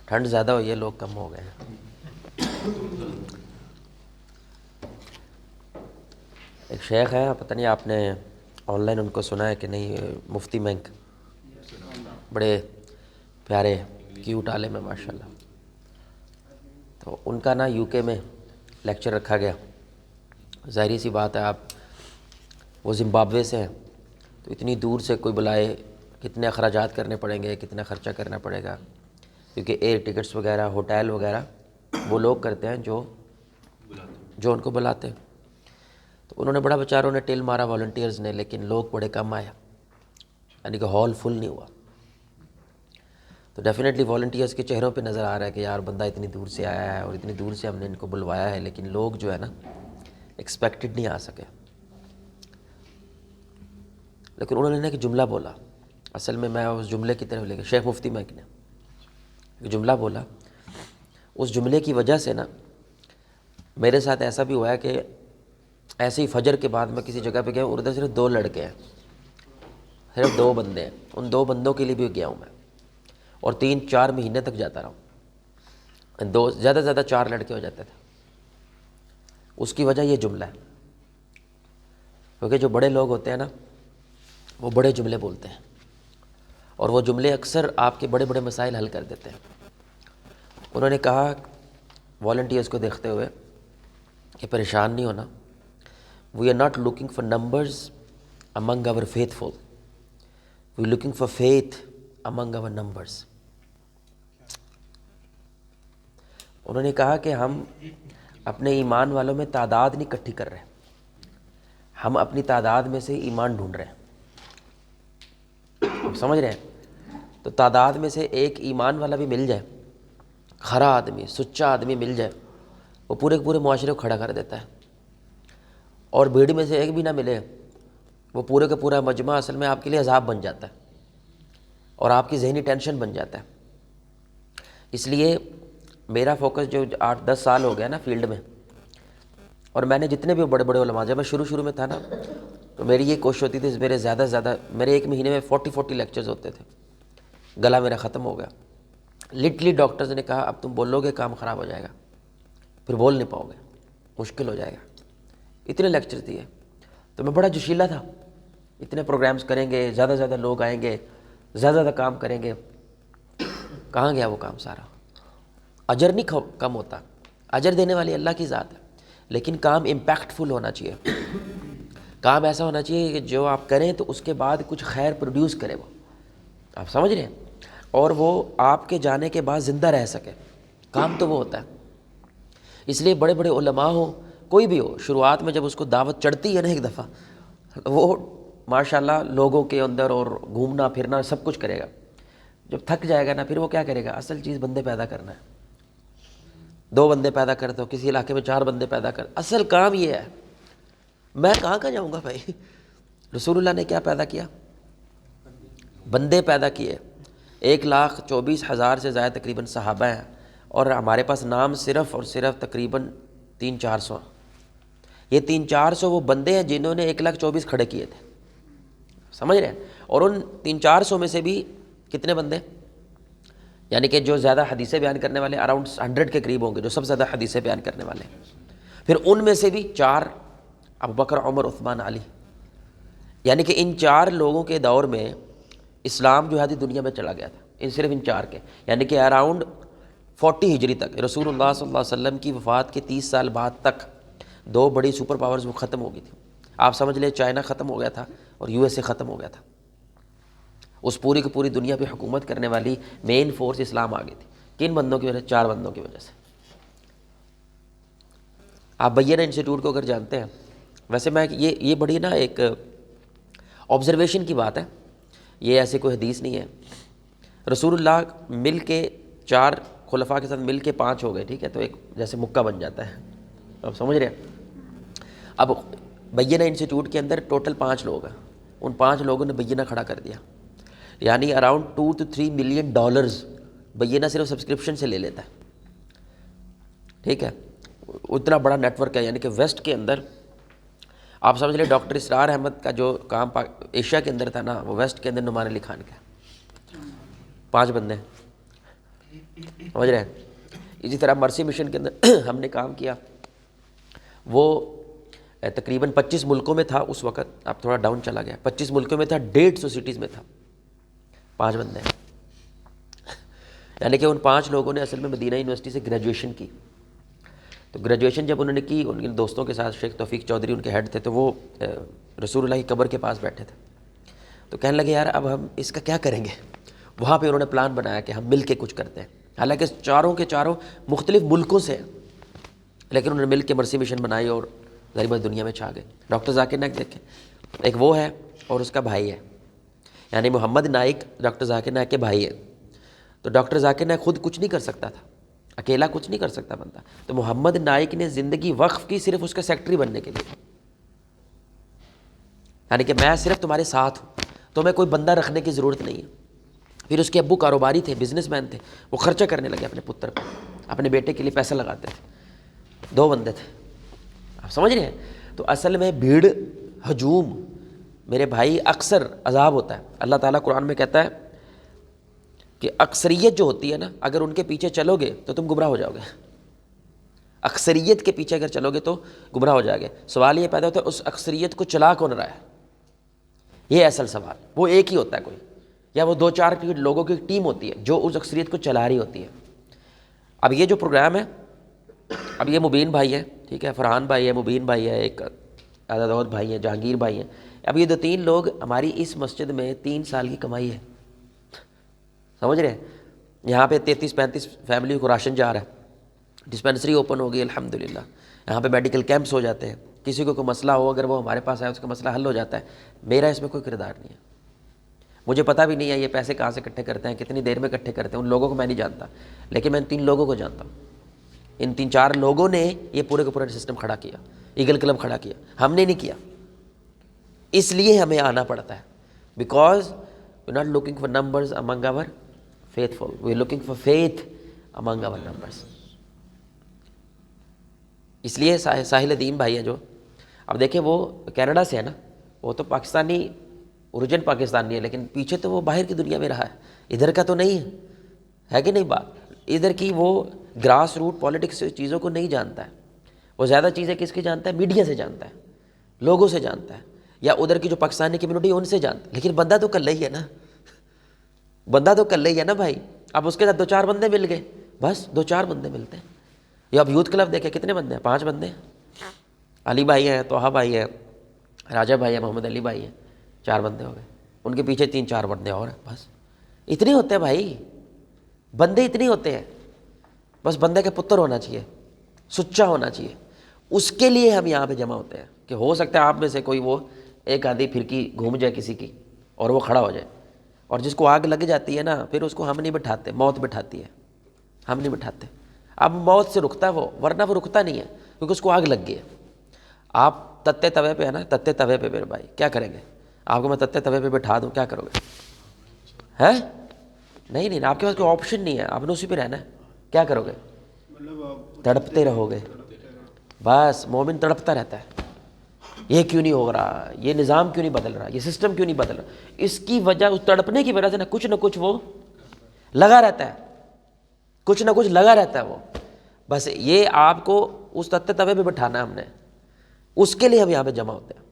ٹھنڈ زیادہ ہوئی ہے، لوگ کم ہو گئے ہیں۔ ایک شیخ ہیں، پتہ نہیں آپ نے آن لائن ان کو سنا ہے کہ نہیں، مفتی مینک، بڑے پیارے کیوٹ عالم ہیں ماشاء اللہ۔ تو ان کا نا یو کے میں لیکچر رکھا گیا۔ ظاہری سی بات ہے، آپ وہ زمبابوے سے ہیں، تو اتنی دور سے کوئی بلائے، کتنے اخراجات کرنے پڑیں گے، کتنا خرچہ کرنا پڑے گا، کیونکہ ایئر ٹکٹس وغیرہ، ہوٹل وغیرہ وہ لوگ کرتے ہیں جو ان کو بلاتے ہیں۔ تو انہوں نے بڑا بیچاروں نے ٹیل مارا والنٹیئرز نے، لیکن لوگ بڑے کم آئے، یعنی کہ ہال فل نہیں ہوا۔ تو ڈیفینیٹلی والنٹیئرز کے چہروں پہ نظر آ رہا ہے کہ یار بندہ اتنی دور سے آیا ہے اور اتنی دور سے ہم نے ان کو بلوایا ہے، لیکن لوگ جو ہے نا ایکسپیکٹڈ نہیں آ سکے۔ لیکن انہوں نے ایک جملہ بولا، اصل میں اس جملے کی طرف لے کے، شیخ مفتی مینک نے ایک جملہ بولا، اس جملے کی وجہ سے نا میرے ساتھ ایسا بھی ہوا ہے کہ ایسے ہی فجر کے بعد میں کسی جگہ پہ گیا ہوں، ادھر صرف 2 لڑکے ہیں، صرف 2 بندے ہیں، ان 2 بندوں کے لیے بھی گیا ہوں میں، اور 3-4 مہینے تک جاتا رہا ہوں، 2 زیادہ سے زیادہ 4 لڑکے ہو جاتے تھے۔ اس کی وجہ یہ جملہ ہے، کیونکہ جو بڑے لوگ ہوتے ہیں نا وہ بڑے جملے بولتے ہیں، اور وہ جملے اکثر آپ کے بڑے بڑے مسائل حل کر دیتے ہیں۔ انہوں نے کہا والنٹیئرس کو دیکھتے ہوئے کہ پریشان نہیں ہونا، we are not looking for numbers among our faithful, we are looking for faith among our numbers. انہوں نے کہا کہ ہم اپنے ایمان والوں میں تعداد نہیں اکٹھی کر رہے، ہم اپنی تعداد میں سے ایمان ڈھونڈ رہے ہیں۔ آپ سمجھ رہے ہیں؟ تو تعداد میں سے ایک ایمان والا بھی مل جائے، کھرا آدمی، سچا آدمی مل جائے، وہ پورے پورے معاشرے کو کھڑا کر دیتا ہے۔ اور بھیڑ میں سے ایک بھی نہ ملے، وہ پورے کا پورا مجمع اصل میں آپ کے لیے عذاب بن جاتا ہے اور آپ کی ذہنی ٹینشن بن جاتا ہے۔ اس لیے میرا فوکس جو 8-10 سال ہو گیا نا فیلڈ میں، اور میں نے جتنے بھی بڑے بڑے علماء، جب میں شروع میں تھا نا تو میری یہ کوشش ہوتی تھی، میرے زیادہ سے زیادہ میرے ایک مہینے میں 40 لیکچرز ہوتے تھے، گلا میرا ختم ہو گیا۔ لٹرلی ڈاکٹرز نے کہا اب تم بولو گے کام خراب ہو جائے گا، پھر بول نہیں پاؤ گے، مشکل ہو جائے گا، اتنے لیکچرز دیے۔ تو میں بڑا جوشیلا تھا، اتنے پروگرامز کریں گے، زیادہ سے زیادہ لوگ آئیں گے، زیادہ سے زیادہ کام کریں گے۔ کہاں گیا وہ کام سارا؟ اجر نہیں کم ہوتا، اجر دینے والی اللہ کی ذات ہے، لیکن کام امپیکٹفل ہونا چاہیے، کام ایسا ہونا چاہیے کہ جو آپ کریں تو اس کے بعد کچھ خیر پروڈیوس کرے وہ، آپ سمجھ رہے ہیں، اور وہ آپ کے جانے کے بعد زندہ رہ سکے، کام تو وہ ہوتا ہے۔ اس لیے بڑے بڑے علماء ہوں، کوئی بھی ہو، شروعات میں جب اس کو دعوت چڑھتی ہے نا ایک دفعہ، وہ ماشاءاللہ لوگوں کے اندر اور گھومنا پھرنا سب کچھ کرے گا۔ جب تھک جائے گا نا پھر وہ کیا کرے گا؟ اصل چیز بندے پیدا کرنا ہے، 2 بندے پیدا کر دو، کسی علاقے میں 4 بندے پیدا کر، اصل کام یہ ہے۔ میں کہاں جاؤں گا بھائی؟ رسول اللہ نے کیا پیدا کیا؟ بندے پیدا کیے، 1,24,000 سے زائد تقریباً صحابہ ہیں، اور ہمارے پاس نام صرف اور صرف تقریباً 300-400۔ یہ 300-400 وہ بندے ہیں جنہوں نے 1,24,000 کھڑے کیے تھے، سمجھ رہے ہیں؟ اور ان 300-400 میں سے بھی کتنے بندے، یعنی کہ جو زیادہ حدیثیں بیان کرنے والے اراؤنڈ 100 کے قریب ہوں گے، جو سب سے زیادہ حدیثیں بیان کرنے والے ہیں، پھر ان میں سے بھی 4 ابوبکر، عمر، عثمان، علی، یعنی کہ ان 4 لوگوں کے دور میں اسلام جو ہے دنیا میں چلا گیا تھا، صرف ان 4 کے، یعنی کہ اراؤنڈ 40 ہجری تک، رسول اللہ صلی اللہ علیہ وسلم کی وفات کے 30 سال بعد تک 2 بڑی سپر پاورز وہ ختم ہو گئی تھی۔ آپ سمجھ لیں چائنا ختم ہو گیا تھا اور یو ایس اے ختم ہو گیا تھا، اس پوری کی پوری دنیا پہ حکومت کرنے والی مین فورس اسلام آ گئی تھی۔ کن بندوں کی وجہ سے؟ 4 بندوں کی وجہ سے۔ آپ بینہ انسٹیٹیوٹ کو اگر جانتے ہیں، ویسے میں یہ بڑی نا ایک آبزرویشن کی بات ہے، یہ ایسے کوئی حدیث نہیں ہے۔ رسول اللہ مل کے 4 خلفاء کے ساتھ مل کے 5 ہو گئے، ٹھیک ہے، تو ایک جیسے مکہ بن جاتا ہے، آپ سمجھ رہے ہیں؟ اب بینہ انسٹیٹیوٹ کے اندر ٹوٹل 5 لوگ ہیں، ان 5 لوگوں نے بینہ کھڑا کر دیا، یعنی اراؤنڈ $2 to $3 ملین بینہ صرف سبسکرپشن سے لے لیتا ہے، ٹھیک ہے، اتنا بڑا نیٹ ورک ہے۔ یعنی کہ ویسٹ کے اندر آپ سمجھ لیں ڈاکٹر اسرار احمد کا جو کام ایشیا کے اندر تھا نا، وہ ویسٹ کے اندر نعمان علی خان کا، 5 بندے ہیں۔ سمجھ رہے ہیں؟ اسی طرح مرسی مشن کے اندر ہم نے کام کیا، وہ تقریباً 25 ملکوں میں تھا اس وقت، اب تھوڑا ڈاؤن چلا گیا، 25 ملکوں میں تھا، 150 سٹیز میں تھا، 5 بندے ہیں، یعنی کہ ان 5 لوگوں نے اصل میں مدینہ یونیورسٹی سے گریجویشن کی۔ تو گریجویشن جب انہوں نے کی، ان کے دوستوں کے ساتھ، شیخ توفیق چودھری ان کے ہیڈ تھے، تو وہ رسول اللہ کی قبر کے پاس بیٹھے تھے، تو کہنے لگے یار اب ہم اس کا کیا کریں گے؟ وہاں پہ انہوں نے پلان بنایا کہ ہم مل کے کچھ کرتے ہیں، حالانکہ چاروں کے چاروں مختلف ملکوں سے ہیں، لیکن انہوں نے مل کے مرسی مشن بنائی اور غریب دنیا میں چھا گئے۔ ڈاکٹر ذاکر نائک دیکھیں، ایک وہ ہے اور اس کا بھائی ہے، یعنی محمد نائک ڈاکٹر ذاکر نائک کے بھائی ہے۔ تو ڈاکٹر ذاکر نائک خود کچھ نہیں کر سکتا تھا، اکیلا کچھ نہیں کر سکتا بندہ، تو محمد نائک نے زندگی وقف کی صرف اس کا سیکٹری بننے کے لیے، یعنی کہ میں صرف تمہارے ساتھ ہوں، تمہیں کوئی بندہ رکھنے کی ضرورت نہیں ہے۔ پھر اس کے ابو کاروباری تھے، بزنس مین تھے، وہ خرچہ کرنے لگے اپنے پتر پہ، اپنے بیٹے کے لیے پیسہ لگاتے تھے، 2 بندے تھے، آپ سمجھ رہے ہیں؟ تو اصل میں بھیڑ ہجوم میرے بھائی اکثر عذاب ہوتا ہے۔ اللہ تعالیٰ قرآن میں کہتا ہے کہ اکثریت جو ہوتی ہے نا، اگر ان کے پیچھے چلو گے تو تم گمراہ ہو جاؤ گے، اکثریت کے پیچھے اگر چلو گے تو گمراہ ہو جاؤ گے۔ سوال یہ پیدا ہوتا ہے اس اکثریت کو چلا کون رہا ہے؟ یہ اصل سوال، وہ ایک ہی ہوتا ہے کوئی، یا وہ 2-4 لوگوں کی ٹیم ہوتی ہے جو اس اکثریت کو چلا رہی ہوتی ہے۔ اب یہ جو پروگرام ہے، اب یہ مبین بھائی ہے، ٹھیک ہے، فرحان بھائی ہے، مبین بھائی ہے، ایک داؤد بھائی ہے، جہانگیر بھائی ہیں، اب یہ 2-3 لوگ ہماری اس مسجد میں 3 سال کی کمائی ہے، سمجھ رہے ہیں؟ یہاں پہ 33-35 فیملی کو راشن جا رہا ہے، ڈسپینسری اوپن ہو گئی الحمدللہ، یہاں پہ میڈیکل کیمپس ہو جاتے ہیں، کسی کو کوئی مسئلہ ہو اگر وہ ہمارے پاس آئے اس کا مسئلہ حل ہو جاتا ہے۔ میرا اس میں کوئی کردار نہیں ہے، مجھے پتہ بھی نہیں ہے یہ پیسے کہاں سے اکٹھے کرتے ہیں، کتنی دیر میں اکٹھے کرتے ہیں، ان لوگوں کو میں نہیں جانتا، لیکن میں ان 3 لوگوں کو جانتا ہوں۔ ان 3-4 لوگوں نے یہ پورے کا پورا سسٹم کھڑا کیا، ایگل کلب کھڑا کیا، ہم نے نہیں کیا، اس لیے ہمیں آنا پڑتا ہے، because we not looking for numbers among our faithful, we looking for faith among our numbers. اس لیے ساحل ادیم بھائی ہے جو، اب دیکھیں وہ کینیڈا سے ہے نا، وہ تو پاکستانی اوریجن پاکستانی ہے، لیکن پیچھے تو وہ باہر کی دنیا میں رہا ہے، ادھر کا تو نہیں ہے کہ نہیں بات، ادھر کی وہ گراس روٹ پالیٹکس چیزوں کو نہیں جانتا ہے، وہ زیادہ چیزیں کس کی جانتا ہے؟ میڈیا سے جانتا ہے، لوگوں سے جانتا ہے، یا ادھر کی جو پاکستانی کمیونٹی ان سے جانتا ہے، لیکن بندہ تو کل ہی ہے نا، بندہ تو کل ہی ہے نا بھائی۔ اب اس کے ساتھ 2-4 بندے مل گئے، بس 2-4 بندے ملتے ہیں، یا اب یوتھ کلب دیکھیں کتنے بندے ہیں؟ 5 بندے ہیں، علی بھائی ہیں، طہا بھائی ہیں، راجہ بھائی ہیں، محمد علی بھائی ہیں، 4 بندے ہو گئے، ان کے پیچھے 3-4 بندے اور ہیں، بس اتنے ہوتے ہیں بھائی، بندے اتنے ہوتے ہیں، بس بندے کے پتر ہونا چاہیے، سچا ہونا چاہیے، اس کے لیے ہم یہاں پہ جمع ہوتے ہیں، کہ ہو سکتا ہے آپ میں سے کوئی وہ ایک آدھی پھرکی گھوم جائے کسی کی اور وہ کھڑا ہو جائے، اور جس کو آگ لگ جاتی ہے نا پھر اس کو ہم نہیں بٹھاتے، موت بٹھاتی ہے، ہم نہیں بٹھاتے۔ اب موت سے رکتا ہے وہ، ورنہ وہ رکتا نہیں ہے، کیونکہ اس کو آگ لگ گئی ہے۔ آپ تتے توے پہ ہے نا، تتے توے پہ میرے بھائی کیا کریں گے؟ آپ کو میں تتے توے پہ بٹھا دوں، کیا کرو گے؟ ہے نہیں، آپ کے پاس کوئی آپشن نہیں ہے، آپ نے اسی پہ رہنا ہے، کیا کرو گے؟ تڑپتے رہو گے، بس مومن تڑپتا رہتا ہے، یہ کیوں نہیں ہو رہا، یہ نظام کیوں نہیں بدل رہا، یہ سسٹم کیوں نہیں بدل رہا، اس کی وجہ، اس تڑپنے کی وجہ سے نہ کچھ وہ لگا رہتا ہے، کچھ نہ کچھ لگا رہتا ہے وہ، بس یہ آپ کو اس تتے توے پہ بٹھانا ہے ہم نے، اس کے لیے ہم یہاں پہ جمع ہوتے ہیں،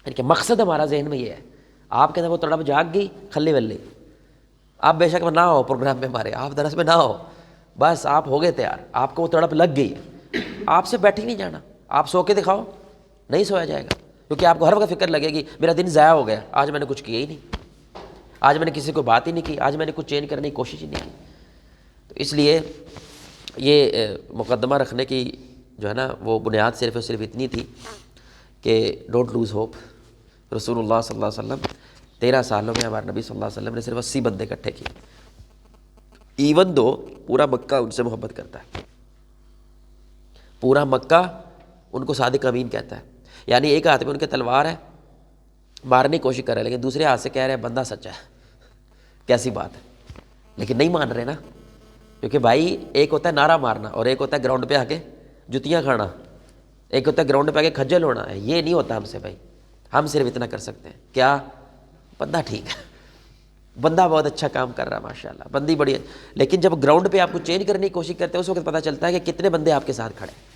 یعنی کہ مقصد ہمارا ذہن میں یہ ہے۔ آپ کے اندر وہ تڑپ جاگ گئی، کھلی ولی، آپ بے شک نہ ہو پروگرام میں ہمارے، آپ درس میں نہ ہو، بس آپ ہو گئے تیار، آپ کو وہ تڑپ لگ گئی ہے، آپ سے بیٹھ ہی نہیں جانا، آپ سو کے دکھاؤ، نہیں سویا جائے گا، کیونکہ آپ کو ہر وقت فکر لگے گی میرا دن ضائع ہو گیا، آج میں نے کچھ کیا ہی نہیں، آج میں نے کسی کو بات ہی نہیں کی، آج میں نے کچھ چینج کرنے کی کوشش ہی نہیں کی۔ تو اس لیے یہ مقدمہ رکھنے کی جو ہے نا وہ بنیاد صرف اور صرف اتنی تھی کہ ڈونٹ لوز ہوپ۔ رسول اللہ صلی اللہ علیہ وسلم 13 سالوں میں ہمارے نبی صلی اللہ علیہ وسلم نے صرف 80 بندے اکٹھے کیے، ایون دو پورا مکہ ان سے محبت کرتا ہے، پورا مکہ ان کو صادق امین کہتا ہے، یعنی ایک ہاتھ میں ان کے تلوار ہے، مارنے کی کوشش کر رہے ہیں، لیکن دوسرے ہاتھ سے کہہ رہے ہیں بندہ سچا ہے، کیسی بات ہے، لیکن نہیں مان رہے نا، کیونکہ بھائی ایک ہوتا ہے نعرہ مارنا اور ایک ہوتا ہے گراؤنڈ پہ آ کے جتیاں کھانا، ایک ہوتا ہے گراؤنڈ پہ آ کے کھجل ہونا ہے، یہ نہیں ہوتا ہم سے بھائی، ہم صرف اتنا کر سکتے ہیں، کیا بندہ ٹھیک ہے، بندہ بہت اچھا کام کر رہا ہے ماشاء اللہ، بندی بڑی ہے، لیکن جب گراؤنڈ پہ آپ کو چینج کرنے کی کوشش کرتے ہیں اس وقت پتہ چلتا ہے کہ کتنے بندے آپ کے ساتھ کھڑے ہیں۔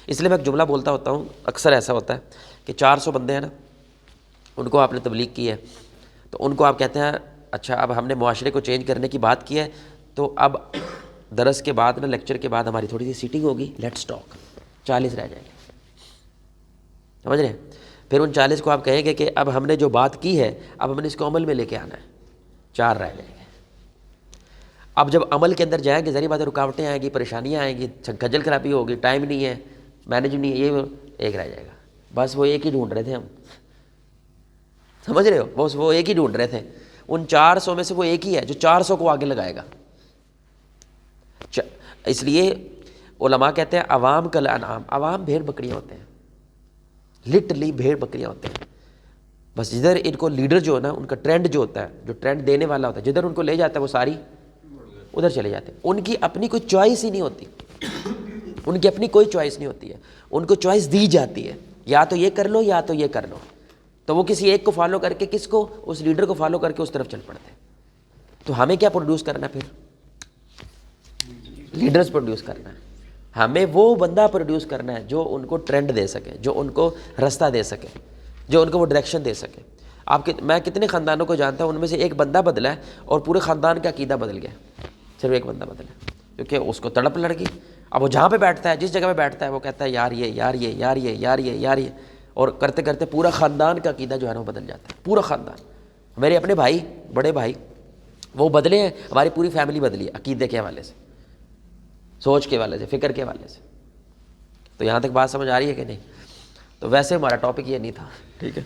اس لیے میں ایک جملہ بولتا ہوتا ہوں، اکثر ایسا ہوتا ہے کہ 400 بندے ہیں نا، ان کو آپ نے تبلیغ کی ہے، تو ان کو آپ کہتے ہیں اچھا اب ہم نے معاشرے کو چینج کرنے کی بات کی ہے، تو اب درس کے بعد نا، لیکچر کے بعد ہماری تھوڑی سی سیٹنگ ہوگی، لیٹس ٹاک، 40 رہ جائیں گے، سمجھ رہے ہیں؟ پھر ان 40 کو آپ کہیں گے کہ اب ہم نے جو بات کی ہے اب ہم نے اس کو عمل میں لے کے آنا ہے، 4 رہ جائیں گے۔ اب جب عمل کے اندر جائیں گے ظاہر بات ہے رکاوٹیں آئیں گی، پریشانیاں آئیں گی، کھجل خرابی ہوگی، ٹائم نہیں ہے، مینیج نہیں ہے، یہ 1 رہ جائے گا۔ بس وہ ایک ہی ڈھونڈ رہے تھے ہم، سمجھ رہے ہو؟ بس وہ ایک ہی ڈھونڈ رہے تھے، ان 400 میں سے وہ ایک ہی ہے جو 400 کو آگے لگائے گا۔ اس لیے علماء کہتے ہیں عوام کل انعام، عوام بھیڑ بکریاں ہوتے ہیں، لٹرلی بھیڑ بکریاں ہوتے ہیں۔ بس جدھر ان کو لیڈر جو ہے نا، ان کا ٹرینڈ جو ہوتا ہے، جو ٹرینڈ دینے والا ہوتا ہے، جدھر ان کو لے جاتا ہے وہ ساری ادھر چلے جاتے ہیں۔ ان کی اپنی کوئی چوائس ہی نہیں ہوتی، ان کی اپنی کوئی چوائس نہیں ہوتی ہے، ان کو چوائس دی جاتی ہے، یا تو یہ کر لو یا تو یہ کر لو، تو وہ کسی ایک کو فالو کر کے، کس کو؟ اس لیڈر کو فالو کر کے اس طرف چل پڑتے ہیں۔ تو ہمیں کیا پروڈیوس کرنا ہے پھر؟ لیڈرز پروڈیوس کرنا ہے، ہمیں وہ بندہ پروڈیوس کرنا ہے جو ان کو ٹرینڈ دے سکے، جو ان کو رستہ دے سکے، جو ان کو وہ ڈائریکشن دے سکے۔ میں کتنے خاندانوں کو جانتا ہوں ان میں سے ایک بندہ بدلا ہے اور پورے خاندان کا عقیدہ بدل گیا، صرف ایک بندہ بدلا ہے، کیونکہ اس کو تڑپ لڑ گئی۔ اب وہ جہاں پہ بیٹھتا ہے، جس جگہ پہ بیٹھتا ہے، وہ کہتا ہے یار یہ یار یہ یار یہ یار یہ یار یہ، اور کرتے کرتے پورا خاندان کا عقیدہ جو ہے نا وہ بدل جاتا ہے، پورا خاندان۔ میرے اپنے بھائی، بڑے بھائی، وہ بدلے ہیں، ہماری پوری فیملی بدلی ہے عقیدے کے حوالے سے، سوچ کے حوالے سے، فکر کے حوالے سے۔ تو یہاں تک بات سمجھ آ رہی ہے کہ نہیں؟ تو ویسے ہمارا ٹاپک یہ نہیں تھا، ٹھیک ہے،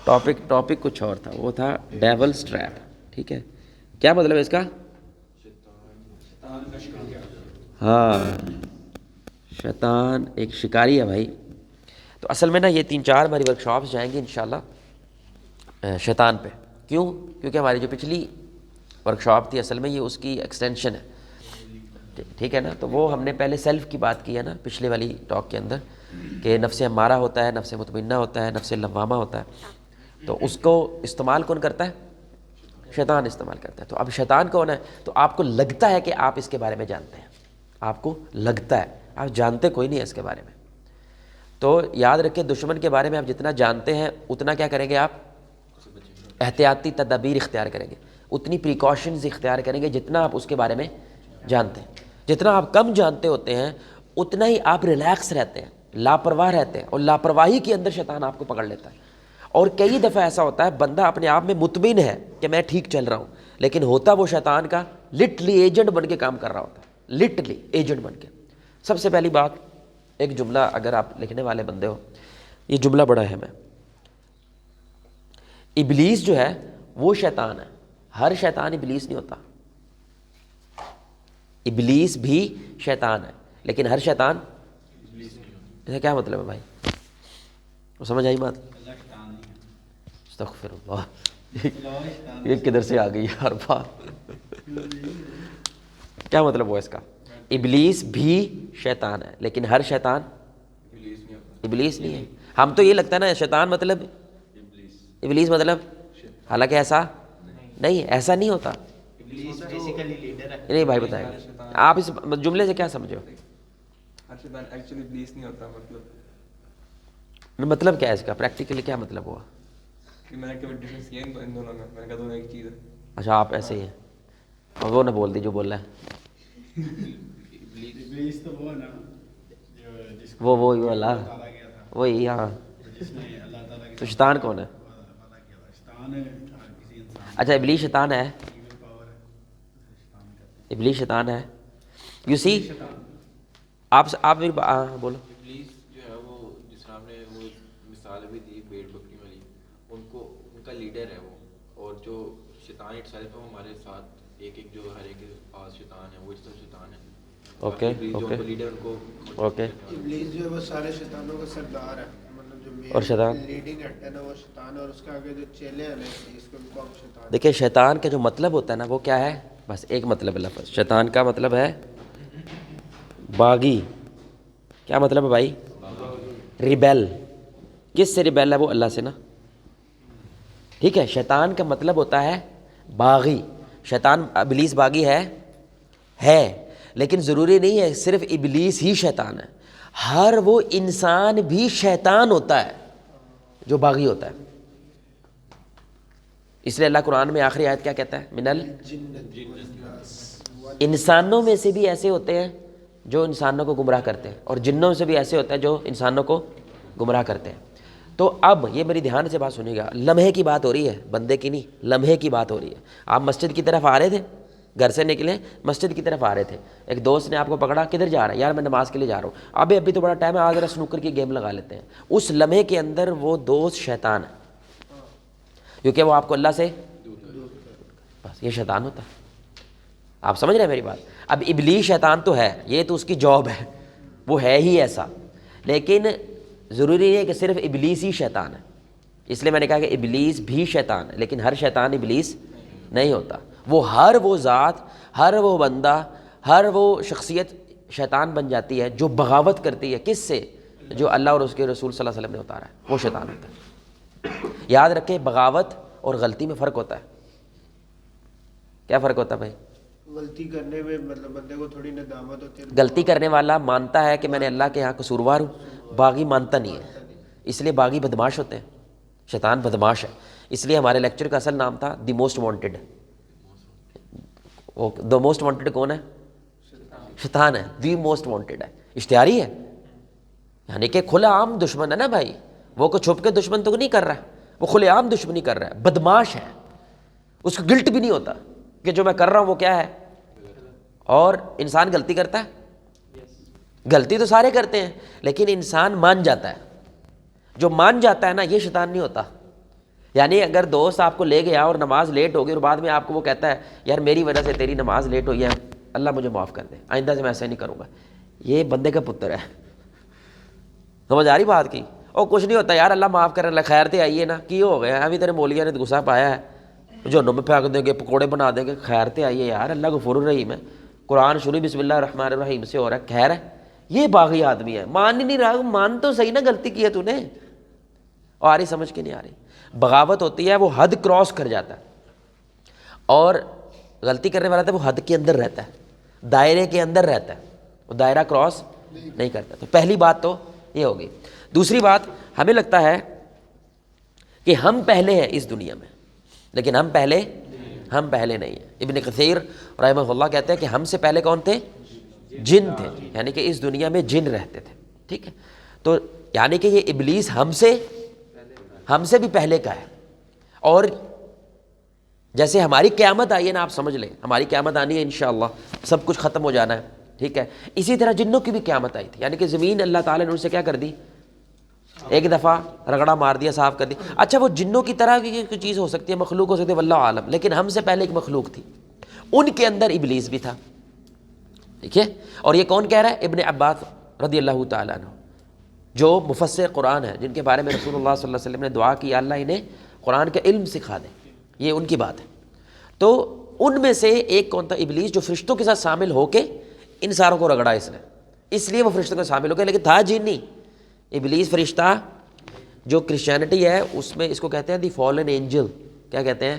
ٹاپک کچھ اور تھا، وہ تھا ڈیولز ٹریپ، ٹھیک ہے۔ کیا مطلب ہے اس کا؟ ہاں، شیطان ایک شکاری ہے بھائی۔ تو اصل میں نا یہ 3-4 ہماری ورکشاپس جائیں گی انشاءاللہ شیطان پہ۔ کیوں؟ کیونکہ ہماری جو پچھلی ورکشاپ تھی اصل میں یہ اس کی ایکسٹینشن ہے، ٹھیک ہے نا۔ تو وہ ہم نے پہلے سیلف کی بات کی ہے نا پچھلے والی ٹاک کے اندر، کہ نفس امارہ ہوتا ہے، نفس مطمئنہ ہوتا ہے، نفس لوامہ ہوتا ہے، تو اس کو استعمال کون کرتا ہے؟ شیطان استعمال کرتا ہے۔ تو اب شیطان کون ہے؟ تو آپ کو لگتا ہے کہ آپ اس کے بارے میں جانتے ہیں، آپ کو لگتا ہے، آپ جانتے کوئی نہیں ہے اس کے بارے میں۔ تو یاد رکھیں دشمن کے بارے میں آپ جتنا جانتے ہیں اتنا کیا کریں گے؟ آپ احتیاطی تدابیر اختیار کریں گے، اتنی پریکاشنز اختیار کریں گے جتنا آپ اس کے بارے میں جانتے ہیں۔ جتنا آپ کم جانتے ہوتے ہیں اتنا ہی آپ ریلیکس رہتے ہیں، لاپرواہ رہتے ہیں، اور لاپرواہی کے اندر شیطان آپ کو پکڑ لیتا ہے۔ اور کئی دفعہ ایسا ہوتا ہے بندہ اپنے آپ میں مطمئن ہے کہ میں ٹھیک چل رہا ہوں، لیکن ہوتا وہ شیطان کا لٹرلی ایجنٹ بن کے کام کر رہا ہوتا ہے، لٹرلی ایجنٹ بن کے۔ سب سے پہلی بات، ایک جملہ اگر آپ لکھنے والے بندے ہو، یہ جملہ بڑا اہم ہے۔ ابلیس جو ہے وہ شیطان ہے، ہر شیطان ابلیس نہیں ہوتا، ابلیس بھی شیطان ہے لیکن ہر شیطان، اس کا کیا مطلب ہے بھائی؟ وہ سمجھ آئی بات؟ استغفر اللہ، یہ کدھر سے آ گئی ہر بات؟ کیا مطلب ہوا اس کا؟ ابلیس بھی شیطان ہے لیکن ہر شیطان ابلیس نہیں ہے۔ ہم تو یہ لگتا ہے نا شیطان مطلب ابلیس مطلب، حالانکہ ایسا نہیں، ایسا نہیں ہوتا۔ نہیں بھائی بتائیں گے آپ اس جملے سے کیا سمجھو؟ مطلب کیا ہے اس کا؟ پریکٹیکلی کیا مطلب ہوا؟ اچھا آپ ایسے ہی ہیں، اور وہ نہ بول دی جو بول رہا ہے، وہ والا وہی، ہاں۔ تو شیطان کون ہے؟ اچھا ابلیس شیطان ہے، ابلیس شیطان ہے، یو سی آپ میری بولو۔ ابلیس جو ہے وہ جس طرح ہم نے وہ مثال بھی دی بھیڑ بکری والی، ان کا لیڈر ہے وہ، اور جو شیطان اٹ سیلف ہے وہ ہمارے ساتھ ایک جو ہر ایک کے پاس شیطان ہے، وہ اس طرح شیطان ہے۔ اوکے لیڈر ان کو، اوکے۔ ابلیس جو ہے وہ سارے شیطانوں کا سردار ہے، مطلب جو اور شیطان لیڈنگ ہیڈ ہے نا وہ شیطان ہے، اور اس کے آگے جو چیلے ہیں نا ابلیس کے، ان کو ہم شیطان۔ دیکھیں شیطان کا جو مطلب ہوتا ہے نا وہ کیا ہے؟ بس ایک مطلب ہے لفظ شیطان کا، مطلب ہے باغی۔ کیا مطلب ہے بھائی؟ ریبیل۔ کس سے ریبیل ہے وہ؟ اللہ سے نا، ٹھیک ہے۔ شیطان کا مطلب ہوتا ہے باغی. شیطان ابلیس باغی ہے لیکن ضروری نہیں ہے صرف ابلیس ہی شیطان ہے. ہر وہ انسان بھی شیطان ہوتا ہے جو باغی ہوتا ہے. اس لیے اللہ قرآن میں آخری آیت کیا کہتا ہے؟ انسانوں میں سے بھی ایسے ہوتے ہیں جو انسانوں کو گمراہ کرتے ہیں اور جنوں سے بھی ایسے ہوتے ہیں جو انسانوں کو گمراہ کرتے ہیں. تو اب یہ میری دھیان سے بات سنیے گا, لمحے کی بات ہو رہی ہے, بندے کی نہیں, لمحے کی بات ہو رہی ہے. آپ مسجد کی طرف آ رہے تھے, گھر سے نکلے مسجد کی طرف آ رہے تھے, ایک دوست نے آپ کو پکڑا, کدھر جا رہا ہے؟ یار میں نماز کے لیے جا رہا ہوں. ابھی تو بڑا ٹائم ہے, آج ذرا سنوکر کی گیم لگا لیتے ہیں. اس لمحے کے اندر وہ دوست شیطان ہے کیونکہ وہ آپ کو اللہ سے, بس یہ شیطان ہوتا ہے. آپ سمجھ رہے ہیں میری بات؟ اب ابلیس شیطان تو ہے, یہ تو اس کی جاب ہے, وہ ہے ہی ایسا, لیکن ضروری نہیں ہے کہ صرف ابلیس ہی شیطان ہے. اس لیے میں نے کہا کہ ابلیس بھی شیطان ہے, لیکن ہر شیطان ابلیس نہیں ہوتا. وہ ہر وہ ذات, ہر وہ بندہ, ہر وہ شخصیت شیطان بن جاتی ہے جو بغاوت کرتی ہے. کس سے؟ جو اللہ اور اس کے رسول صلی اللہ علیہ وسلم نے اتارا ہے, وہ شیطان ہوتا ہے. یاد رکھیں, بغاوت اور غلطی میں فرق ہوتا ہے. کیا فرق ہوتا ہے بھائی؟ غلطی کرنے میں مطلب بندے کو تھوڑی ندامت ہوتی ہے. غلطی کرنے والا مانتا ہے کہ میں نے اللہ کے یہاں قصوروار ہوں, باغی مانتا نہیں ہے. اس لیے باغی بدماش ہوتے ہیں, شیطان بدماش ہے. اس لیے ہمارے لیکچر کا اصل نام تھا the most wanted. The most wanted کون ہے؟ شیطان ہے. دی موسٹ وانٹیڈ ہے, اشتہاری ہے, یعنی کہ کھلا عام دشمن ہے نا بھائی. وہ کو چھپ کے دشمن تو نہیں کر رہا ہے, وہ کھلے عام دشمنی کر رہا ہے, بدماش ہے. اس کو گلٹ بھی نہیں ہوتا کہ جو میں کر رہا ہوں وہ کیا ہے. اور انسان غلطی کرتا ہے, غلطی تو سارے کرتے ہیں, لیکن انسان مان جاتا ہے. جو مان جاتا ہے نا, یہ شیطان نہیں ہوتا. یعنی اگر دوست آپ کو لے گیا اور نماز لیٹ ہو گئی اور بعد میں آپ کو وہ کہتا ہے یار میری وجہ سے تیری نماز لیٹ ہوئی ہے, اللہ مجھے معاف کر دے, آئندہ سے میں ایسا نہیں کروں گا, یہ بندے کا پتر ہے. سمجھ آ رہی بات کی؟ اور کچھ نہیں ہوتا یار, اللہ معاف کرنے لگا, خیر تے آئیے نا, کی ہو گیا ابھی تیرے مولیا نے غصہ پایا ہے, جہنم میں پھینک دیں گے, پکوڑے بنا دیں گے, خیر تے آئیے یار, اللہ غفور الرحیم ہے. قرآن شروع بسم اللہ الرحمن الرحیم سے ہو رہا ہے, خیر ہے. یہ باغی آدمی ہے, مان ہی نہیں رہا. مان تو صحیح نا, غلطی کی ہے تو نے, اور آ رہی سمجھ کے نہیں آ رہی. بغاوت ہوتی ہے, وہ حد کراس کر جاتا ہے, اور غلطی کرنے والا تھا وہ حد کے اندر رہتا ہے, دائرے کے اندر رہتا ہے, وہ دائرہ کراس نہیں کرتا. تو پہلی بات تو یہ ہوگی. دوسری بات, ہمیں لگتا ہے کہ ہم پہلے ہیں اس دنیا میں, لیکن ہم پہلے نہیں ہیں. ابن کثیر رحمہ اللہ کہتے ہیں کہ ہم سے پہلے کون تھے؟ جن تھے, یعنی کہ اس دنیا میں جن رہتے تھے. ٹھیک ہے, تو یعنی کہ یہ ابلیس ہم سے بھی پہلے کا ہے. اور جیسے ہماری قیامت آئی ہے نا, آپ سمجھ لیں ہماری قیامت آنی ہے انشاءاللہ, سب کچھ ختم ہو جانا ہے. ٹھیک ہے, اسی طرح جنوں کی بھی قیامت آئی تھی, یعنی کہ زمین اللہ تعالیٰ نے ان سے کیا کر دی, ایک دفعہ رگڑا مار دیا, صاف کر دی. اچھا, وہ جنوں کی طرح بھی کوئی چیز ہو سکتی ہے, مخلوق ہو سکتی ہے, واللہ عالم, لیکن ہم سے پہلے ایک مخلوق تھی, ان کے اندر ابلیس بھی تھا. ٹھیک ہے, اور یہ کون کہہ رہا ہے؟ ابن عباس رضی اللہ تعالیٰ عنہ, جو مفسر قرآن ہے, جن کے بارے میں رسول اللہ صلی اللہ علیہ وسلم نے دعا کی اللہ انہیں قرآن کا علم سکھا دے, یہ ان کی بات ہے. تو ان میں سے ایک کون تھا؟ ابلیس, جو فرشتوں کے ساتھ شامل ہو کے ان ساروں کو رگڑا اس نے, اس لیے وہ فرشتوں کے شامل ہو گئے, لیکن تھا جن نہیں. ابلیس فرشتہ, جو کرسچینٹی ہے اس میں اس کو کہتے ہیں دی فالن اینجل. کیا کہتے ہیں؟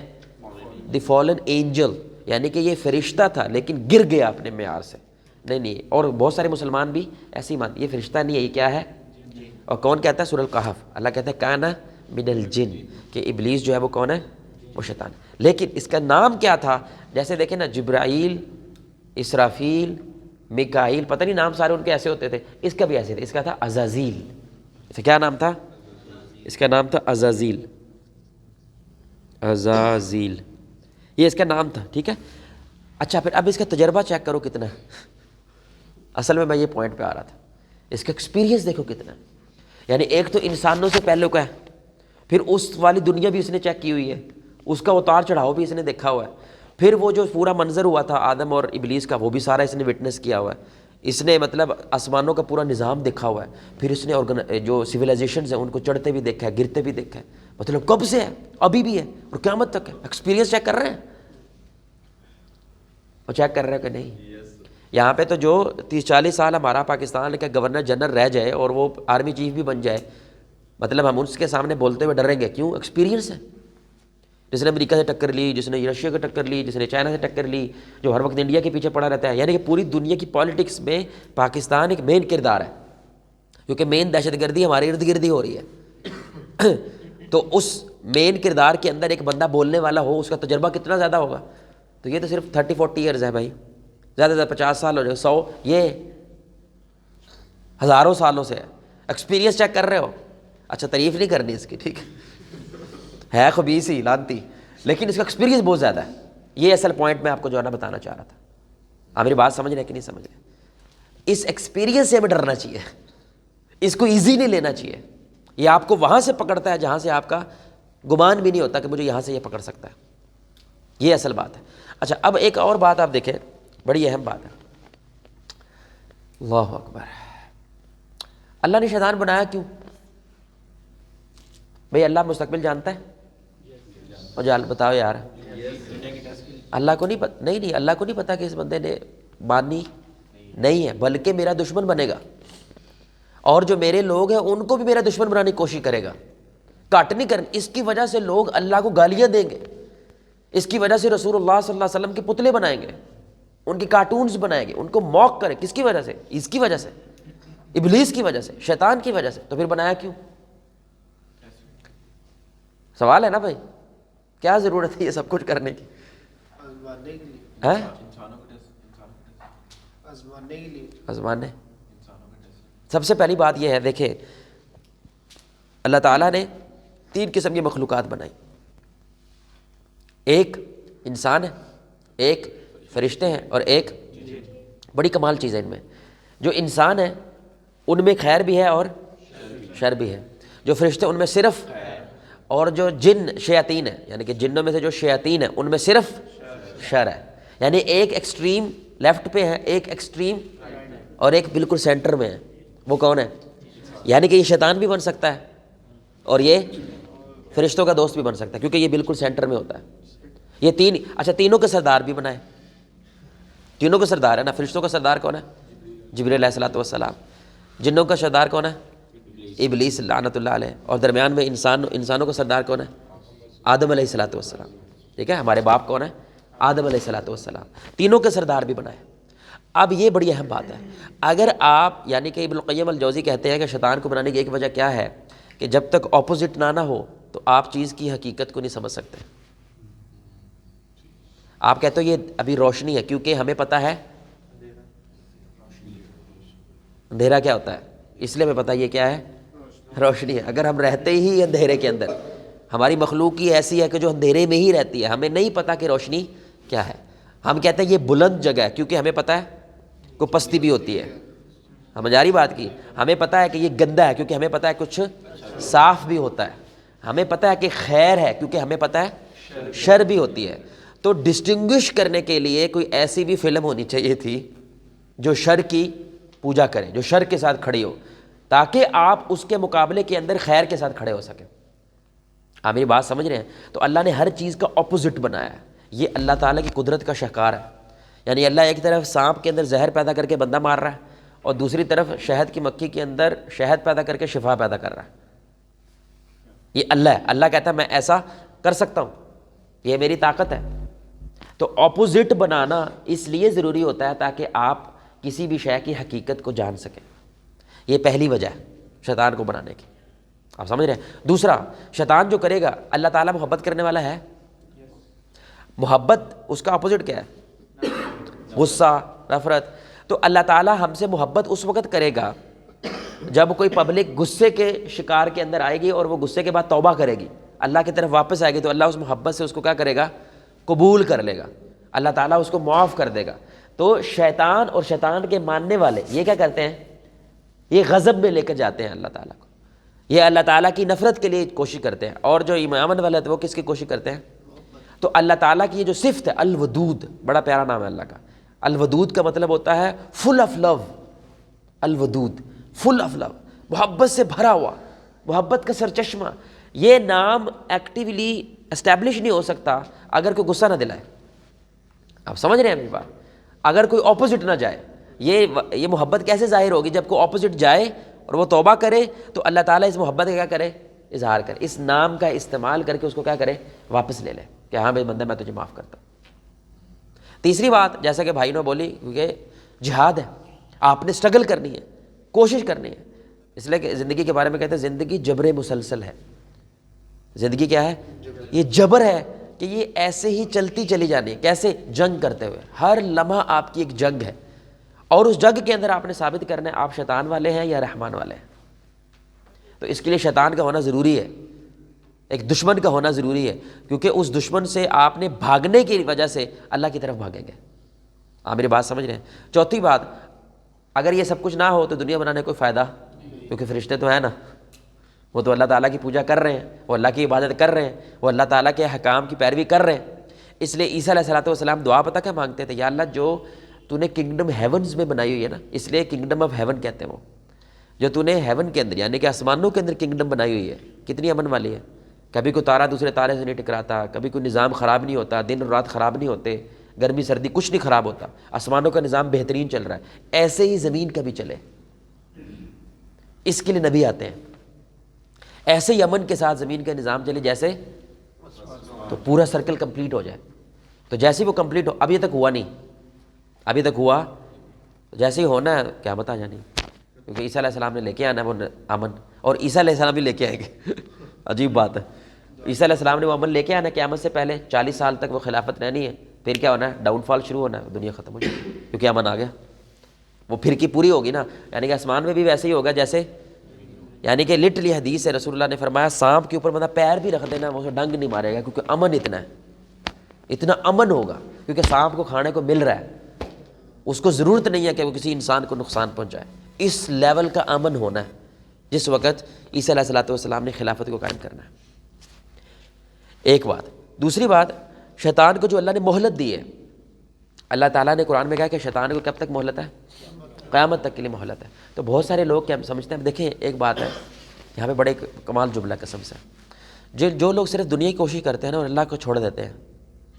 دی فالن اینجل, یعنی کہ یہ فرشتہ تھا لیکن گر گیا اپنے معیار سے. نہیں, اور بہت سارے مسلمان بھی ایسے ہی مانتے, یہ فرشتہ نہیں ہے, یہ کیا ہے. اور کون کہتا ہے؟ سورہ الکہف, اللہ کہتا ہے کانا من الجن, کہ ابلیس جو ہے وہ کون ہے؟ وہ شیطان. لیکن اس کا نام کیا تھا؟ جیسے دیکھیں نا, جبرائیل, اسرافیل, میکائیل, پتہ نہیں نام سارے ان کے ایسے ہوتے تھے, اس کا بھی ایسے تھا. اس کا تھا عزازیل. اس کا کیا نام تھا؟ اس کا نام تھا عزازیل. عزازیل, یہ اس کا نام تھا. ٹھیک ہے, اچھا پھر اب اس کا تجربہ چیک کرو کتنا ہے. اصل میں یہ پوائنٹ پہ آ رہا تھا, اس کا ایکسپیرینس دیکھو کتنا ہے. یعنی ایک تو انسانوں سے پہلے کا ہے, پھر اس والی دنیا بھی اس نے چیک کی ہوئی ہے, اس کا اتار چڑھاؤ بھی اس نے دیکھا ہوا ہے, پھر وہ جو پورا منظر ہوا تھا آدم اور ابلیس کا, وہ بھی سارا اس نے وٹنس کیا ہوا ہے. اس نے مطلب آسمانوں کا پورا نظام دیکھا ہوا ہے, پھر اس نے جو سویلائزیشنز ہیں ان کو چڑھتے بھی دیکھا ہے, گرتے بھی دیکھا ہے. مطلب کب سے ہے, ابھی بھی ہے, اور قیامت تک ہے. ایکسپیرینس چیک کر رہے ہیں, وہ چیک کر رہے ہیں کہ نہیں. یہاں پہ تو جو 30-40 سال ہمارا پاکستان کا گورنر جنرل رہ جائے اور وہ آرمی چیف بھی بن جائے, مطلب ہم اس کے سامنے بولتے ہوئے ڈریں گے. کیوں؟ ایکسپیرینس ہے. جس نے امریکہ سے ٹکر لی, جس نے رشیا کو ٹکر لی, جس نے چائنا سے ٹکر لی, جو ہر وقت انڈیا کے پیچھے پڑا رہتا ہے. یعنی کہ پوری دنیا کی پالیٹکس میں پاکستان ایک مین کردار ہے, کیونکہ مین دہشت گردی ہمارے ارد گرد ہی ہو رہی ہے. تو اس مین کردار کے اندر ایک بندہ بولنے والا ہو, اس کا تجربہ کتنا زیادہ ہوگا. تو یہ تو صرف 30-40 ایئرز ہے بھائی, زیادہ سے زیادہ 50 سال ہو جائے, 100, یہ ہزاروں سالوں سے ہے. ایکسپیرینس چیک کر رہے ہو. اچھا تعریف نہیں کرنی اس کی, ٹھیک ہے خبیث ہی لانتی, لیکن اس کا ایکسپیرینس بہت زیادہ ہے. یہ اصل پوائنٹ میں آپ کو جو ہے نا بتانا چاہ رہا تھا. آپ میری بات سمجھ رہے ہیں کہ نہیں سمجھ رہے. اس ایکسپیرینس سے ہمیں ڈرنا چاہیے, اس کو ایزی نہیں لینا چاہیے. یہ آپ کو وہاں سے پکڑتا ہے جہاں سے آپ کا گمان بھی نہیں ہوتا کہ مجھے یہاں سے یہ پکڑ سکتا ہے. یہ اصل بات ہے. اچھا اب ایک اور بات آپ دیکھیں, بڑی اہم بات ہے. اللہ اکبر. اللہ نے شیطان بنایا کیوں؟ بھئی اللہ مستقبل جانتا ہے؟ مجھے بتاؤ یار. اللہ کو نہیں پتہ, نہیں اللہ کو نہیں پتا کہ اس بندے نے مانی نہیں ہے, بلکہ میرا دشمن بنے گا, اور جو میرے لوگ ہیں ان کو بھی میرا دشمن بنانے کی کوشش کرے گا. کٹ نہیں کرنی. اس کی وجہ سے لوگ اللہ کو گالیاں دیں گے, اس کی وجہ سے رسول اللہ صلی اللہ علیہ وسلم کے پتلے بنائیں گے, ان کی کارٹونز بنائیں گے, ان کو موک کریں. کس کی وجہ سے؟ اس کی وجہ سے, ابلیس کی وجہ سے, شیطان کی وجہ سے. تو پھر بنایا کیوں؟ سوال ہے نا بھائی, کیا ضرورت ہے یہ سب کچھ کرنے کی؟ آزمانے کے لیے, ہیں آزمانے کے لیے. آزمانے. سب سے پہلی بات یہ ہے, دیکھیں اللہ تعالیٰ نے 3 قسم کی مخلوقات بنائی. ایک انسان ہے, ایک فرشتے ہیں, اور ایک بڑی کمال چیز ہے ان میں. جو انسان ہے ان میں خیر بھی ہے اور شر بھی ہے. جو فرشتے ان میں صرف, اور جو جن شیاطین ہیں, یعنی کہ جنوں میں سے جو شیاطین ہیں ان میں صرف شر ہے. یعنی ایک ایکسٹریم لیفٹ پہ ہے, ایک ایکسٹریم اور ایک بالکل سینٹر میں ہے. وہ کون ہے؟ یعنی کہ یہ شیطان بھی بن سکتا ہے اور یہ فرشتوں کا دوست بھی بن سکتا ہے, کیونکہ یہ بالکل سینٹر میں ہوتا ہے. یہ 3. اچھا تینوں کے سردار بھی بنائے, تینوں کے سردار ہے نا. فرشتوں کا سردار کون ہے؟ جبریل علیہ الصلوۃ والسلام. جنوں کا سردار کون ہے؟ ابلیس لعنت اللہ علیہ. اور درمیان میں انسانوں کا سردار کون ہے؟ آدم علیہ الصلوۃ والسلام. ٹھیک ہے, ہمارے باپ کون ہے؟ آدم علیہ الصلوۃ والسلام. تینوں کے سردار بھی بنائے. اب یہ بڑی اہم بات ہے. اگر آپ, یعنی کہ ابن القیم الجوزی کہتے ہیں کہ شیطان کو بنانے کی ایک وجہ کیا ہے, کہ جب تک اپوزٹ نہ ہو تو آپ چیز کی حقیقت کو نہیں سمجھ سکتے. آپ کہتے ہو یہ ابھی روشنی ہے, کیونکہ ہمیں پتہ ہے اندھیرا کیا ہوتا ہے, اس لیے ہمیں پتہ یہ کیا ہے, روشنی ہے. اگر ہم رہتے ہی اندھیرے کے اندر, ہماری مخلوق ہی ایسی ہے کہ جو اندھیرے میں ہی رہتی ہے, ہمیں نہیں پتہ کہ روشنی کیا ہے. ہم کہتے ہیں یہ بلند جگہ ہے, کیونکہ ہمیں پتہ ہے کوئی پستی بھی ہوتی ہے. ہم جاری بات کی. ہمیں پتہ ہے کہ یہ گندا ہے, کیونکہ ہمیں پتہ ہے کچھ صاف بھی ہوتا ہے. ہمیں پتہ ہے کہ خیر ہے, کیونکہ ہمیں پتہ ہے شر بھی ہوتی ہے. تو ڈسٹنگوش کرنے کے لیے کوئی ایسی بھی فلم ہونی چاہیے تھی جو شر کی پوجا کرے, جو شر کے ساتھ کھڑی ہو, تاکہ آپ اس کے مقابلے کے اندر خیر کے ساتھ کھڑے ہو سکیں. آپ میری بات سمجھ رہے ہیں؟ تو اللہ نے ہر چیز کا اپوزٹ بنایا ہے. یہ اللہ تعالیٰ کی قدرت کا شاہکار ہے. یعنی اللہ ایک طرف سانپ کے اندر زہر پیدا کر کے بندہ مار رہا ہے, اور دوسری طرف شہد کی مکھی کے اندر شہد پیدا کر کے شفا پیدا کر رہا ہے. یہ اللہ ہے. اللہ کہتا ہے میں ایسا کر سکتا ہوں, یہ میری طاقت ہے. تو اپوزٹ بنانا اس لیے ضروری ہوتا ہے تاکہ آپ کسی بھی شے کی حقیقت کو جان سکیں. یہ پہلی وجہ ہے شیطان کو بنانے کی. آپ سمجھ رہے ہیں؟ دوسرا, شیطان جو کرے گا, اللہ تعالیٰ محبت کرنے والا ہے. محبت اس کا اپوزٹ کیا ہے؟ غصہ, نفرت. تو اللہ تعالیٰ ہم سے محبت اس وقت کرے گا جب کوئی پبلک غصے کے شکار کے اندر آئے گی اور وہ غصے کے بعد توبہ کرے گی, اللہ کی طرف واپس آئے گی, تو اللہ اس محبت سے اس کو کیا کرے گا؟ قبول کر لے گا. اللہ تعالیٰ اس کو معاف کر دے گا. تو شیطان اور شیطان کے ماننے والے یہ کیا کرتے ہیں؟ یہ غضب میں لے کر جاتے ہیں اللہ تعالیٰ کو. یہ اللہ تعالیٰ کی نفرت کے لیے کوشش کرتے ہیں. اور جو ایمان والے ہیں وہ کس کی کوشش کرتے ہیں؟ تو اللہ تعالیٰ کی یہ جو صفت ہے الودود, بڑا پیارا نام ہے اللہ کا. الودود کا مطلب ہوتا ہے full of love. Wadood full of لو, محبت سے بھرا ہوا, محبت کا سرچشمہ. یہ نام ایکٹیولی اسٹیبلش نہیں ہو سکتا اگر کوئی غصہ نہ دلائے. آپ سمجھ رہے ہیں میری بات؟ اگر کوئی اپوزٹ نہ جائے, یہ محبت کیسے ظاہر ہوگی؟ جب کوئی اپوزٹ جائے اور وہ توبہ کرے تو اللہ تعالیٰ اس محبت کا کیا کرے؟ اظہار کرے، اس نام کا استعمال کر کے اس کو کیا کرے، واپس لے لے کہ ہاں بھائی بندہ میں تجھے معاف کرتا ہوں۔ تیسری بات جیسا کہ بھائی نے بولی، کیونکہ جہاد ہے، آپ نے سٹرگل کرنی ہے، کوشش کرنی ہے، اس لیے کہ زندگی کے بارے میں کہتے ہیں زندگی جبر مسلسل ہے۔ زندگی کیا ہے؟ یہ جبر ہے کہ یہ ایسے ہی چلتی چلی جانی ہے۔ کیسے؟ جنگ کرتے ہوئے، ہر لمحہ آپ کی ایک جنگ ہے، اور اس جنگ کے اندر آپ نے ثابت کرنا ہے آپ شیطان والے ہیں یا رحمان والے ہیں۔ تو اس کے لیے شیطان کا ہونا ضروری ہے، ایک دشمن کا ہونا ضروری ہے، کیونکہ اس دشمن سے آپ نے بھاگنے کی وجہ سے اللہ کی طرف بھاگیں گے۔ آپ میری بات سمجھ رہے ہیں؟ چوتھی بات، اگر یہ سب کچھ نہ ہو تو دنیا بنانے کوئی فائدہ، کیونکہ فرشتے تو ہیں نا، وہ تو اللہ تعالیٰ کی پوجا کر رہے ہیں، وہ اللہ کی عبادت کر رہے ہیں، وہ اللہ تعالیٰ کے حکام کی پیروی کر رہے ہیں۔ اس لیے عیسیٰ علیہ السلام دعا پتہ کیا مانگتے تھے؟ یا اللہ جو تو نے کنگڈم ہیونز میں بنائی ہوئی ہے نا، اس لیے کنگڈم آف ہیون کہتے ہیں، وہ جو تو نے ہیون کے اندر یعنی کہ آسمانوں کے اندر کنگڈم بنائی ہوئی ہے، کتنی امن والی ہے۔ کبھی کوئی تارا دوسرے تارے سے نہیں ٹکراتا، کبھی کوئی نظام خراب نہیں ہوتا، دن اور رات خراب نہیں ہوتے، گرمی سردی کچھ نہیں خراب ہوتا، آسمانوں کا نظام بہترین چل رہا ہے۔ ایسے ہی زمین کا بھی چلے، اس کے لیے نبی آتے ہیں۔ ایسے ہی امن کے ساتھ زمین کا نظام چلے جیسے، تو پورا سرکل کمپلیٹ ہو جائے۔ تو جیسے وہ کمپلیٹ ہو، ابھی تک ہوا نہیں، ابھی تک ہوا، جیسے ہی ہونا ہے قیامت آ جانی، کیونکہ عیسیٰ علیہ السلام نے لے کے آنا ہے وہ امن، اور عیسیٰ علیہ السلام بھی لے کے آئیں گے۔ عجیب بات ہے، عیسیٰ علیہ السلام نے وہ امن لے کے آنا ہے، قیامت سے پہلے 40 سال تک وہ خلافت رہنی ہے، پھر کیا ہونا ہے؟ ڈاؤن فال شروع ہونا ہے، دنیا ختم ہو جائے گی، کیونکہ امن آ گیا، وہ پھر کی پوری ہوگی نا۔ یعنی کہ آسمان میں بھی ویسے ہی ہوگا جیسے، یعنی کہ لٹرلی حدیث ہے، رسول اللہ نے فرمایا سانپ کے اوپر بندہ پیر بھی رکھ دینا وہ اسے ڈنگ نہیں مارے گا، کیونکہ امن اتنا ہے، اتنا امن ہوگا، کیونکہ سانپ کو کھانے کو مل رہا ہے، اس کو ضرورت نہیں ہے کہ وہ کسی انسان کو نقصان پہنچائے۔ اس لیول کا امن ہونا ہے جس وقت عیسیٰ علیہ السلام نے خلافت کو قائم کرنا ہے۔ ایک بات۔ دوسری بات، شیطان کو جو اللہ نے مہلت دی ہے، اللہ تعالیٰ نے قرآن میں کہا کہ شیطان کو کب تک مہلت ہے؟ قیامت تک کے لیے مہلت ہے۔ تو بہت سارے لوگ کیا سمجھتے ہیں، دیکھیں ایک بات ہے یہاں پہ، بڑے کمال جملہ قسم سے، جو لوگ صرف دنیا کی کوشش کرتے ہیں نا اور اللہ کو چھوڑ دیتے ہیں،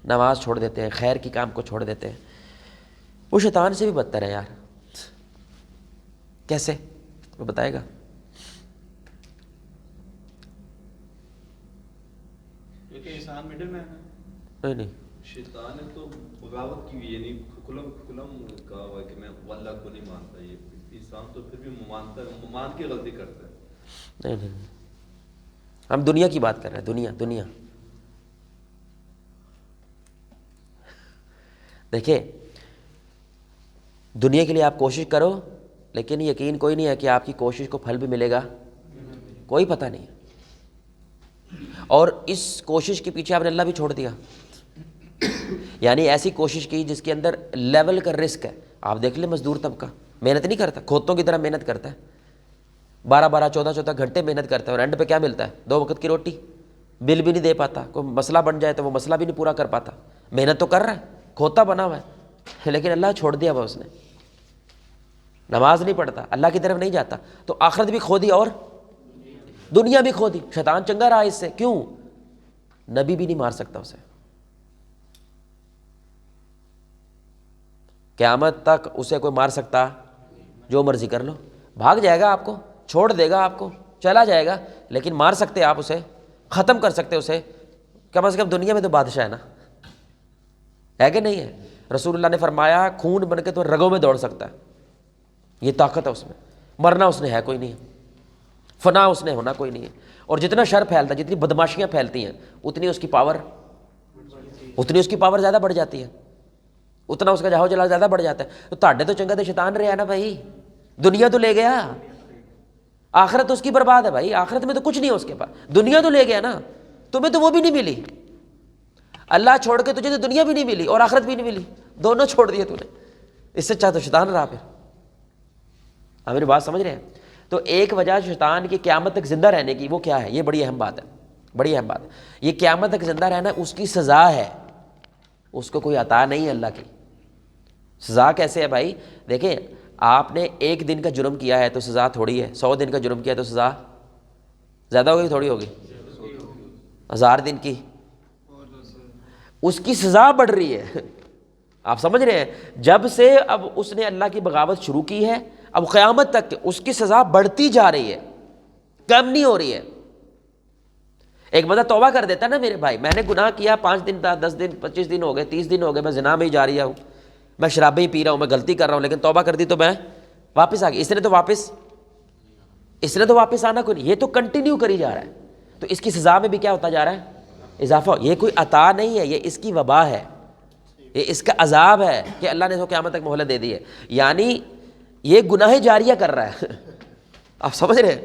نماز چھوڑ دیتے ہیں، خیر کی کام کو چھوڑ دیتے ہیں، وہ شیطان سے بھی بدتر ہے یار۔ کیسے؟ وہ بتائے گا۔ کیونکہ انسان مڈل مین ہے، نہیں شیطان نے تو بغاوت کی ہوئی، یعنی کھلم کہا ہوا ہے کہ میں اللہ کو نہیں مانتا، یہ انسان تو پھر بھی مانتا ہے، مان کے غلطی کرتا ہے۔ نہیں، ہم دنیا کی بات کر رہے ہیں، دنیا۔ دیکھیں دنیا کے لیے آپ کوشش کرو، لیکن یقین کوئی نہیں ہے کہ آپ کی کوشش کو پھل بھی ملے گا، کوئی پتہ نہیں ہے۔ اور اس کوشش کے پیچھے آپ نے اللہ بھی چھوڑ دیا، یعنی ایسی کوشش کی جس کے اندر لیول کا رسک ہے۔ آپ دیکھ لیں مزدور طبقہ محنت نہیں کرتا، کھوتوں کی طرح محنت کرتا ہے، 12 14 گھنٹے محنت کرتا ہے، اور اینڈ پہ کیا ملتا ہے؟ 2 وقت کی روٹی، بل بھی نہیں دے پاتا، کوئی مسئلہ بن جائے تو وہ مسئلہ بھی نہیں پورا کر پاتا۔ محنت تو کر رہا ہے، کھوتا بنا ہوا ہے، لیکن اللہ چھوڑ دیا ہوا اس نے، نماز نہیں پڑھتا، اللہ کی طرف نہیں جاتا، تو آخرت بھی کھو دی اور دنیا بھی کھو دی۔ شیطان چنگا رہا اس سے، کیوں؟ نبی بھی نہیں مار سکتا اسے، قیامت تک اسے کوئی مار سکتا؟ جو مرضی کر لو، بھاگ جائے گا، آپ کو چھوڑ دے گا، آپ کو چلا جائے گا، لیکن مار سکتے آپ اسے، ختم کر سکتے اسے، کم از کم دنیا میں تو بادشاہ ہے نا، ہے کہ نہیں ہے؟ رسول اللہ نے فرمایا خون بن کے تو رگوں میں دوڑ سکتا ہے، یہ طاقت ہے اس میں، مرنا اس نے ہے کوئی نہیں ہے، فنا اس نے ہونا کوئی نہیں ہے۔ اور جتنا شر پھیلتا ہے، جتنی بدماشیاں پھیلتی ہیں، اتنی اس کی پاور زیادہ بڑھ جاتی ہے، اتنا اس کا جاہو جلال زیادہ بڑھ جاتا ہے۔ تو تاڑے تو چنگا تو شیطان رہا نا بھائی، دنیا تو لے گیا، آخرت اس کی برباد ہے بھائی، آخرت میں تو کچھ نہیں ہے اس کے پاس، دنیا تو لے گیا نا، تمہیں تو وہ بھی نہیں ملی، اللہ چھوڑ کے تجھے تو دنیا بھی نہیں ملی اور آخرت بھی نہیں ملی، دونوں چھوڑ دیے تو نے، اس سے اچھا تو شیطان رہا۔ پھر آپ میری بات سمجھ رہے ہیں؟ تو ایک وجہ شیطان کی قیامت تک زندہ رہنے کی وہ کیا ہے؟ یہ بڑی اہم بات ہے، بڑی اہم بات ہے۔ یہ قیامت تک زندہ رہنا اس کی سزا ہے، اس کو کوئی عطا نہیں ہے اللہ کی۔ سزا کیسے ہے بھائی؟ دیکھیں آپ نے 1 دن کا جرم کیا ہے تو سزا تھوڑی ہے، 100 دن کا جرم کیا ہے تو سزا زیادہ ہوگی تھوڑی ہوگی؟ 1000 دن کی، اس کی سزا بڑھ رہی ہے۔ آپ سمجھ رہے ہیں؟ جب سے اب اس نے اللہ کی بغاوت شروع کی ہے، اب قیامت تک اس کی سزا بڑھتی جا رہی ہے، کم نہیں ہو رہی ہے۔ ایک بندہ توبہ کر دیتا ہے نا، میرے بھائی میں نے گناہ کیا 5 دن 10 دن 25 دن ہو گئے 30 دن ہو گئے، میں زنا میں ہی جاری ہوں، میں شرابیں ہی پی رہا ہوں، میں غلطی کر رہا ہوں، لیکن توبہ کر دی تو میں واپس آ گئی. اس نے تو واپس آنا کوئی نہیں، یہ تو کنٹینیو کری جا رہا ہے. تو اس کی سزا میں بھی کیا ہوتا جا رہا ہے؟ اضافہ. یہ کوئی عطا نہیں ہے، یہ اس کی وبا ہے، یہ اس کا عذاب ہے کہ اللہ نے اس کو قیامت تک مہلت دے دی ہے. یعنی یہ گناہ جاریہ کر رہا ہے آپ سمجھ رہے ہیں؟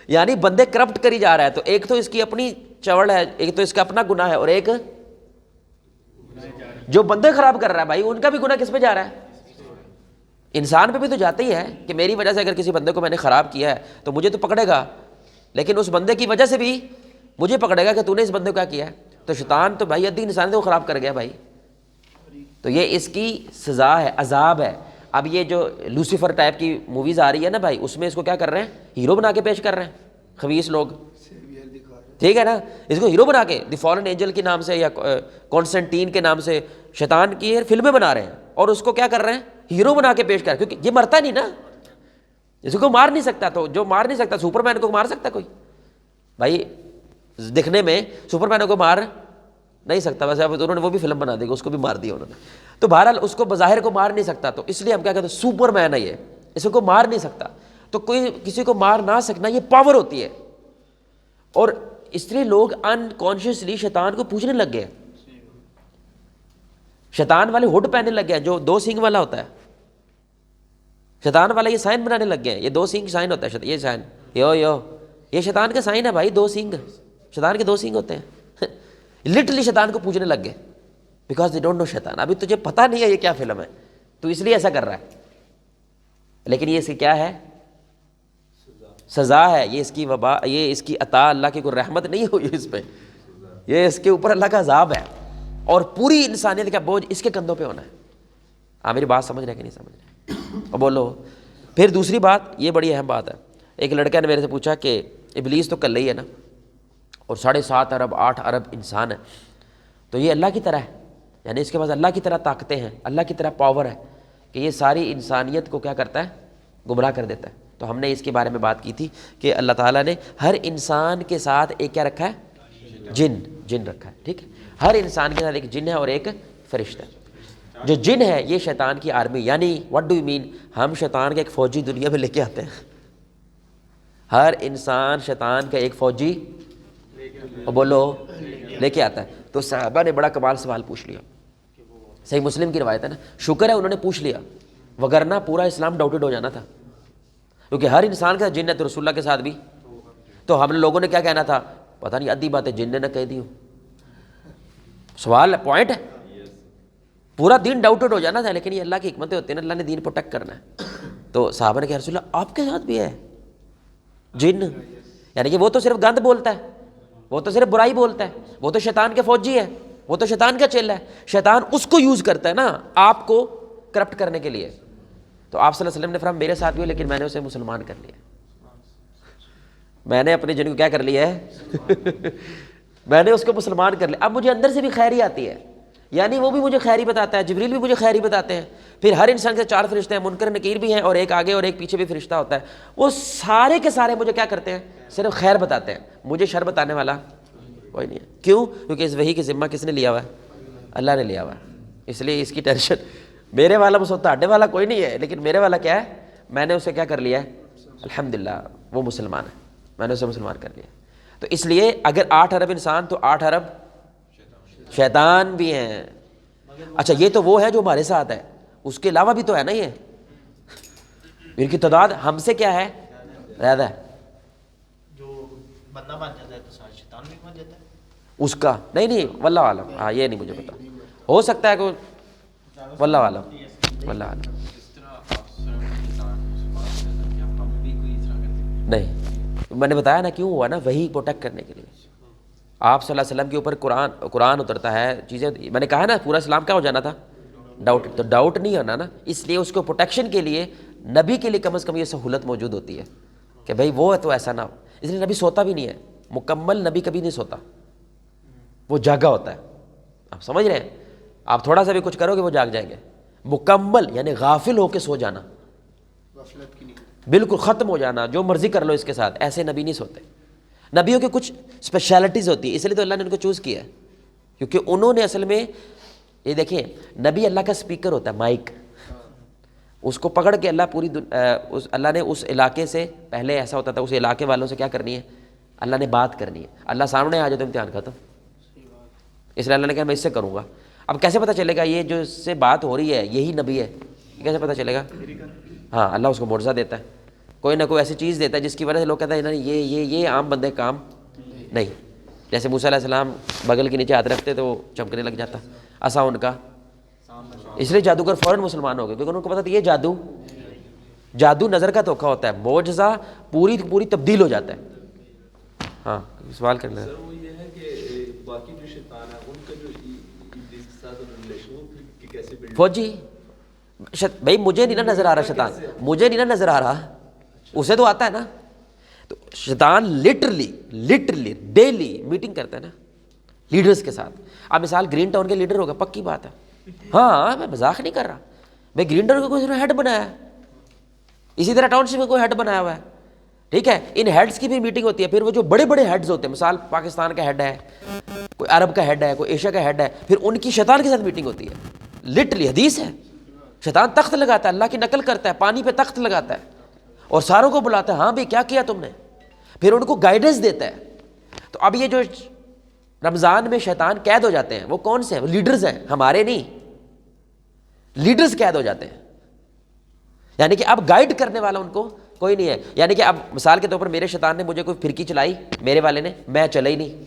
یعنی بندے کرپٹ کری جا رہا ہے. تو ایک تو اس کی اپنی چوڑ ہے، ایک تو اس کا اپنا گناہ ہے، اور ایک جو بندے خراب کر رہا ہے بھائی ان کا بھی گناہ کس پہ جا رہا ہے؟ انسان پہ بھی تو جاتا ہی ہے کہ میری وجہ سے اگر کسی بندے کو میں نے خراب کیا ہے تو مجھے تو پکڑے گا، لیکن اس بندے کی وجہ سے بھی مجھے پکڑے گا کہ تو نے اس بندے کو کیا کیا ہے. تو شیطان تو بھائی ادھی انسان کو خراب کر گیا بھائی. تو یہ اس کی سزا ہے، عذاب ہے. اب یہ جو لوسیفر ٹائپ کی موویز آ رہی ہے نا بھائی، اس میں اس کو کیا کر رہے ہیں؟ ہیرو بنا کے پیش کر رہے ہیں خبیث لوگ، ٹھیک ہے نا. اس کو ہیرو بنا کے دی فالن اینجل کے نام سے یا کانسٹنٹین کے نام سے شیطان کی فلمیں بنا رہے ہیں، اور اس کو کیا کر رہے ہیں؟ ہیرو بنا کے پیش کر. کیونکہ یہ مرتا نہیں نا، اس کو مار نہیں سکتا. تو جو مار نہیں سکتا سپر مین کو مار سکتا کوئی؟ بھائی دکھنے میں سپر مین کو مار نہیں سکتا، ویسے اب انہوں نے وہ بھی فلم بنا دی، اس کو بھی مار دیا انہوں نے. تو بہرحال اس کو بظاہر کو مار نہیں سکتا، تو اس لیے ہم کیا کہتے ہیں؟ سپر مین ہے یہ، اس کو مار نہیں سکتا. تو کوئی کسی کو مار نہ سکنا یہ پاور ہوتی ہے. اور اس لیے لوگ انکانشیسلی شیطان کو پوجنے لگ گئے. شیطان والے ہڈ پہننے لگ گئے جو 2 سینگ والا ہوتا ہے. شیطان والا یہ سائن بنانے لگ گئے ہیں، یہ 2 سینگ سائن ہوتا ہے. یہ سائن یہ شیطان کا سائن ہے بھائی. 2 سینگ شیطان کے 2 سینگ ہوتے ہیں. لٹرلی شیطان کو پوجنے لگ گئے بیکاز دے ڈونٹ نو شیطان. ابھی تجھے پتہ نہیں ہے یہ کیا فلم ہے، تو اس لیے ایسا کر رہا ہے. لیکن یہ اس کی کیا ہے؟ سزا ہے. یہ اس کی وبا، یہ اس کی عطا، اللہ کی کوئی رحمت نہیں ہوئی اس پہ، یہ اس کے اوپر اللہ کا عذاب ہے. اور پوری انسانیت کا بوجھ اس کے کندھوں پہ ہونا ہے. آپ میری بات سمجھ رہے کہ نہیں سمجھ رہے؟ اور بولو. پھر دوسری بات، یہ بڑی اہم بات ہے. ایک لڑکے نے میرے سے پوچھا کہ ابلیس تو کل ہی ہے نا، اور 7.5 ارب 8 ارب انسان ہے، تو یہ اللہ کی طرح ہے؟ یعنی اس کے پاس اللہ کی طرح طاقتیں ہیں، اللہ کی طرح پاور ہے کہ یہ ساری انسانیت کو کیا کرتا ہے؟ گمراہ کر دیتا ہے. تو ہم نے اس کے بارے میں بات کی تھی کہ اللہ تعالیٰ نے ہر انسان کے ساتھ ایک کیا رکھا ہے؟ جن رکھا ہے. ٹھیک ہے، ہر انسان کے ساتھ ایک جن ہے اور ایک فرشتہ ہے. جو جن ہے یہ شیطان کی آرمی. یعنی واٹ ڈو یو مین؟ ہم شیطان کا ایک فوجی دنیا میں لے کے آتے ہیں. ہر انسان شیطان کا ایک فوجی بولو لے کے آتا ہے. تو صحابہ نے بڑا کمال سوال پوچھ لیا. صحیح مسلم کی روایت ہے نا، شکر ہے انہوں نے پوچھ لیا، وگرنہ پورا اسلام ڈاؤٹڈ ہو جانا تھا. کیونکہ ہر انسان کا جن ہے تو رسول اللہ کے ساتھ بھی. تو ہم لوگوں نے کیا کہنا تھا؟ پتہ نہیں ادھی باتیں جن نے نہ کہہ دی ہو. سوال پوائنٹ ہے، پورا دین ڈاؤٹڈ ہو جانا تھا. لیکن یہ اللہ کی حکمتیں ہوتی ہیں نا، اللہ نے دین پروٹیکٹ کرنا ہے. تو صحابہ نے کہا رسول اللہ آپ کے ساتھ بھی ہے جن؟ یعنی کہ وہ تو صرف گند بولتا ہے، وہ تو صرف برائی بولتا ہے، وہ تو شیطان کے فوجی ہے، وہ تو شیطان کا چیلا ہے. شیطان اس کو یوز کرتا ہے نا آپ کو کرپٹ کرنے کے لیے. تو آپ صلی اللہ علیہ وسلم نے فرمایا میرے ساتھ بھی ہو، لیکن میں نے اسے مسلمان کر لیا. میں نے اپنے جن کو کیا کر لیا ہے؟ میں نے اس کو مسلمان کر لیا. اب مجھے اندر سے بھی خیری آتی ہے، یعنی وہ بھی مجھے خیری بتاتا ہے، جبریل بھی مجھے خیری بتاتے ہیں. پھر ہر انسان کے 4 فرشتے ہیں، منکر نکیر بھی ہیں، اور ایک آگے اور ایک پیچھے بھی فرشتہ ہوتا ہے. وہ سارے کے سارے مجھے کیا کرتے ہیں؟ صرف خیر بتاتے ہیں. مجھے شر بتانے والا کوئی نہیں ہے. کیوں؟ کیونکہ اس وحی کی ذمہ کس نے لیا ہوا ہے؟ اللہ نے لیا ہوا ہے. اس لیے اس کی ٹینشن میرے والا مسودہ والا کوئی نہیں ہے، لیکن میرے والا کیا ہے؟ میں نے اسے کیا کر لیا ہے؟ الحمدللہ وہ مسلمان ہے، میں نے اسے مسلمان کر لیا. تو اس لیے اگر 8 ارب انسان تو 8 ارب شیطان بھی ہیں. اچھا یہ تو وہ ہے جو ہمارے ساتھ ہے، اس کے علاوہ بھی تو ہے نا. یہ ان کی تعداد ہم سے کیا ہے؟ زیادہ ہے. جو بندہ بن جاتا ہے تو سارا شیطان بھی بن جاتا ہے اس کا نہیں واللہ عالم. ہاں یہ نہیں مجھے پتا، ہو سکتا ہے کوئی، واللہ عالم واللہ عالم. اس طرح آپ انسان مسلمان ہوتا ہے، کیا ہم بھی کوئی اس طرح کرتے ہیں؟ نہیں. میں نے بتایا نا کیوں ہوا نا، وہی پروٹیکٹ کرنے کے لیے. آپ صلی اللہ علیہ وسلم کے اوپر قرآن اترتا ہے، چیزیں میں نے کہا نا پورا اسلام کیا ہو جانا تھا؟ ڈاؤٹ. تو ڈاؤٹ نہیں ہونا نا، اس لیے اس کو پروٹیکشن کے لیے نبی کے لیے کم از کم یہ سہولت موجود ہوتی ہے کہ بھائی وہ ہے تو ایسا نہ ہو. اس لیے نبی سوتا بھی نہیں ہے، مکمل نبی کبھی نہیں سوتا، وہ جاگا ہوتا ہے. آپ سمجھ رہے ہیں؟ آپ تھوڑا سا بھی کچھ کرو گے وہ جاگ جائیں گے. مکمل یعنی غافل ہو کے سو جانا، غفلت کی نہیں. بالکل ختم ہو جانا، جو مرضی کر لو اس کے ساتھ، ایسے نبی نہیں سوتے. نبیوں کے کچھ اسپیشلٹیز ہوتی ہے، اس لیے تو اللہ نے ان کو چوز کیا ہے، کیونکہ انہوں نے اصل میں یہ دیکھیں نبی اللہ کا اسپیکر ہوتا ہے، مائک، اس کو پکڑ کے اللہ اللہ نے اس علاقے سے، پہلے ایسا ہوتا تھا اس علاقے والوں سے کیا کرنی ہے، اللہ نے بات کرنی ہے، اللہ سامنے آ جائے تو امتحان ختم، اس لیے اللہ نے کہا میں اس سے کروں گا۔ اب کیسے پتہ چلے گا یہ جو اس سے بات ہو رہی ہے یہی نبی ہے، یہ کیسے پتہ چلے گا؟ ہاں اللہ اس کو معجزہ دیتا ہے، کوئی نہ کوئی ایسی چیز دیتا ہے جس کی وجہ سے لوگ کہتے ہیں نہیں یہ عام بندے کام نہیں، جیسے موسیٰ علیہ السلام بغل کے نیچے ہاتھ رکھتے تو وہ چمکنے لگ جاتا عصا ان کا، اس لیے جادوگر فوراً مسلمان ہو گئے کیونکہ ان کو پتہ تھا یہ جادو نظر کا دھوکہ ہوتا ہے، معجزہ پوری تبدیل ہو جاتا ہے۔ ہاں سوال کرنا ہے سر وہ یہ ہے کہ باقی جو شیطان ہے ان کا جو ابلیس کے ساتھ ریلیشن وہ پھر کیسے بلڈ فوجی بھائی مجھے نہیں نا نظر آ رہا شیطان، مجھے نہیں نا نظر آ رہا، اسے تو آتا ہے نا، تو شیطان لٹرلی ڈیلی میٹنگ کرتا ہے نا لیڈرز کے ساتھ۔ اب مثال گرین ٹاؤن کے لیڈر ہوگا، پکی بات ہے، ہاں میں مذاق نہیں کر رہا، میں گرین ٹاؤن کا کوئی ہیڈ بنایا ہے، اسی طرح ٹاؤن شپ میں کوئی ہیڈ بنایا ہوا ہے، ٹھیک ہے، ان ہیڈز کی بھی میٹنگ ہوتی ہے، پھر وہ جو بڑے بڑے ہیڈز ہوتے ہیں، مثال پاکستان کا ہیڈ ہے، کوئی عرب کا ہیڈ ہے، کوئی ایشیا کا ہیڈ ہے، پھر ان کی شیطان کے ساتھ میٹنگ ہوتی ہے، لٹرلی حدیث ہے، شیطان تخت لگاتا ہے، اللہ کی نقل کرتا ہے، پانی پہ تخت لگاتا ہے اور ساروں کو بلاتا ہے، ہاں بھائی کیا کیا تم نے، پھر ان کو گائیڈنس دیتا ہے۔ تو اب یہ جو رمضان میں شیطان قید ہو جاتے ہیں وہ کون سے ہیں؟ وہ لیڈرز ہیں، ہمارے نہیں، لیڈرز قید ہو جاتے ہیں، یعنی کہ اب گائیڈ کرنے والا ان کو کوئی نہیں ہے، یعنی کہ اب مثال کے طور پر میرے شیطان نے مجھے کوئی پھرکی چلائی میرے والے نے، میں چلا ہی نہیں،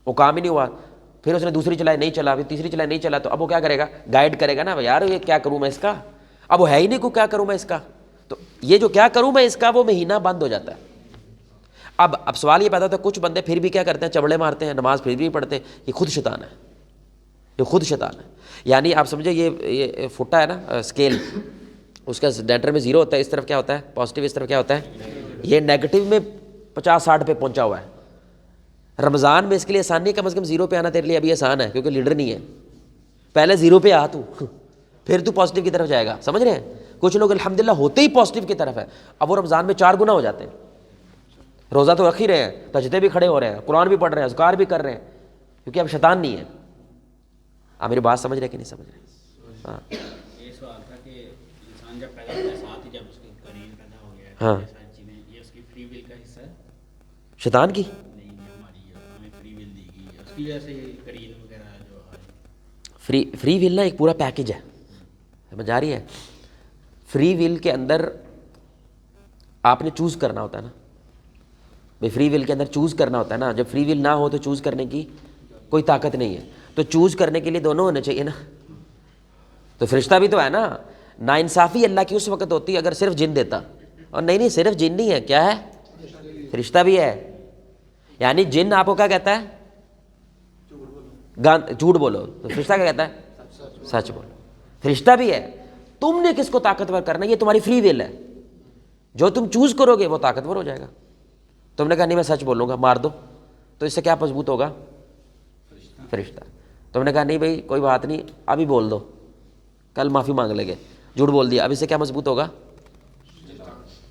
وہ کام ہی نہیں ہوا، پھر اس نے دوسری چلائی نہیں چلا، پھر تیسری چلائی نہیں چلا، تو اب وہ کیا کرے گا؟ گائیڈ کرے گا نا، یار یہ کیا کروں میں اس کا، اب وہ ہے ہی نہیں کو کیا کروں میں اس کا، تو یہ جو کیا کروں میں اس کا وہ مہینہ بند ہو جاتا ہے۔ اب سوال یہ پیدا ہوتا ہے کچھ بندے پھر بھی کیا کرتے ہیں، چبڑے مارتے ہیں، نماز پھر بھی پڑھتے ہیں، یہ خود شیطان ہے، یہ خود شیطان ہے، یعنی آپ سمجھے یہ فٹا ہے نا اسکیل، اس کا سینٹر میں 0 ہوتا ہے، اس طرف کیا ہوتا ہے پازیٹیو، اس طرف کیا ہوتا ہے یہ نیگیٹو میں 50-60 پہ پہنچا ہوا ہے۔ رمضان میں اس کے لیے آسانی کم از کم 0 پہ آنا تیرے لیے ابھی آسان ہے کیونکہ لیڈر نہیں ہے، پہلے 0 پہ آ تو پھر تو پازیٹیو کی طرف جائے گا، سمجھ رہے ہیں؟ کچھ لوگ الحمدللہ ہوتے ہی پازیٹیو کی طرف ہے، اب وہ رمضان میں 4 گنا ہو جاتے ہیں، روزہ تو رکھ ہی رہے ہیں، تجدے بھی کھڑے ہو رہے ہیں، قرآن بھی پڑھ رہے ہیں، اذکار بھی کر رہے ہیں، کیونکہ اب شیطان نہیں ہے۔ آپ میری بات سمجھ رہے کہ نہیں سمجھ رہے؟ ہاں یہ سوال تھا کہ انسان جب پیدا ہوتا ہے ساتھ ہی جب اس کے قرین پیدا ہو گیا ہے، ہاں یہ ساری چیزیں، یہ اس کی فری ول کا حصہ ہے؟ شیطان کی نہیں، یہ ہماری ہمیں فری ول دی گئی ہے، اس کی وجہ سے یہ قرین وغیرہ جو فری ول نا ایک پورا پیکج ہے، سمجھ آ رہی ہے؟ فری ول کے اندر آپ نے چوز کرنا ہوتا ہے نا، بھائی فری ول کے اندر چوز کرنا ہوتا ہے نا، جب فری ول نہ ہو تو چوز کرنے کی کوئی طاقت نہیں ہے، تو چوز کرنے کے لیے دونوں ہونے چاہیے نا، تو فرشتہ بھی تو ہے نا، ناانصافی اللہ کی اس وقت ہوتی اگر صرف جن دیتا، اور نہیں صرف جن نہیں ہے، کیا ہے؟ فرشتہ بھی ہے، یعنی جن آپ کو کیا کہتا ہے؟ جھوٹ بولو، تو فرشتہ کیا کہتا ہے؟ سچ بولو، فرشتہ بھی ہے۔ تم نے کس کو طاقتور کرنا ہے، یہ تمہاری فری ول ہے، جو تم چوز کرو گے وہ طاقتور ہو جائے گا۔ تم نے کہا نہیں میں سچ بولوں گا، مار دو، تو اس سے کیا مضبوط ہوگا؟ فرشتہ۔ تم نے کہا نہیں بھائی کوئی بات نہیں ابھی بول دو، کل معافی مانگ لیں گے، جھوٹ بول دیا، اب اس سے کیا مضبوط ہوگا؟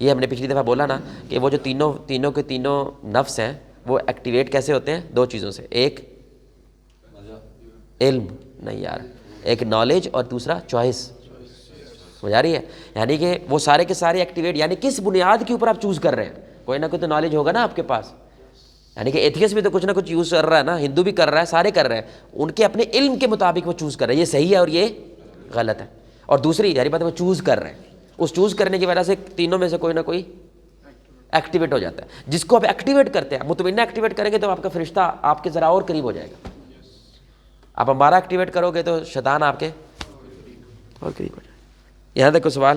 یہ ہم نے پچھلی دفعہ بولا نا کہ وہ جو تینوں کے تینوں نفس ہیں وہ ایکٹیویٹ کیسے ہوتے ہیں؟ 2 چیزوں سے، ایک علم، نہیں یار، ایک نالج اور دوسرا چوائس، سمجھ آ رہی ہے؟ یعنی کہ وہ سارے کے سارے ایکٹیویٹ، یعنی کس بنیاد کے اوپر آپ چوز کر رہے ہیں، کوئی نہ کوئی تو نالج ہوگا نا آپ کے پاس، یعنی کہ ایتھیس بھی تو کچھ نہ کچھ یوز کر رہا ہے نا، ہندو بھی کر رہا ہے، سارے کر رہے ہیں، ان کے اپنے علم کے مطابق وہ چوز کر رہے ہیں، یہ صحیح ہے اور یہ غلط ہے، اور دوسری یعنی بات ہے وہ چوز کر رہے ہیں، اس چوز کرنے کی وجہ سے تینوں میں سے کوئی نہ کوئی ایکٹیویٹ ہو جاتا ہے، جس کو آپ ایکٹیویٹ کرتے ہیں، مطمئنہ ایکٹیویٹ کریں گے تو آپ کا فرشتہ آپ کے ذرا اور قریب ہو جائے گا، آپ ہمارا ایکٹیویٹ کرو گے تو شیطان آپ کے اور قریب ہو جائے گا۔ یہاں تک کوئی سوال؟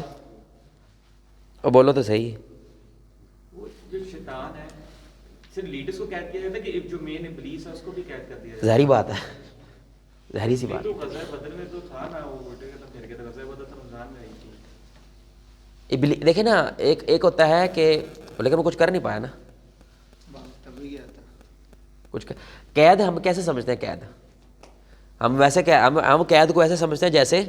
اور بولو تو صحیح ہے۔ وہ جو شیطان ہے صرف لیڈرز کو قید کیا جاتا ہے کہ جو مین ابلیس ہے اس کو بھی قید کر دیا جاتا ہے؟ ظاہری بات ہے، ظاہری سی بات تو غزوہ بدر میں تو تھا نا، وہ الٹے کا پھر کے تو غزوہ بدر تو رمضان میں آئی تھی۔ دیکھیں نا، ایک ہوتا ہے کہ لیکن وہ کچھ کر نہیں پایا نا، تبھی گیا تھا کچھ قید ہم کیسے سمجھتے ہیں؟ قید ہم ویسے ہم قید کو ایسے سمجھتے ہیں جیسے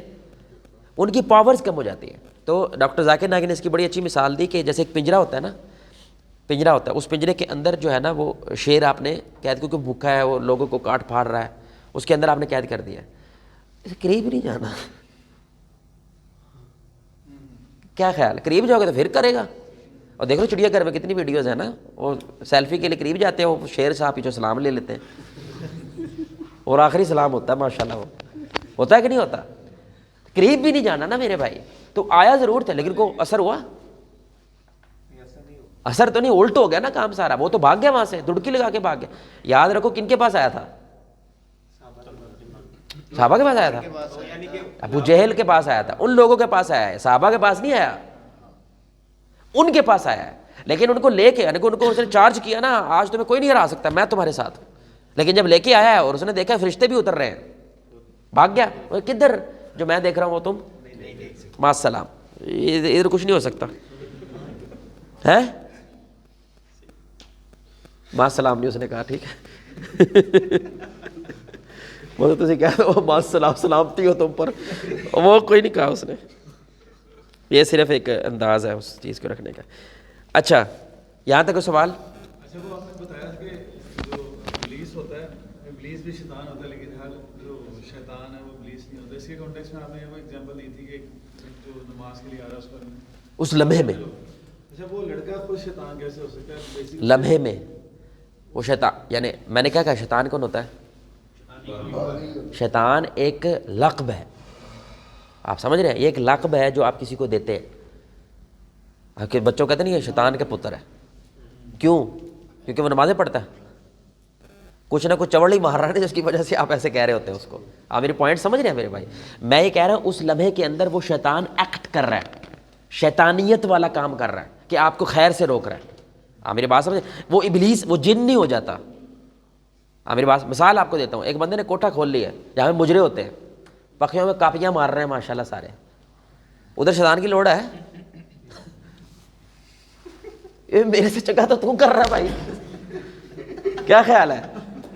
ان کی پاورز کم ہو جاتی ہیں۔ تو ڈاکٹر ذاکر نائک نے اس کی بڑی اچھی مثال دی کہ جیسے ایک پنجرا ہوتا ہے نا، پنجرا ہوتا ہے، اس پنجرے کے اندر جو ہے نا وہ شیر آپ نے قید کیونکہ بھوکا ہے، وہ لوگوں کو کاٹ پھاڑ رہا ہے، اس کے اندر آپ نے قید کر دیا ہے، اسے قریب نہیں جانا. کیا خیال ہے؟ قریب جاؤ گے تو پھر کرے گا. اور دیکھ لو چڑیا گھر میں کتنی ویڈیوز ہیں نا، وہ سیلفی کے لیے قریب جاتے ہیں، وہ شیر صاحب پیچھے سلام لے لیتے ہیں اور آخری سلام ہوتا ہے ماشاءاللہ. وہ ہوتا ہے کہ نہیں ہوتا؟ قریب بھی نہیں جانا نا میرے بھائی. تو آیا ضرور تھا لیکن کو اثر ہوا؟ اثر تو نہیں، الٹ ہو گیا نا کام سارا. وہ تو بھاگ گیا وہاں سے، دڑکی لگا کے بھاگ گیا. یاد رکھو کن کے پاس آیا تھا؟ صحابہ کے پاس آیا تھا، ابو جہل کے پاس آیا تھا، ان لوگوں کے پاس آیا ہے، صحابہ کے پاس نہیں آیا، ان کے پاس آیا ہے. لیکن ان کو لے کے ان کو اس نے چارج کیا نا، آج تمہیں کوئی نہیں ہرا سکتا، میں تمہارے ساتھ. لیکن جب لے کے آیا ہے اور اس نے دیکھا فرشتے بھی اتر رہے ہیں، بھاگ گیا. کدھر؟ جو میں دیکھ رہا ہوں وہ تم مع السلام، ادھر کچھ نہیں ہو سکتا ہے. مع السلام نہیں اس نے کہا، ٹھیک ہے. وہ تو کہہ دو مع السلام، سلامتی ہو تم پر، وہ کوئی نہیں کہا اس نے. یہ صرف ایک انداز ہے اس چیز کو رکھنے کا. اچھا یہاں تک کوئی سوال؟ اچھا وہ آپ نے بتایا کہ جو ابلیس ہوتا ہے، ابلیس بھی شیطان ہوتا ہے، لیکن ہر جو شیطان ہے وہ ابلیس نہیں ہوتا. اس کے کانٹیکس میں آپ نے وہ ایگزامپل دی تھی کہ جو نماز کے لیے آ رہا ہے اس پر اس لمحے میں. اچھا وہ لڑکا خود شیطان کیسے ہو سکتا ہے؟ لمحے میں وہ شیطان، یعنی میں نے کیا کہا شیطان کون ہوتا ہے؟ شیطان ایک لقب ہے، آپ سمجھ رہے ہیں؟ یہ ایک لقب ہے جو آپ کسی کو دیتے ہیں. آپ کے بچوں کہتے نہیں یہ شیطان کے پتر ہے. کیوں؟ کیونکہ وہ نمازیں پڑھتا ہے، کچھ نہ کچھ چوڑ ہی مار رہا ہے جس کی وجہ سے آپ ایسے کہہ رہے ہوتے ہیں اس کو. آپ میری پوائنٹ سمجھ رہے ہیں میرے بھائی؟ میں یہ کہہ رہا ہوں اس لمحے کے اندر وہ شیطان ایکٹ کر رہا ہے، شیطانیت والا کام کر رہا ہے کہ آپ کو خیر سے روک رہا ہے. آپ میری بات سمجھیں؟ وہ ابلیس، وہ جن نہیں ہو جاتا. آپ میری بات، مثال آپ کو دیتا ہوں. ایک بندے نے کوٹھا کھول لیا ہے جہاں پہ مجرے ہوتے ہیں، پکھیوں میں کاپیاں مار رہے ہیں ماشاءاللہ سارے، ادھر شیطان کی لوڑ ہے. میرے سے چنگا تو کر رہا ہے بھائی، کیا خیال ہے؟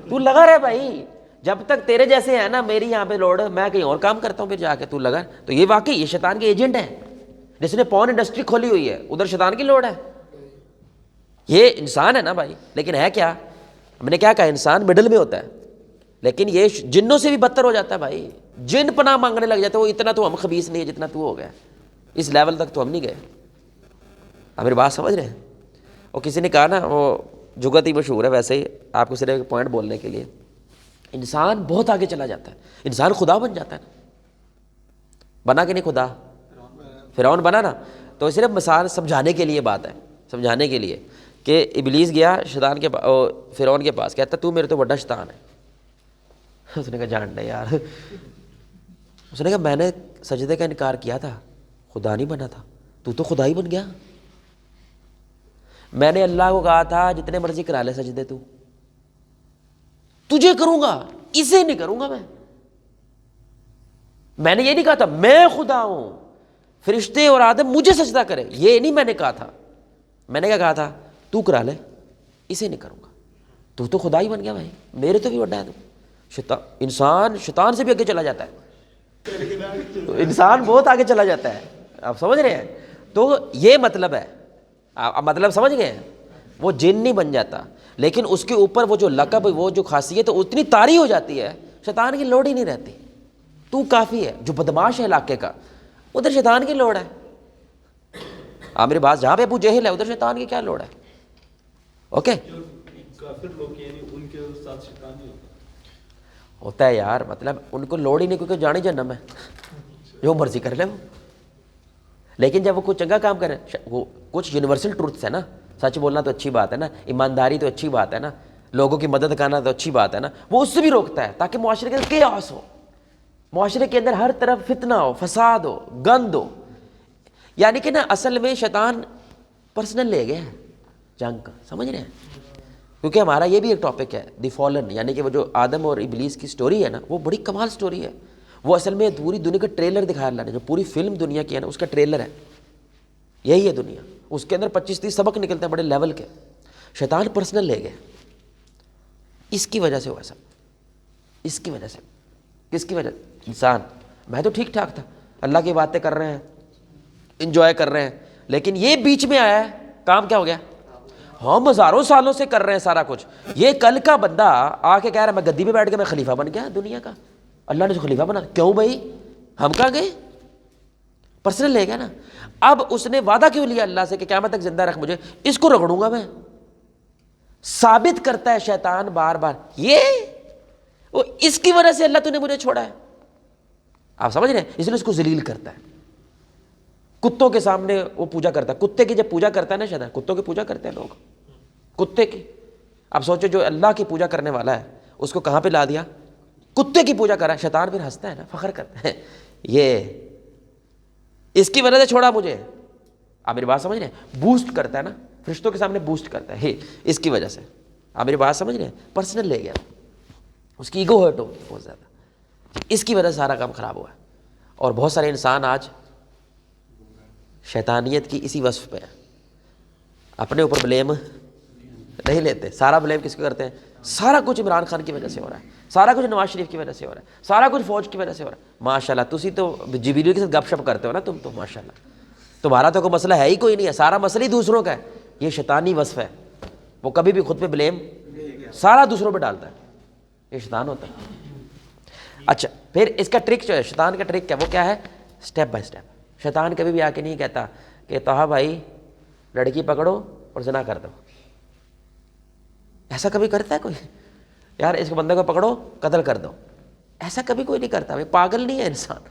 تو لگا رہے بھائی، جب تک تیرے جیسے ہیں نا میری یہاں پہ لوڑ، میں کہیں اور کام کرتا ہوں پھر جا کے، تو لگا. تو یہ واقعی یہ شیطان کے ایجنٹ ہے. جس نے پون انڈسٹری کھولی ہوئی ہے ادھر شیطان کی لوڑ ہے. یہ انسان ہے نا بھائی، لیکن ہے کیا؟ ہم نے کیا کہا؟ انسان مڈل میں ہوتا ہے، لیکن یہ جنوں سے بھی بدتر ہو جاتا ہے بھائی. جن پناہ مانگنے لگ جاتے ہیں. وہ اتنا تو ہم خبیث نہیں ہے جتنا تو ہو گیا، اس لیول تک تو ہم نہیں گئے. آپ میری بات سمجھ رہے ہیں؟ اور کسی نے کہا نا، وہ جگت ہی مشہور ہے ویسے ہی، آپ کو صرف ایک پوائنٹ بولنے کے لیے، انسان بہت آگے چلا جاتا ہے، انسان خدا بن جاتا ہے نا. بنا کہ نہیں خدا؟ فرعون بنا نا. تو صرف مثال سمجھانے کے لیے بات ہے، سمجھانے کے لیے کہ ابلیس گیا شیطان کے فرعون کے پاس، کہتا تو میرے تو بڑا شیطان ہے. اس نے کہا جان دے یار. اس نے کہا میں نے سجدے کا انکار کیا تھا، خدا نہیں بنا تھا، تو خدا ہی بن گیا. میں نے اللہ کو کہا تھا جتنے مرضی کرا لے سجدے، تو تجھے کروں گا، اسے نہیں کروں گا. میں نے یہ نہیں کہا تھا میں خدا ہوں، فرشتے اور آدم مجھے سجدہ کرے، یہ نہیں میں نے کہا تھا. میں نے کیا کہا تھا؟ تو کرا لے، اسے نہیں کروں گا. تو خدا ہی بن گیا بھائی، میرے تو بھی بڑا ہے. تو انسان شیطان سے بھی آگے چلا جاتا ہے، تو انسان بہت آگے چلا جاتا ہے. آپ سمجھ رہے ہیں؟ تو یہ مطلب ہے، آپ مطلب سمجھ گئے ہیں؟ وہ جن نہیں بن جاتا، لیکن اس کے اوپر وہ جو لقب، وہ جو خاصیت اتنی طاری ہو جاتی ہے، شیطان کی لوڑ ہی نہیں رہتی. تو کافی ہے. جو بدماش ہے علاقے کا، ادھر شیطان کی لوڑ ہے. آپ میری بات، جہاں پہ ابو جہل ہے ادھر شیطان کی کیا لوڑ ہے؟ اوکے. کافر لوگ یعنی ان کے ساتھ شیطان نہیں ہوتا ہے یار، مطلب ان کو لوڑ ہی نہیں، کیونکہ جانے جہنم ہے، جو مرضی کر لے وہ. لیکن جب وہ کوئی چنگا کام کرے، وہ کچھ یونیورسل ٹروتھس ہے نا، سچ بولنا تو اچھی بات ہے نا، ایمانداری تو اچھی بات ہے نا، لوگوں کی مدد کرنا تو اچھی بات ہے نا، وہ اس سے بھی روکتا ہے تاکہ معاشرے کے اندر کیاس ہو، معاشرے کے اندر ہر طرف فتنہ ہو، فساد ہو، گند ہو. یعنی کہ نا اصل میں شیطان پرسنل لے گیا ہے جنگ کا، سمجھ رہے ہیں؟ کیونکہ ہمارا یہ بھی ایک ٹاپک ہے دی فالن، یعنی کہ وہ جو آدم اور ابلیس کی سٹوری ہے نا، وہ بڑی کمال سٹوری ہے. وہ اصل میں پوری دنیا کا ٹریلر دکھایا اللہ نے، جو پوری فلم دنیا کی ہے نا اس کا ٹریلر ہے. یہی ہے دنیا، اس کے اندر 25-30 سبق نکلتے ہیں بڑے لیول کے. شیطان پرسنل لے گئے، اس کی وجہ سے ہوا سب، اس کی وجہ سے. کس کی وجہ؟ انسان. میں تو ٹھیک ٹھاک تھا، اللہ کی باتیں کر رہے ہیں، انجوائے کر رہے ہیں، لیکن یہ بیچ میں آیا ہے، کام کیا ہو گیا؟ ہم ہزاروں سالوں سے کر رہے ہیں سارا کچھ. یہ کل کا بندہ آ کے کہہ رہا ہے میں گدی پہ بیٹھ کے میں خلیفہ بن گیا دنیا کا, اللہ نے جو خلیفہ بنا. کیوں بھائی, ہم کہاں گئے؟ پرسنل لے گیا نا. اب اس نے وعدہ کیوں لیا اللہ سے کہ قیامت تک زندہ رکھ مجھے, اس کو رگڑوں گا میں. ثابت کرتا ہے شیطان بار بار, یہ وہ اس کی وجہ سے اللہ تو نے مجھے چھوڑا ہے. آپ سمجھ رہے ہیں, اس لیے اس کو ذلیل کرتا ہے. کتوں کے سامنے وہ پوجا کرتا ہے. کتے کی جب پوجا کرتا ہے نا شیطان, کتوں کی پوجا کرتے ہیں لوگ, کتے کی. اب سوچو جو اللہ کی پوجا کرنے والا ہے اس کو کہاں پہ لا دیا, کتے کی پوجا کر رہا ہے. شیطان پھر ہنستا ہے نا, فخر کرتا ہے, یہ اس کی وجہ سے چھوڑا مجھے. آپ میری بات سمجھ رہے ہیں, بوسٹ کرتا ہے نا, فرشتوں کے سامنے بوسٹ کرتا ہے اس کی وجہ سے. آپ میری بات سمجھ رہے ہیں, پرسنل لے گیا, اس کی ایگو ہرٹ ہوگی بہت زیادہ, اس کی وجہ سے سارا کام خراب ہوا ہے. اور بہت سارے انسان آج شیطانیت کی اسی وصف پہ ہیں, اپنے اوپر بلیم نہیں لیتے. سارا بلیم کس کو کرتے ہیں؟ سارا کچھ عمران خان کی وجہ سے ہو رہا ہے, سارا کچھ نواز شریف کی وجہ سے ہو رہا ہے, سارا کچھ فوج کی وجہ سے ہو رہا ہے. ماشاء اللہ تسی تو جبریل کے ساتھ گپ شپ کرتے ہو نا تم تو, ماشاء اللہ تمہارا تو کوئی مسئلہ ہے ہی کوئی نہیں ہے, سارا مسئلہ ہی دوسروں کا ہے. یہ شیطانی وصف ہے, وہ کبھی بھی خود پہ بلیم سارا دوسروں پہ ڈالتا ہے, یہ شیطان ہوتا ہے. اچھا پھر اس کا ٹرک جو ہے, شیطان کا ٹرک کیا, وہ کیا ہے؟ Step by step. شیطان کبھی بھی آ کے نہیں کہتا کہ طه بھائی لڑکی پکڑو اور زنا کر دو. ایسا کبھی کرتا ہے کوئی؟ یار اس بندے کو پکڑو قتل کر دو, ایسا کبھی کوئی نہیں کرتا. بھائی پاگل نہیں ہے انسان.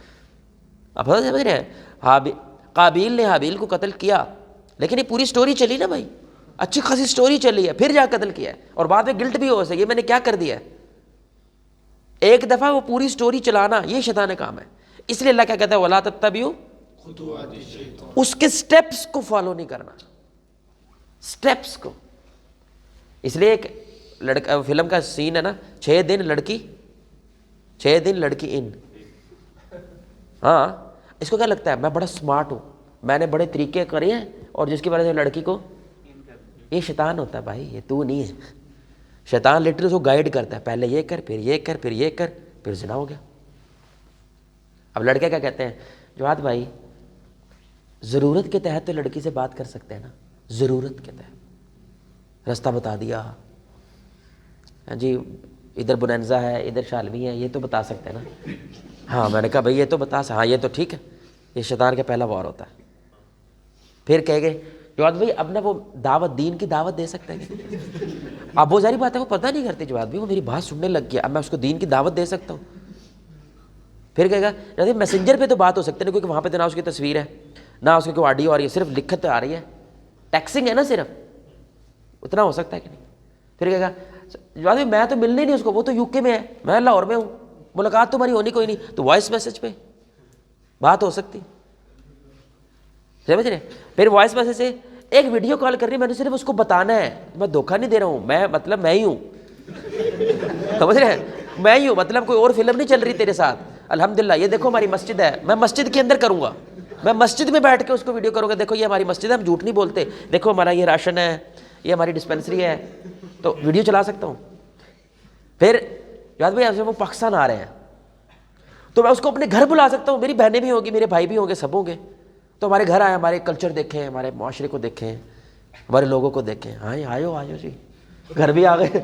آپ سمجھ رہے ہیں, قابیل نے حابیل کو قتل کیا, لیکن یہ پوری سٹوری چلی نا بھائی, اچھی خاصی سٹوری چلی ہے, پھر جا قتل کیا ہے, اور بعد میں گلٹ بھی ہو سکے یہ میں نے کیا کر دیا ہے. ایک دفعہ وہ پوری سٹوری چلانا یہ شیطان کام ہے. اس لیے اللہ کیا کہتا ہے, وَلَا تَتَّبِعُوا خُطُوَاتِ الشَّيْطَانِ, اس کے سٹیپس کو فالو نہیں کرنا, سٹیپس کو. اس لیے ایک لڑکا فلم کا سین ہے نا, 6 دن لڑکی 6 دن لڑکی ان. ہاں اس کو کیا لگتا ہے میں بڑا سمارٹ ہوں, میں نے بڑے طریقے کرے ہیں, اور جس کی وجہ سے لڑکی کو, یہ شیطان ہوتا ہے بھائی, یہ تو نہیں ہے. شیطان لٹرلی اس کو گائیڈ کرتا ہے, پہلے یہ کر, پھر یہ کر, پھر یہ کر, پھر زنا ہو گیا. اب لڑکے کیا کہتے ہیں, جواد بھائی ضرورت کے تحت تو لڑکی سے بات کر سکتے ہیں نا, ضرورت کے تحت رستہ بتا دیا, جی ادھر بنینزا ہے, ادھر شالمی ہے, یہ تو بتا سکتے ہیں نا. ہاں میں نے کہا بھائی یہ تو بتا ہاں یہ تو ٹھیک ہے. یہ شیطان کا پہلا وار ہوتا ہے. پھر کہہ گئے جواد بھائی اب نا وہ دعوت, دین کی دعوت دے سکتے ہیں. اب وہ ظاہری بات ہے وہ پتہ نہیں کرتی جواد بھائی, وہ میری بات سننے لگ گیا, اب میں اس کو دین کی دعوت دے سکتا ہوں. پھر کہے گا جیسے میسنجر پہ تو بات ہو سکتی ہے, کیونکہ وہاں پہ تو نہ اس کی تصویر ہے نہ اس کی کوئی آڈیو آ رہی ہے, صرف لکھت آ رہی ہے, ٹیکسنگ ہے نا, صرف اتنا ہو سکتا ہے کہ نہیں. پھر کہے گا جواد بھائی میں تو ملنے نہیں اس کو, وہ تو UK میں ہے, میں لاہور میں ہوں, ملاقات تمہاری ہونی کوئی نہیں, تو وائس میسج پہ بات ہو سکتی, سمجھ رہے. پھر وائس میسج سے ایک ویڈیو کال کر رہی, میں نے صرف اس کو بتانا ہے, میں دھوکہ نہیں دے رہا ہوں, میں مطلب میں ہی ہوں, سمجھ رہے ہیں, میں ہی ہوں, مطلب کوئی اور فلم نہیں چل رہی تیرے ساتھ. الحمدللہ یہ دیکھو ہماری مسجد ہے, میں مسجد کے اندر کروں گا, میں مسجد میں بیٹھ کے اس کو ویڈیو کروں گا, دیکھو یہ ہماری مسجد ہے, ہم جھوٹ نہیں بولتے, دیکھو ہمارا یہ راشن ہے, یہ ہماری ڈسپینسری ہے, تو ویڈیو چلا سکتا ہوں. پھر یاد بھائی وہ پاکستان آ رہے ہیں تو میں اس کو اپنے گھر بلا سکتا ہوں, میری بہنیں بھی ہوں گی, میرے بھائی بھی ہوں گے, سب ہوں گے, تو ہمارے گھر آئے, ہمارے کلچر دیکھیں, ہمارے معاشرے کو دیکھیں, ہمارے لوگوں کو دیکھیں. ہاں آئیو آئیو جی, گھر بھی آ گئے.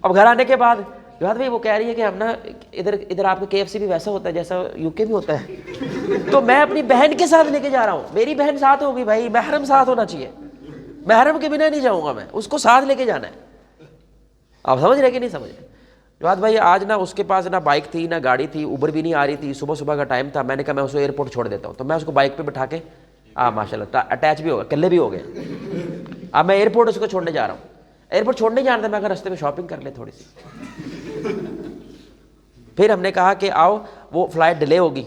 اب گھر آنے کے بعد یاد بھائی وہ کہہ رہی ہے کہ ہم نا ادھر آپ کا KFC بھی ویسا ہوتا ہے جیسا UK میں ہوتا ہے, تو میں اپنی بہن کے ساتھ لے کے جا رہا ہوں, میری بہن ساتھ ہوگی بھائی, محرم ساتھ ہونا چاہیے, محرم کے بنا نہیں جاؤں گا میں, اس کو ساتھ لے کے جانا ہے. آپ سمجھ رہے کہ نہیں سمجھ رہے. جواد بھائی آج نہ اس کے پاس نہ بائک تھی نہ گاڑی تھی, اوبر بھی نہیں آ رہی تھی, صبح کا ٹائم تھا, میں نے کہا میں اس کو ایئرپورٹ چھوڑ دیتا ہوں, تو میں اس کو بائک پہ بٹھا کے ماشاء اللہ اٹیچ بھی ہو گئے, کلے بھی ہو گئے. اب میں ایئرپورٹ اس کو چھوڑنے جا رہا ہوں, ایئرپورٹ چھوڑنے جانا تھا, میں اگر رستے میں شاپنگ کر لے تھوڑی سی. پھر ہم نے کہا کہ آؤ وہ فلائٹ ڈیلے ہوگی,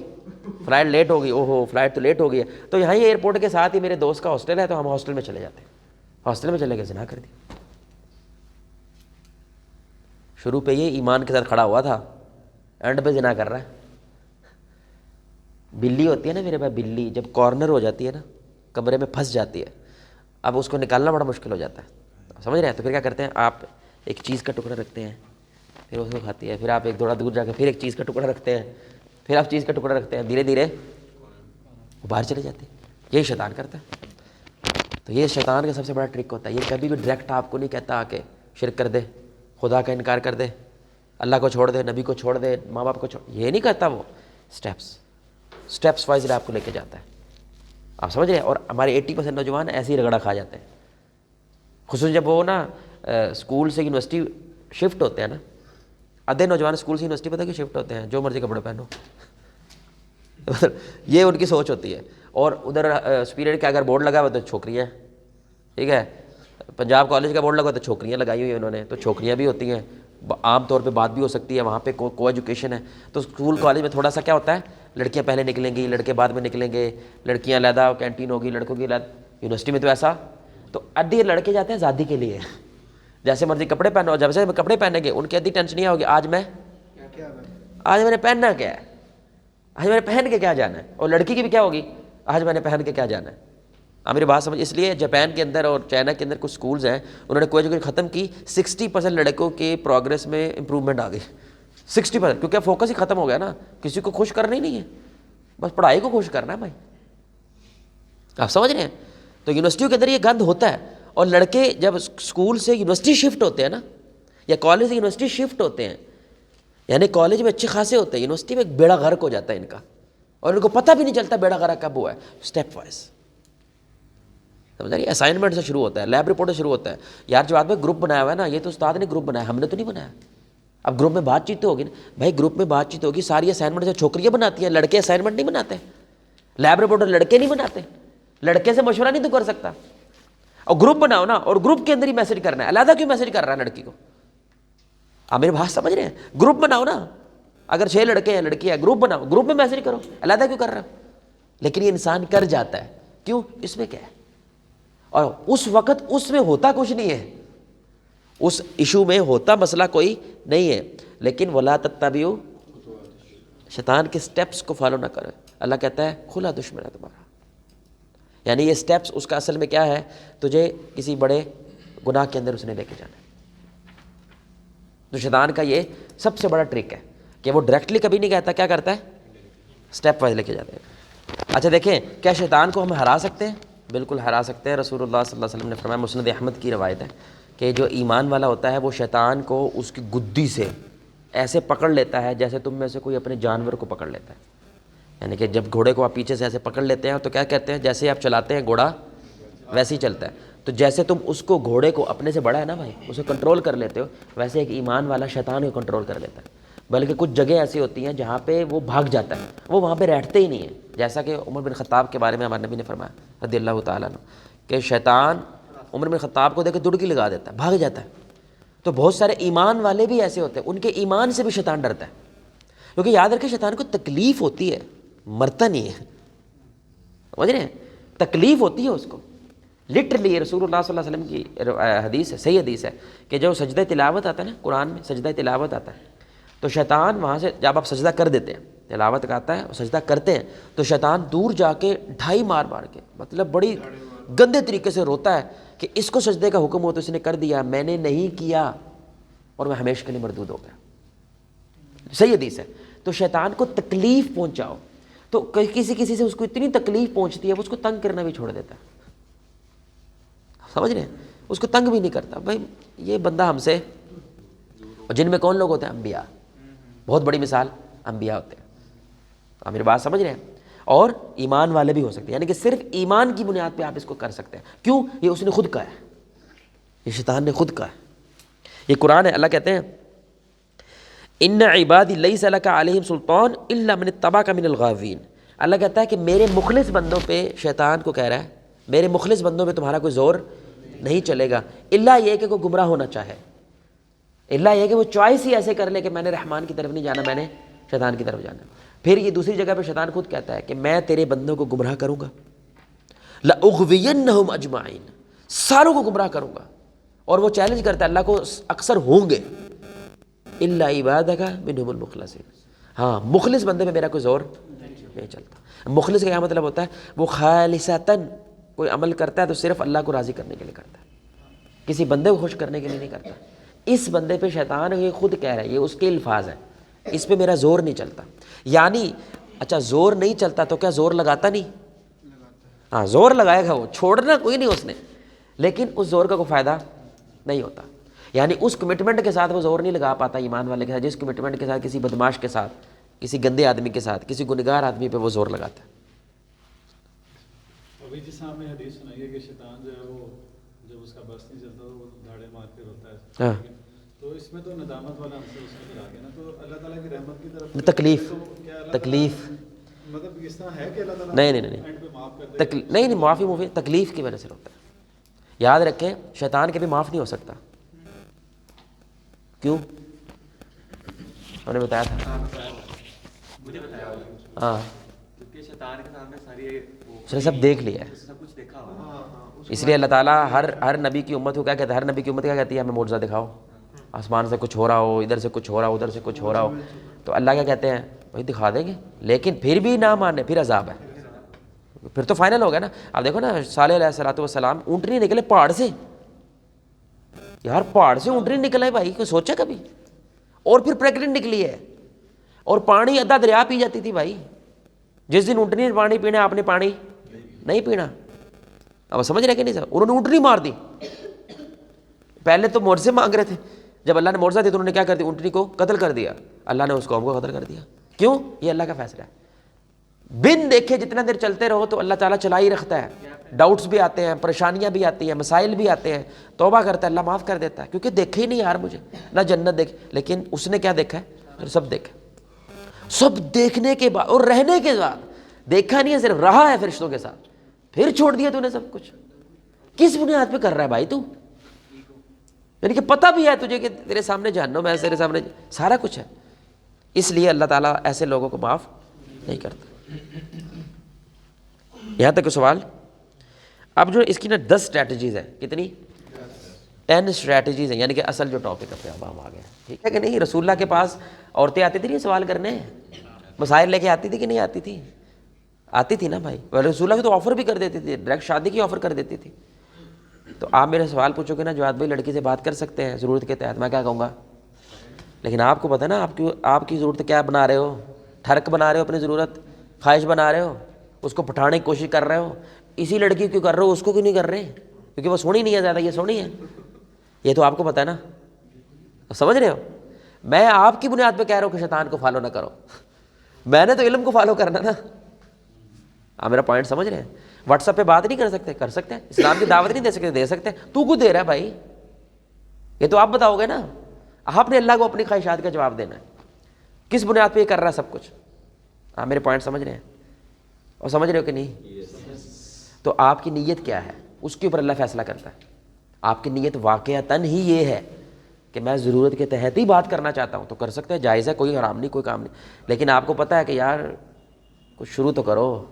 فلائٹ لیٹ ہوگی, اوہو فلائٹ تو لیٹ ہو گئی ہے, تو یہاں ہی ایئرپورٹ کے ساتھ ہی میرے دوست کا ہاسٹل ہے, تو ہم ہاسٹل میں چلے جاتے ہیں. ہاسٹل میں چلے گئے, زنا کر دی. شروع پہ یہ ایمان کے ساتھ کھڑا ہوا تھا, اینڈ پہ زنا کر رہا ہے. بلی ہوتی ہے نا میرے بھائی, بلی جب کارنر ہو جاتی ہے نا, کمرے میں پھنس جاتی ہے, اب اس کو نکالنا بڑا مشکل ہو جاتا ہے, سمجھ رہے ہیں. تو پھر کیا کرتے ہیں, آپ ایک چیز کا ٹکڑا رکھتے ہیں, پھر اس کو کھاتی ہے, پھر آپ ایک تھوڑا دور جا کے پھر ایک چیز کا ٹکڑا رکھتے ہیں, پھر آپ چیز کا ٹکڑا رکھتے ہیں, دھیرے دھیرے وہ باہر چلے جاتے ہیں. یہی شیطان کرتا ہے. تو یہ شیطان کا سب سے بڑا ٹرک ہوتا ہے. یہ کبھی بھی ڈائریکٹ آپ کو نہیں کہتا کہ شرک کر دے, خدا کا انکار کر دے, اللہ کو چھوڑ دے, نبی کو چھوڑ دے, ماں باپ کو چھوڑ, یہ نہیں کہتا. وہ اسٹیپس وائز آپ کو لے کے جاتا ہے. آپ سمجھ رہے ہیں. اور ہمارے 80% نوجوان ایسے ہی رگڑا کھا جاتے ہیں, خصوصاً جب وہ نا اسکول سے یونیورسٹی شفٹ ہوتے ہیں نا. آدھے نوجوان اسکول سے یونیورسٹی پتہ کہ شفٹ ہوتے ہیں, جو مرضی کپڑے پہنو. یہ ان کی سوچ ہوتی ہے. اور ادھر سپیریئر کا اگر بورڈ لگا ہوا تو چھوکریاں, ٹھیک ہے, پنجاب کالج کا بورڈ لگا ہوا تو چھوکریاں لگائی ہوئی ہیں انہوں نے, تو چھوکریاں بھی ہوتی ہیں. عام طور پہ بات بھی ہو سکتی ہے, وہاں پہ کو ایجوکیشن ہے. تو اسکول کالج میں تھوڑا سا کیا ہوتا ہے, لڑکیاں پہلے نکلیں گی, لڑکے بعد میں نکلیں گے, لڑکیاں علیحدہ کینٹین ہوگی, لڑکوں کی علیحدہ. یونیورسٹی میں تو ایسا, تو ادھی لڑکے جاتے ہیں آزادی کے لیے, جیسے مرضی کپڑے پہنو. جب سے کپڑے پہنیں گے ان کی ادھی ٹینشن نہیں ہوگی آج میں نے پہننا کیا ہے, آج میں نے پہن کے کیا جانا ہے. اور لڑکی کی بھی کیا ہوگی, آج میں نے پہن کے کیا جانا ہے. میری بات سمجھ. اس لیے جاپان کے اندر اور چائنا کے اندر کچھ سکولز ہیں, انہوں نے کوئی ایجوکیشن ختم کی, 60% لڑکوں کے پروگرس میں امپرومنٹ آ گئی. 60%, کیونکہ فوکس ہی ختم ہو گیا نا, کسی کو خوش کرنا ہی نہیں ہے, بس پڑھائی کو خوش کرنا ہے بھائی. آپ سمجھ رہے ہیں. تو یونیورسٹیوں کے اندر یہ گند ہوتا ہے. اور لڑکے جب اسکول سے یونیورسٹی شفٹ ہوتے ہیں نا, یا کالج سے یونیورسٹی شفٹ ہوتے ہیں, یعنی کالج میں اچھے خاصے ہوتے ہیں, یونیورسٹی میں ایک بیڑا غرق ہو جاتا ہے ان کا, اور ان کو پتہ بھی نہیں چلتا بیڑا غرق کب ہوا ہے. اسٹیپ وائز سمجھ رہی ہے. اسائنمنٹ سے شروع ہوتا ہے, لیب رپورٹ سے شروع ہوتا ہے. یار جو آدمی گروپ بنایا ہوا ہے نا, یہ تو استاد نے گروپ بنایا, ہم نے تو نہیں بنایا. اب گروپ میں بات چیت تو ہوگی نا بھائی, گروپ میں بات چیت ہوگی. ساری اسائنمنٹ سے چھوکریاں بناتی ہیں, لڑکے اسائنمنٹ نہیں بناتے. لیب رپورٹ لڑکے نہیں بناتے, لڑکے سے مشورہ نہیں تو کر سکتا. اور گروپ بناؤ نا, اور گروپ کے اندر ہی میسج کرنا ہے. علیحدہ کیوں میسج کر رہا ہے لڑکی کو؟ آپ میری بات سمجھ رہے ہیں. گروپ بناؤ نا, اگر 6 لڑکے ہیں لڑکی ہے, گروپ بناؤ, گروپ میں میسج کرو. علیحدہ کیوں کر رہا ہے؟ لیکن یہ انسان کر جاتا ہے. کیوں؟ اس میں کیا ہے. اور اس وقت اس میں ہوتا کچھ نہیں ہے, اس ایشو میں ہوتا مسئلہ کوئی نہیں ہے. لیکن ولا تتبعوا, شیطان کے سٹیپس کو فالو نہ کرے. اللہ کہتا ہے کھلا دشمن ہے تمہارا. یعنی یہ سٹیپس اس کا اصل میں کیا ہے, تجھے کسی بڑے گناہ کے اندر اس نے لے کے جانا ہے. تو شیطان کا یہ سب سے بڑا ٹرک ہے کہ وہ ڈائریکٹلی کبھی نہیں کہتا, کیا کرتا ہے, سٹیپ وائز لے کے جاتا ہے. اچھا دیکھیں, کیا شیطان کو ہم ہرا سکتے ہیں؟ بالکل ہرا سکتے ہیں. رسول اللہ صلی اللہ علیہ وسلم نے فرمایا, مسند احمد کی روایت ہے, کہ جو ایمان والا ہوتا ہے وہ شیطان کو اس کی گدی سے ایسے پکڑ لیتا ہے جیسے تم میں سے کوئی اپنے جانور کو پکڑ لیتا ہے. یعنی کہ جب گھوڑے کو آپ پیچھے سے ایسے پکڑ لیتے ہیں تو کیا کہتے ہیں, جیسے آپ چلاتے ہیں گھوڑا ویسے ہی چلتا ہے. تو جیسے تم اس کو, گھوڑے کو اپنے سے بڑا ہے نا بھائی, اسے کنٹرول کر لیتے ہو, ویسے ایک ایمان والا شیطان کو کنٹرول کر لیتا ہے. بلکہ کچھ جگہ ایسی ہوتی ہیں جہاں پہ وہ بھاگ جاتا ہے, وہ وہاں پہ بیٹھتے ہی نہیں ہیں. جیسا کہ عمر بن خطاب کے بارے میں ہمارے نبی نے فرمایا رضی اللہ تعالیٰ عنہ, کہ شیطان عمر بن خطاب کو دیکھ کے دڑکی لگا دیتا ہے, بھاگ جاتا ہے. تو بہت سارے ایمان والے بھی ایسے ہوتے ہیں, ان کے ایمان سے بھی شیطان ڈرتا ہے. کیونکہ یاد رکھیں شیطان کو تکلیف ہوتی ہے, مرتا نہیں ہے. سمجھ رہے ہیں, تکلیف ہوتی ہے اس کو. لٹرلی رسول اللہ صلی اللہ علیہ وسلم کی حدیث ہے, صحیح حدیث ہے, کہ جو سجدہ تلاوت آتا ہے نا قرآن میں, سجدہ تلاوت آتا ہے, تو شیطان وہاں سے جب آپ سجدہ کر دیتے ہیں, تلاوت کا آتا ہے اور سجدہ کرتے ہیں, تو شیطان دور جا کے ڈھائی مار کے, مطلب بڑی گندے طریقے سے روتا ہے کہ اس کو سجدے کا حکم ہو تو اس نے کر دیا, میں نے نہیں کیا, اور میں ہمیشہ کے لیے مردود ہو گیا. صحیح حدیث ہے. تو شیطان کو تکلیف پہنچاؤ, تو کسی سے اس کو اتنی تکلیف پہنچتی ہے وہ اس کو تنگ کرنا بھی چھوڑ دیتا ہے. سمجھ رہے ہیں, اس کو تنگ بھی نہیں کرتا. بھائی یہ بندہ ہم سے, اور جن میں کون لوگ ہوتے ہیں, انبیاء. بہت بڑی مثال انبیاء ہوتے ہیں. آپ میری بات سمجھ رہے ہیں. اور ایمان والے بھی ہو سکتے ہیں, یعنی کہ صرف ایمان کی بنیاد پہ آپ اس کو کر سکتے ہیں. کیوں؟ یہ اس نے خود کہا ہے, یہ شیطان نے خود کہا ہے. یہ قرآن ہے. اللہ کہتے ہیں ان عبادی لیس لک علیہم سلطان الا من اتبعک من الغاوین. اللہ کہتا ہے کہ میرے مخلص بندوں پہ, شیطان کو کہہ رہا ہے, میرے مخلص بندوں پہ تمہارا کوئی زور نہیں چلے گا, الا یہ کہ کوئی گمراہ ہونا چاہے, الا یہ کہ وہ چوائس ہی ایسے کر لے کہ میں نے رحمان کی طرف نہیں جانا, میں نے شیطان کی طرف جانا. پھر یہ دوسری جگہ پہ شیطان خود کہتا ہے کہ میں تیرے بندوں کو گمراہ کروں گا, لأغوینہم اجمعین, ساروں کو گمراہ کروں گا. اور وہ چیلنج کرتا ہے اللہ کو, اکثر ہوں گے, الا عبادک منہم المخلصین, ہاں مخلص بندے میں میرا کوئی زور نہیں چلتا. مخلص کا کیا مطلب ہوتا ہے, وہ خالصتاً کوئی عمل کرتا ہے تو صرف اللہ کو راضی کرنے کے لیے کرتا ہے, کسی بندے کو خوش کرنے کے لیے نہیں کرتا. اس بندے پہ شیطان یہ خود کہہ رہا ہے, یہ اس کے الفاظ ہیں, اس پہ میرا زور نہیں چلتا. یعنی اچھا زور نہیں چلتا تو کیا زور لگاتا نہیں؟ ہاں زور لگائے گا وہ, چھوڑنا کوئی نہیں اس نے, لیکن اس زور کا کوئی فائدہ نہیں ہوتا. یعنی اس کمٹمنٹ کے ساتھ وہ زور نہیں لگا پاتا ایمان والے کے ساتھ, جس کمٹمنٹ کے ساتھ کسی بدماش کے ساتھ, کسی گندے آدمی کے ساتھ, کسی گنہگار آدمی پہ وہ زور لگاتا ہے. ابھی جس آپ نے حدیث سنائی ہے کہ شیطان جو ہے وہ جب اس کا بس نہیں چلتا تو وہ دھاڑے مار کے روتا ہے, ہاں, تو اس میں تو ندامت والا عنصر اس میں آ گیا نا, تو اللہ تعالیٰ کی رحمت کی طرف تکلیف, تکلیف مطلب اس طرح ہے کہ اللہ تعالیٰ نہیں, اینڈ پہ معاف کر دے, نہیں معافی تکلیف کی وجہ سے ہوتا ہے. یاد رکھیں شیطان کے بھی معاف نہیں ہو سکتا. کیوں؟ ہم نے بتایا تھا, مجھے بتایا ہاں, کیونکہ شیطان کے سامنے ساری اس نے سب دیکھ لیا ہے, سب کچھ دیکھا ہوا. اس لیے اللہ تعالیٰ ہر نبی کی امت کو کیا کہتا ہے, ہر نبی کی امت کیا کہتی ہے, ہمیں معجزہ دکھاؤ, آسمان سے کچھ ہو رہا ہو, ادھر سے کچھ ہو رہا ہو, ادھر سے کچھ ہو رہا ہو. تو اللہ کیا کہتے ہیں, بھائی دکھا دیں گے, لیکن پھر بھی نہ مانے پھر عذاب ہے. پھر تو فائنل ہو گیا نا. اب دیکھو نا صالح علیہ الصلوۃ والسلام اونٹنی نکلے پہاڑ سے, یار پہاڑ سے اونٹنی نکلے بھائی, کوئی سوچا کبھی؟ اور پھر پریگننٹ نکلی ہے, اور پانی آدھا دریا پی جاتی تھی بھائی. جس دن اونٹنی نے پانی پینا آپ نے پانی نہیں پینا. اب سمجھ رہے کہ نہیں سر, انہوں نے اونٹنی مار دی. پہلے تو معجزے مانگ رہے تھے, جب اللہ نے معجزہ دیا تو انہوں نے کیا کر دیا, اونٹنی کو قتل کر دیا. اللہ نے اس قوم کو قتل کر دیا. کیوں؟ یہ اللہ کا فیصلہ ہے. بن دیکھے جتنا دیر چلتے رہو تو اللہ تعالیٰ چلا ہی رکھتا ہے. ڈاؤٹس بھی آتے ہیں, پریشانیاں بھی آتی ہیں, مسائل بھی آتے ہیں, توبہ کرتا ہے اللہ معاف کر دیتا ہے, کیونکہ دیکھے ہی نہیں یار مجھے, نہ جنت دیکھ. لیکن اس نے کیا دیکھا ہے, سب دیکھا, سب دیکھنے کے بعد اور رہنے کے بعد, دیکھا نہیں ہے صرف رہا ہے فرشتوں کے ساتھ, پھر چھوڑ دیا تو نے سب کچھ. کس بنیاد پہ کر رہا ہے بھائی تو؟ یعنی کہ پتہ بھی ہے تجھے کہ تیرے سامنے جہنم ہے, تیرے سامنے سارا کچھ ہے. اس لیے اللہ تعالیٰ ایسے لوگوں کو معاف نہیں کرتا. یہاں تک سوال. اب جو اس کی نا 10 اسٹریٹجیز ہیں, کتنی؟ 10 اسٹریٹجیز ہیں, یعنی کہ اصل جو ٹاپک ہے اب ہم آ گئے. ٹھیک ہے کہ نہیں؟ رسول اللہ کے پاس عورتیں آتی تھیں نہیں سوال کرنے, مسائل لے کے آتی تھی کہ نہیں آتی تھی؟ آتی تھی نا بھائی. رسول اللہ کی تو آفر بھی کر دیتی تھی, ڈائریکٹ شادی کی آفر کر دیتی تھی. تو آپ میرے سوال پوچھو گے نا جواد بھائی لڑکی سے بات کر سکتے ہیں ضرورت کے تحت, میں کیا کہوں گا, لیکن آپ کو پتہ ہے نا آپ کی ضرورت کیا بنا رہے ہو, ٹھرک بنا رہے ہو, اپنی ضرورت خواہش بنا رہے ہو, اس کو پٹھانے کی کوشش کر رہے ہو. اسی لڑکی کیوں کر رہے ہو, اس کو کیوں نہیں کر رہے؟ کیونکہ وہ سونی نہیں ہے زیادہ, یہ سونی ہے. یہ تو آپ کو پتہ ہے نا, سمجھ رہے ہو. میں آپ کی بنیاد پہ کہہ رہا ہوں کہ شیطان کو فالو نہ کرو, میں نے تو علم کو فالو کرنا نا. آپ میرا پوائنٹ سمجھ رہے ہیں؟ واٹس ایپ پہ بات نہیں کر سکتے, کر سکتے ہیں. اسلام کی دعوت نہیں دے سکتے, دے سکتے ہیں. تو کچھ دے رہا ہے بھائی, یہ تو آپ بتاؤ گے نا. آپ نے اللہ کو اپنی خواہشات کا جواب دینا ہے. کس بنیاد پہ یہ کر رہا ہے سب کچھ؟ آپ میرے پوائنٹ سمجھ رہے ہیں اور سمجھ رہے ہو کہ نہیں؟ تو آپ کی نیت کیا ہے اس کے اوپر اللہ فیصلہ کرتا ہے. آپ کی نیت واقعتاً ہی یہ ہے کہ میں ضرورت کے تحت ہی بات کرنا چاہتا ہوں تو کر سکتے ہیں, جائز ہے, کوئی حرام نہیں, کوئی کام نہیں. لیکن آپ کو پتہ ہے کہ یار کچھ شروع تو کرو,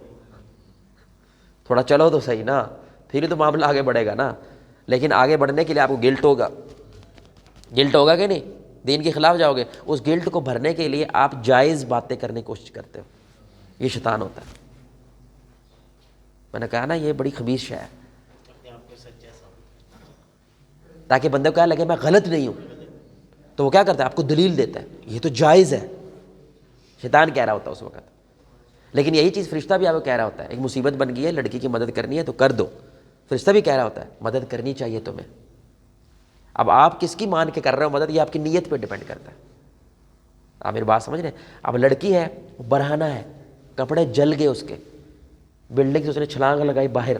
تھوڑا چلو تو صحیح نا, پھر ہی تو معاملہ آگے بڑھے گا نا. لیکن آگے بڑھنے کے لیے آپ کو گلٹ ہوگا, گلٹ ہوگا کہ نہیں؟ دین کے خلاف جاؤ گے. اس گلٹ کو بھرنے کے لیے آپ جائز باتیں کرنے کی کوشش کرتے ہو. یہ شیطان ہوتا ہے. میں نے کہا نا یہ بڑی خبیث شے ہے, تاکہ بندے کو کیا لگے میں غلط نہیں ہوں. تو وہ کیا کرتا ہے, آپ کو دلیل دیتا ہے, یہ تو جائز ہے. شیطان کہہ رہا ہوتا ہے اس وقت. لیکن یہی چیز فرشتہ بھی آپ کو کہہ رہا ہوتا ہے. ایک مصیبت بن گئی ہے, لڑکی کی مدد کرنی ہے تو کر دو. فرشتہ بھی کہہ رہا ہوتا ہے مدد کرنی چاہیے تمہیں. اب آپ کس کی مان کے کر رہے ہو مدد, یہ آپ کی نیت پہ ڈیپینڈ کرتا ہے. آپ میری بات سمجھ رہے ہیں؟ اب لڑکی ہے, برہنہ ہے, کپڑے جل گئے اس کے, بلڈنگ سے اس نے چھلانگ لگائی باہر.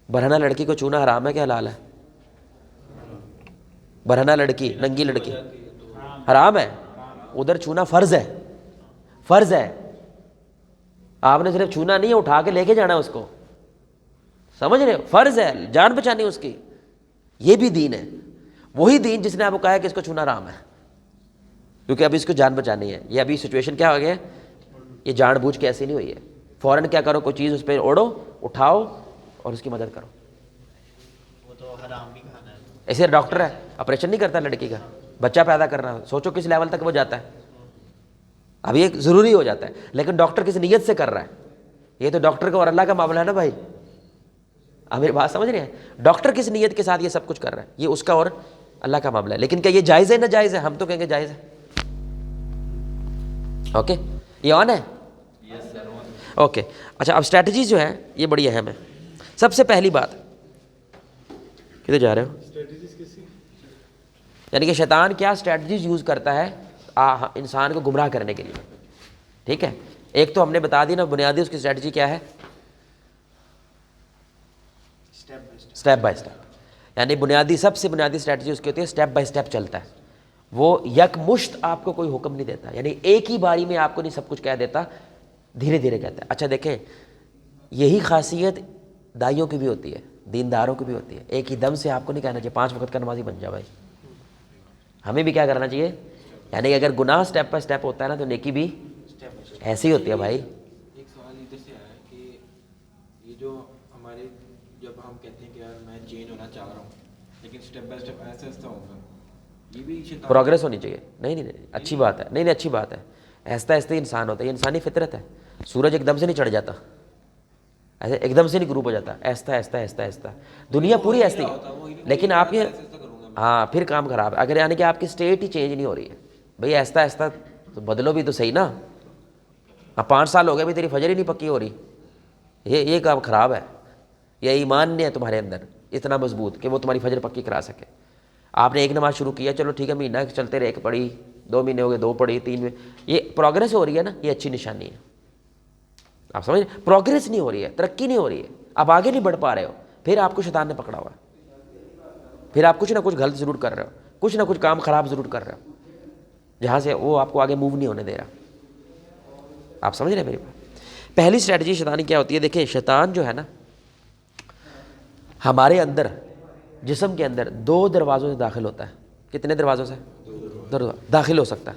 برہنہ لڑکی کو چھونا حرام ہے کہ حلال ہے؟ برہنہ لڑکی, ننگی لڑکی حرام ہے. ادھر چھونا فرض ہے, فرض ہے. آپ نے صرف چھونا نہیں ہے, اٹھا کے لے کے جانا ہے اس کو. سمجھ رہے ہو؟ فرض ہے, جان بچانی اس کی. یہ بھی دین ہے, وہی دین جس نے آپ کو کہا ہے کہ اس کو چھونا حرام ہے, کیونکہ ابھی اس کو جان بچانی ہے. یہ ابھی سچویشن کیا ہو گیا, یہ جان بوجھ کے ایسی نہیں ہوئی ہے. فوراً کیا کرو, کوئی چیز اس پہ اوڑھو, اٹھاؤ اور اس کی مدد کرو. وہ تو حرام بھی کھانا ہے. ایسے ڈاکٹر ہے, آپریشن نہیں کرتا لڑکی کا, بچہ پیدا کرنا, سوچو کس لیول تک وہ جاتا ہے. اب یہ ضروری ہو جاتا ہے, لیکن ڈاکٹر کس نیت سے کر رہا ہے. یہ تو ڈاکٹر کا اور اللہ کا معاملہ ہے نا بھائی. آپ میری بات سمجھ رہے ہیں؟ ڈاکٹر کس نیت کے ساتھ یہ سب کچھ کر رہا ہے, یہ اس کا اور اللہ کا معاملہ ہے. لیکن کیا یہ جائز ہے, نہ جائز ہے؟ ہم تو کہیں گے جائز ہے. اوکے, یہ آن ہے. اوکے اچھا، اب اسٹریٹجیز جو ہے یہ بڑی اہم ہے. سب سے پہلی بات، کدھر جا رہے ہو؟ یعنی کہ شیطان کیا اسٹریٹجیز یوز کرتا ہے انسان کو گمراہ کرنے کے لیے. ٹھیک ہے، ایک تو ہم نے بتا دی نا بنیادی اس کی اسٹریٹجی کیا ہے، اسٹیپ بائی اسٹیپ. یعنی بنیادی سب سے بنیادی اسٹریٹجی اس کی ہوتی ہے اسٹیپ بائی اسٹیپ چلتا ہے. وہ یک مشت آپ کو کوئی حکم نہیں دیتا، یعنی ایک ہی باری میں آپ کو نہیں سب کچھ کہہ دیتا، دھیرے دھیرے کہتا ہے. اچھا دیکھیں، یہی خاصیت دائیوں کی بھی ہوتی ہے، دینداروں کی بھی ہوتی ہے. ایک ہی دم سے آپ کو نہیں کہنا چاہیے 5 وقت کا نمازی بن جاؤ بھائی. ہمیں بھی کیا کرنا چاہیے، یعنی کہ اگر گناہ اسٹیپ بائی اسٹیپ ہوتا ہے نا تو نیکی بھی ایسی ہوتی ہے بھائی. ایک سوال ادھر سے آیا ہے کہ یہ جو ہمارے جب ہم کہتے ہیں کہ یار میں چینج ہونا چاہ رہا ہوں لیکن اسٹیپ بائی اسٹیپ ایسا ایسا ہوگا، یہ بھی شیطان پروگریس ہونی چاہیے. نہیں اچھی بات ہے، نہیں اچھی بات ہے. ایستا ایستا ہی انسان ہوتا ہے، یہ انسانی فطرت ہے. سورج ایک دم سے نہیں چڑھ جاتا، ایسے ایک دم سے نہیں غروب ہو جاتا، ایستا ایستا ایستا ایستا. دنیا پوری ایستی ہے، لیکن آپ یہ ہاں پھر کام خراب ہے. اگر یعنی کہ آپ کی اسٹیٹ ہی چینج نہیں ہو رہی ہے بھئی، ایستا ایستا تو بدلو بھی تو صحیح نا. 5 سال ہو گئے بھی تیری فجر ہی نہیں پکی ہو رہی، یہ کام خراب ہے. یہ ایمان نہیں ہے تمہارے اندر اتنا مضبوط کہ وہ تمہاری فجر پکی کرا سکے. آپ نے ایک نماز شروع کیا، چلو ٹھیک ہے مہینہ چلتے رہے، 1 پڑھی، 2 مہینے ہو گئے 2 پڑھی، 3 میں یہ پروگریس ہو رہی ہے نا، یہ اچھی نشانی ہے. آپ سمجھ، پروگریس نہیں ہو رہی ہے، ترقی نہیں ہو رہی ہے، آپ آگے نہیں بڑھ پا رہے ہو، پھر آپ کو شیطان نے پکڑا ہوا ہے. پھر آپ کچھ نہ کچھ غلط ضرور کر رہے ہو، کچھ نہ کچھ کام خراب ضرور کر رہے ہو، جہاں سے وہ آپ کو آگے موو نہیں ہونے دے رہا. آپ سمجھ رہے ہیں میری بات؟ پہلی اسٹریٹجی شیطان کی کیا ہوتی ہے؟ دیکھیں شیطان جو ہے نا ہمارے اندر جسم کے اندر 2 دروازوں سے داخل ہوتا ہے. کتنے دروازوں سے داخل ہو سکتا ہے؟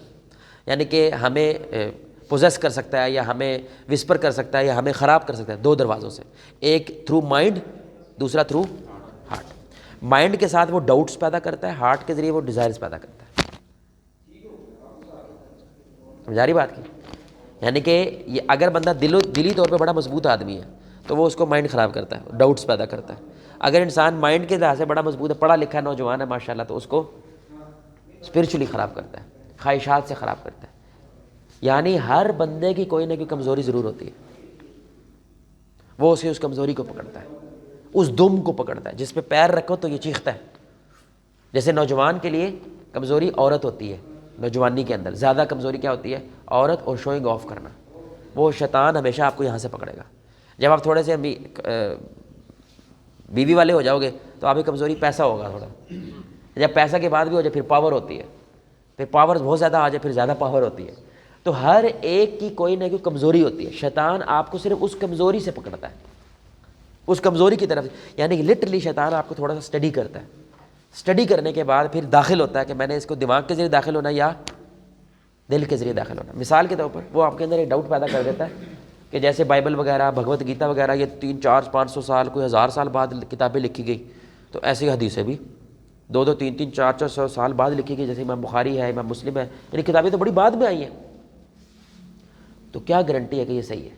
یعنی کہ ہمیں پوزیس کر سکتا ہے، یا ہمیں وسپر کر سکتا ہے، یا ہمیں خراب کر سکتا ہے. 2 دروازوں سے، ایک تھرو مائنڈ، دوسرا تھرو ہارٹ. مائنڈ کے ساتھ وہ ڈاؤٹس پیدا کرتا ہے، ہارٹ کے ذریعے وہ ڈیزائرز پیدا کرتا ہے. سمجھا رہی بات کی؟ یعنی کہ یہ اگر بندہ دلی طور پہ بڑا مضبوط آدمی ہے تو وہ اس کو مائنڈ خراب کرتا ہے، ڈاؤٹس پیدا کرتا ہے. اگر انسان مائنڈ کے لحاظ سے بڑا مضبوط ہے، پڑھا لکھا نوجوان ہے ماشاءاللہ، تو اس کو اسپرچولی خراب کرتا ہے، خواہشات سے خراب کرتا ہے. یعنی ہر بندے کی کوئی نہ کوئی کمزوری ضرور ہوتی ہے، وہ اسے اس کمزوری کو پکڑتا ہے، اس دم کو پکڑتا ہے جس پہ پیر رکھو تو یہ چیختا ہے. جیسے نوجوان کے لیے کمزوری عورت ہوتی ہے، نوجوانی کے اندر زیادہ کمزوری کیا ہوتی ہے؟ عورت اور شوئنگ آف کرنا. وہ شیطان ہمیشہ آپ کو یہاں سے پکڑے گا. جب آپ تھوڑے سے بیوی والے ہو جاؤ گے تو آپ کی کمزوری پیسہ ہوگا تھوڑا. جب پیسہ کے بعد بھی ہو جائے پھر پاور ہوتی ہے، پھر پاور بہت زیادہ آ جائے پھر زیادہ پاور ہوتی ہے. تو ہر ایک کی کوئی نہ کوئی کمزوری ہوتی ہے. شیطان آپ کو صرف اس کمزوری سے پکڑتا ہے، اس کمزوری کی طرف. یعنی کہ لٹرلی شیطان آپ کو تھوڑا سا اسٹڈی کرتا ہے. اسٹڈی کرنے کے بعد پھر داخل ہوتا ہے کہ میں نے اس کو دماغ کے ذریعے داخل ہونا یا دل کے ذریعے داخل ہونا. مثال کے طور پر وہ آپ کے اندر ایک ڈاؤٹ پیدا کر دیتا ہے کہ جیسے بائبل وغیرہ، بھگوت گیتا وغیرہ، یہ 300 400 500 سال، کوئی 1000 سال بعد کتابیں لکھی گئی، تو ایسی حدیثیں بھی 2 3 400 سال بعد لکھی گئی. جیسے امام بخاری ہے، امام مسلم ہے، یعنی کتابیں تو بڑی بعد میں آئی ہیں. تو کیا گارنٹی ہے کہ یہ صحیح ہے؟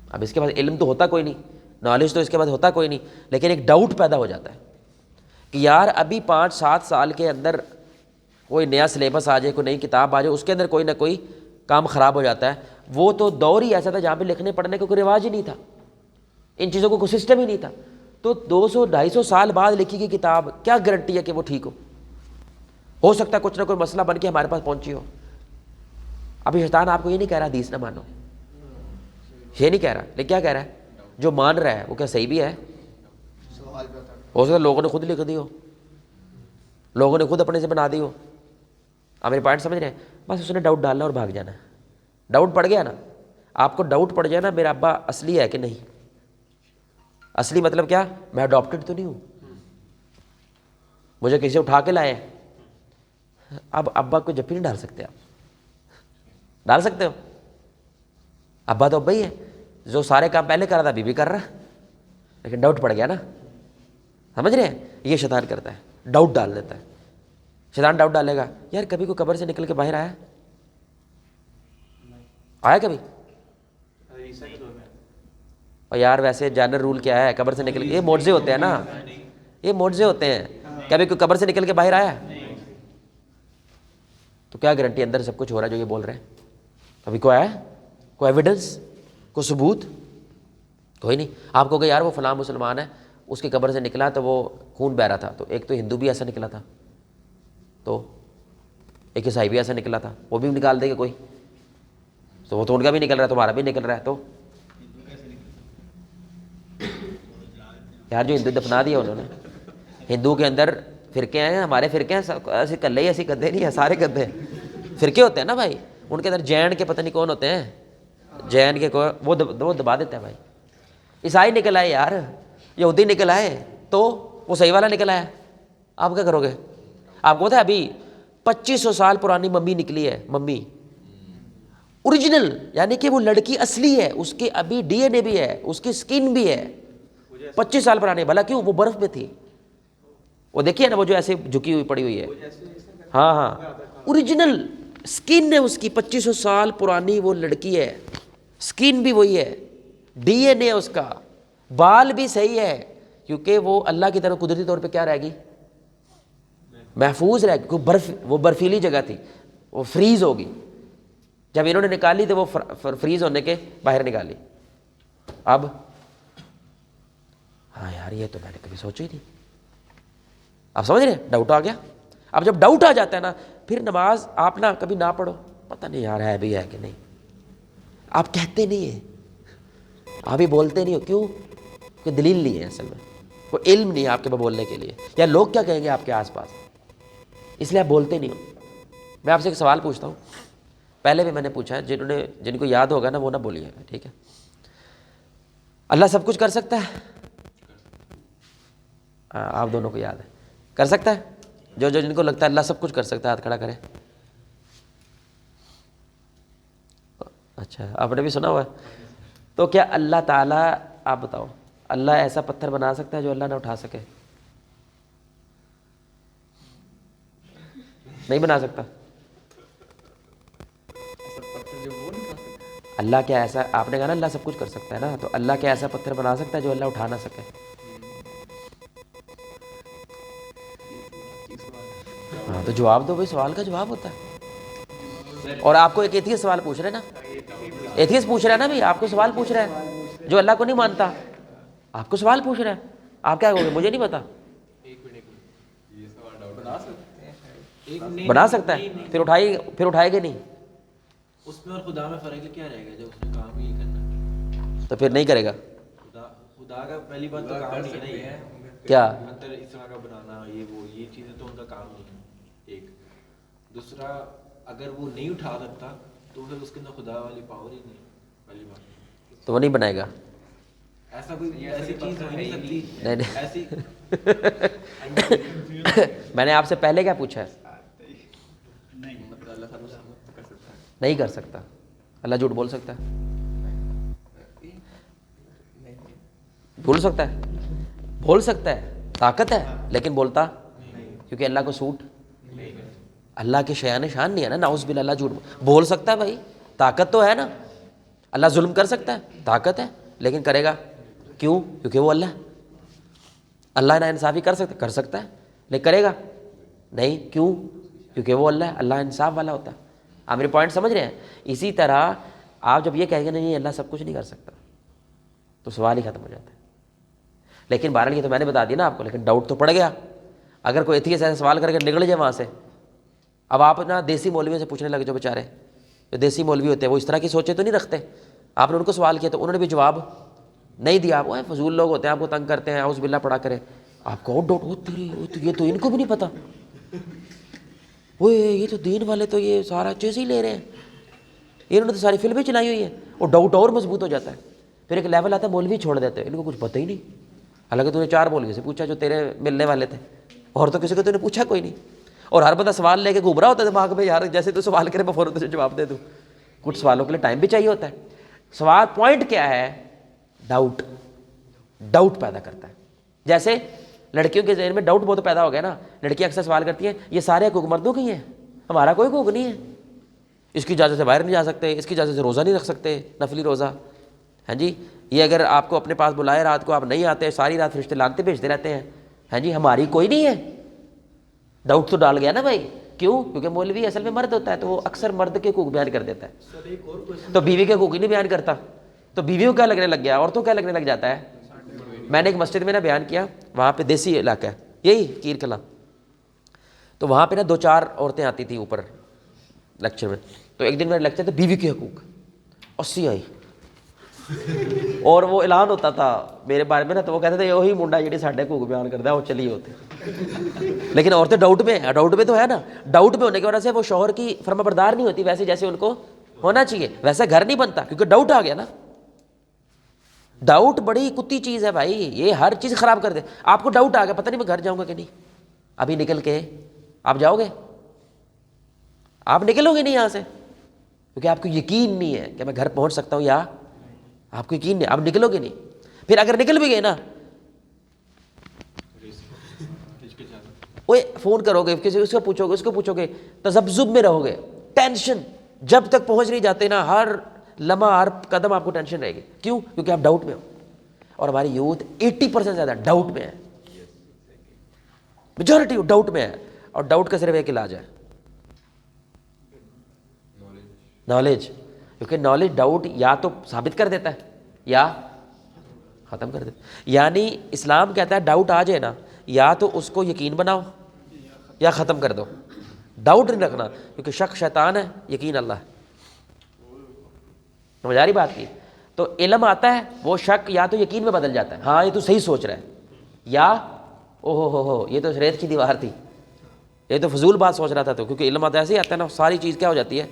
اب اس کے بعد علم تو ہوتا کوئی نہیں، نالج تو اس کے بعد ہوتا کوئی نہیں، لیکن ایک ڈاؤٹ پیدا ہو جاتا ہے کہ یار ابھی 5 7 سال کے اندر کوئی نیا سلیبس آ جائے، کوئی نئی کتاب آ جائے، اس کے اندر کوئی نہ کوئی کام خراب ہو جاتا ہے. وہ تو دور ہی ایسا تھا جہاں پہ لکھنے پڑھنے کا کوئی رواج ہی نہیں تھا، ان چیزوں کو کوئی سسٹم ہی نہیں تھا. تو 200 250 سال بعد لکھی گئی کتاب، کیا گارنٹی ہے کہ وہ ٹھیک ہو سکتا ہے کچھ نہ کوئی مسئلہ بن کے ہمارے پاس پہنچی ہو. ابھی شیطان آپ کو یہ نہیں کہہ رہا حدیث نہ مانو، یہ نہیں کہہ رہا، لیکن کیا کہہ رہا ہے؟ جو مان رہا ہے وہ کیا صحیح بھی ہے؟ ہو سکتا ہے لوگوں نے خود لکھ دی ہو، لوگوں نے خود اپنے سے بنا دی ہو. آپ میرے پوائنٹ سمجھ رہے ہیں؟ بس اس نے ڈاؤٹ ڈالنا اور بھاگ جانا ہے. ڈاؤٹ پڑ گیا نا، آپ کو ڈاؤٹ پڑ جائے نا میرا ابا اصلی ہے کہ نہیں. اصلی مطلب کیا؟ میں اڈاپٹڈ تو نہیں ہوں، مجھے کسی اٹھا کے لائے. اب ابا کو جب بھی نہیں ڈال سکتے، آپ ڈال سکتے ہو؟ ابا تو ابا ہی ہے، جو سارے کام پہلے کر رہا تھا ابھی بھی کر رہا، لیکن ڈاؤٹ پڑ گیا نا. سمجھ رہے ہیں؟ یہ شیطان کرتا ہے، ڈاؤٹ ڈال دیتا ہے. شیطان ڈاؤٹ ڈالے گا، یار کبھی کوئی قبر سے نکل کے باہر آیا کبھی؟ اور یار ویسے جنرل رول کیا ہے، قبر سے نکل کے، یہ معجزے ہوتے ہیں نا، یہ معجزے ہوتے ہیں. کبھی کوئی قبر سے نکل کے باہر آیا؟ تو کیا گارنٹی اندر سب کچھ ہو رہا ہے جو یہ بول رہے ہیں؟ کبھی کوئی آیا؟ کوئی ایویڈنس، کوئی ثبوت؟ کوئی نہیں. آپ کو کہ یار وہ فلاں مسلمان ہے، اس کی قبر سے نکلا تو وہ خون بہ رہا تھا، تو ایک تو ہندو بھی ایسا نکلا تھا، تو ایک عیسائی بھی ایسا نکلا تھا، وہ بھی نکال دے گا کوئی، تو وہ تو ان کا بھی نکل رہا ہے، تمہارا بھی نکل رہا ہے. تو یار جو ہندو دفنا دیا انہوں نے. ہندو کے اندر فرقے ہیں، ہمارے فرقے ہیں، ایسے کلے ہی ایسے گدے نہیں ہیں، سارے گدے فرقے ہوتے ہیں نا بھائی. ان کے اندر جین کے پتہ نہیں کون ہوتے ہیں، جین کے وہ دبا دیتے ہیں بھائی. عیسائی نکل آئے یار، یہودی نکل آئے، تو وہ صحیح والا نکل آیا، آپ کیا کرو گے؟ آپ کو پتہ ہے ابھی 2500 سال پرانی ممی نکلی ہے، ممی اوریجنل، یعنی کہ وہ لڑکی اصلی ہے، اس کے ابھی ڈی این اے بھی ہے، اس کی سکن بھی ہے، 25 سال پرانی. بھلا کیوں؟ وہ برف میں تھی. وہ دیکھیے نا وہ جو ایسے جھکی ہوئی پڑی ہوئی ہے، ہاں ہاں اوریجنل سکن ہے اس کی، 2500 سال پرانی وہ لڑکی ہے، سکن بھی وہی ہے، ڈی این اے اس کا، بال بھی صحیح ہے، کیونکہ وہ اللہ کی طرف قدرتی طور پہ کیا رہے گی؟ محفوظ رہے گی. کیونکہ وہ برفیلی جگہ تھی، وہ فریز ہوگی. جب انہوں نے نکالی تو وہ فریز ہونے کے باہر نکالی. اب ہاں یار یہ تو میں نے کبھی سوچا ہی نہیں. آپ سمجھ رہے ہیں؟ ڈاؤٹ آ گیا. اب جب ڈاؤٹ آ جاتا ہے نا، پھر نماز آپ نہ کبھی نہ پڑھو، پتہ نہیں یار ہے بھی ہے کہ نہیں، آپ کہتے نہیں ہیں، آپ ہی بولتے نہیں ہو. کیوں؟ کہ دلیل نہیں ہے اصل میں، کوئی علم نہیں ہے آپ کے پاس بولنے کے لیے، یا لوگ کیا کہیں گے آپ کے آس پاس، اس لیے آپ بولتے نہیں ہو. میں آپ سے ایک سوال پوچھتا ہوں، پہلے بھی میں نے پوچھا ہے، جن کو یاد ہوگا نا وہ نہ بولیے گا، ٹھیک ہے؟ اللہ سب کچھ کر سکتا ہے؟ آپ دونوں کو یاد ہے، کر سکتا ہے؟ جو جن کو لگتا ہے اللہ سب کچھ کر سکتا ہے ہاتھ کھڑا کریں. اچھا آپ نے بھی سنا ہوا ہے. تو کیا اللہ تعالیٰ، آپ بتاؤ، اللہ ایسا پتھر بنا سکتا ہے جو اللہ نہ اٹھا سکے؟ نہیں بنا سکتا. اللہ کیا ایسا، آپ نے کہا نا اللہ سب کچھ کر سکتا ہے نا، تو اللہ کیا ایسا پتھر بنا سکتا ہے جو اللہ اٹھا نہ سکے؟ ہاں تو جواب دو بھائی، سوال کا جواب ہوتا ہے. اور آپ کو ایک ایتھیسٹ سوال پوچھ رہے ہیں نا، ایتھیسٹ پوچھ رہا ہے نا بھائی، آپ کو سوال پوچھ رہا ہے جو اللہ کو نہیں مانتا، آپ کو سوال پوچھ رہا ہے، آپ کیا کہو گے؟ مجھے نہیں پتا. بنا سکتا ہے، پھر اٹھائے گا نہیں. اس میں اور خدا میں فرق کیا رہے گا؟ جب اس نے کام ہی کرنا تو پھر نہیں کرے گا. خدا کا پہلی بات تو کام نہیں ہے کیا؟ اندر اس طرح کا بنانا، یہ چیزیں تو ان کا کام نہیں ہے. ایک دوسرا، اگر وہ نہیں اٹھا سکتا تو پھر اس کے اندر خدا والی پاور ہی نہیں. پہلی بات تو وہ نہیں بنائے گا. ایسا کوئی ایسی چیز ہو نہیں سکتی. نہیں ایسی میں نے آپ سے پہلے کیا پوچھا ہے؟ مطلب اللہ سب کر سکتا ہے. نہیں کر سکتا. اللہ جھوٹ بول سکتا ہے؟ بول سکتا ہے، بول سکتا ہے، طاقت ہے، لیکن بولتا کیونکہ اللہ کو سوٹ، اللہ کے شیان شان نہیں ہے نا، نعوذ باللہ. اللہ جھوٹ بول سکتا ہے بھائی، طاقت تو ہے نا. اللہ ظلم کر سکتا ہے، طاقت ہے، لیکن کرے گا کیوں؟ کیونکہ وہ اللہ. اللہ نا انصافی کر سکتا ہے لیکن کرے گا نہیں. کیوں؟ کیونکہ وہ اللہ ہے، اللہ انصاف والا ہوتا ہے. آپ میرے پوائنٹ سمجھ رہے ہیں؟ اسی طرح آپ جب یہ کہیں گے نہیں اللہ سب کچھ نہیں کر سکتا، تو سوال ہی ختم ہو جاتا ہے. لیکن بہرحال یہ تو میں نے بتا دیا نا آپ کو، لیکن ڈاؤٹ تو پڑ گیا. اگر کوئی ایتھیسٹ ایسا سوال کر کے نکل جائے وہاں سے، اب آپ نا دیسی مولویوں سے پوچھنے لگے، جو بیچارے جو دیسی مولوی ہوتے ہیں وہ اس طرح کی سوچیں تو نہیں رکھتے. آپ نے ان کو سوال کیا تو انہوں نے بھی جواب نہیں دیا. آپ وہ فضول لوگ ہوتے ہیں، آپ کو تنگ کرتے ہیں، اعوذ باللہ پڑھا کرے. آپ کو ڈاؤٹ ہوتی رہی، یہ تو ان کو بھی نہیں پتا، وہ یہ تو دین والے تو یہ سارا چیز ہی لے رہے ہیں، انہوں نے تو ساری فلمیں چلائی ہوئی ہیں. اور ڈاؤٹ اور مضبوط ہو جاتا ہے. پھر ایک لیول آتا ہے مولوی چھوڑ دیتے ہیں، ان کو کچھ پتہ ہی نہیں. حالانکہ تو نے 4 مولوی سے پوچھا جو تیرے ملنے والے تھے، اور تو کسی کو تو نے پوچھا کوئی نہیں. اور ہر بندہ سوال لے کے گھوم رہا ہوتا ہے دماغ میں، یار جیسے تو سوال کرے میں فوراً تجھے جواب دے دوں. کچھ سوالوں کے لیے ٹائم بھی چاہیے ہوتا ہے. سوال پوائنٹ کیا ہے؟ ڈاؤٹ پیدا کرتا ہے. جیسے لڑکیوں کے ذہن میں ڈاؤٹ بہت پیدا ہو گیا نا. لڑکیاں اکثر سوال کرتی ہیں یہ سارے حقوق مردوں کے ہی ہیں، ہمارا کوئی حقوق نہیں ہے. اس کی اجازت سے باہر نہیں جا سکتے، اس کی اجازت سے روزہ نہیں رکھ سکتے، نفلی روزہ. ہاں جی، یہ اگر آپ کو اپنے پاس بلائے رات کو آپ نہیں آتے، ساری رات فرشتے لانتے بھیجتے رہتے ہیں. ہاں جی، ہماری کوئی نہیں ہے. ڈاؤٹ تو ڈال گیا نا بھائی. کیوں؟ کیونکہ مولوی اصل میں مرد ہوتا ہے تو وہ اکثر مرد کے حقوق بیان کر دیتا ہے، سر ایک اور کوشچن، تو بیوی کے حقوق ہی نہیں بیان کرتا، تو بیویوں کیا لگنے لگ گیا، عورتوں کیا لگنے لگ جاتا ہے. میں نے ایک مسجد میں نا بیان کیا، وہاں پہ دیسی علاقہ ہے یہی کیر کلاں، تو وہاں پہ نا 2-4 عورتیں آتی تھیں اوپر لیکچر میں. تو ایک دن میرا لیکچر تھا بیوی کے حقوق، 80 آئی اور وہ اعلان ہوتا تھا میرے بارے میں نا، تو وہ کہتے تھے وہی منڈا جی ساڈے حقوق بیان کرتا ہے وہ چلیے ہوتے. لیکن عورتیں ڈاؤٹ میں ہیں، ڈاؤٹ میں تو ہے نا، ڈاؤٹ میں ہونے کی وجہ سے وہ شوہر کی فرما بردار نہیں ہوتی ویسے جیسے ان کو ہونا چاہیے، ویسے گھر نہیں بنتا کیونکہ ڈاؤٹ آ گیا نا. ڈاؤٹ بڑی کتی چیز ہے بھائی، یہ ہر چیز خراب کر دے. آپ کو ڈاؤٹ آ گیا پتہ نہیں میں گھر جاؤں گا کہ نہیں، ابھی نکل کے آپ جاؤ گے؟ آپ نکلو گے نہیں یہاں سے کیونکہ آپ کو یقین نہیں ہے کہ میں گھر پہنچ سکتا ہوں، یا آپ کو یقین نہیں، آپ نکلو گے نہیں. پھر اگر نکل بھی گئے نا وہ فون کرو گے کسی، اس کو پوچھو گے، اس کو پوچھو گے، تذبذب میں رہو گے، ٹینشن جب تک پہنچ نہیں جاتے نا، ہر لمحہ ہر قدم آپ کو ٹینشن رہے گی. کیوں؟ کیونکہ آپ ڈاؤٹ میں ہو. اور ہماری یوتھ 80% زیادہ ڈاؤٹ میں ہے، میجورٹی ڈاؤٹ میں ہے. اور ڈاؤٹ کا صرف ایک علاج ہے، نالج. کیونکہ نالج ڈاؤٹ یا تو ثابت کر دیتا ہے یا ختم کر دیتا ہے. یعنی اسلام کہتا ہے ڈاؤٹ آ جائے نا، یا تو اس کو یقین بناؤ یا ختم کر دو. ڈاؤٹ نہیں رکھنا، کیونکہ شک شیطان ہے، یقین اللہ ہے. سمجھ آ رہی بات کی؟ تو علم آتا ہے، وہ شک یا تو یقین میں بدل جاتا ہے، ہاں یہ تو صحیح سوچ رہا ہے، یا او ہو یہ تو ریت کی دیوار تھی، یہ تو فضول بات سوچ رہا تھا. تو کیونکہ علم آتا ہے ایسے ہی آتا ہے نا، ساری چیز کیا ہو جاتی ہے،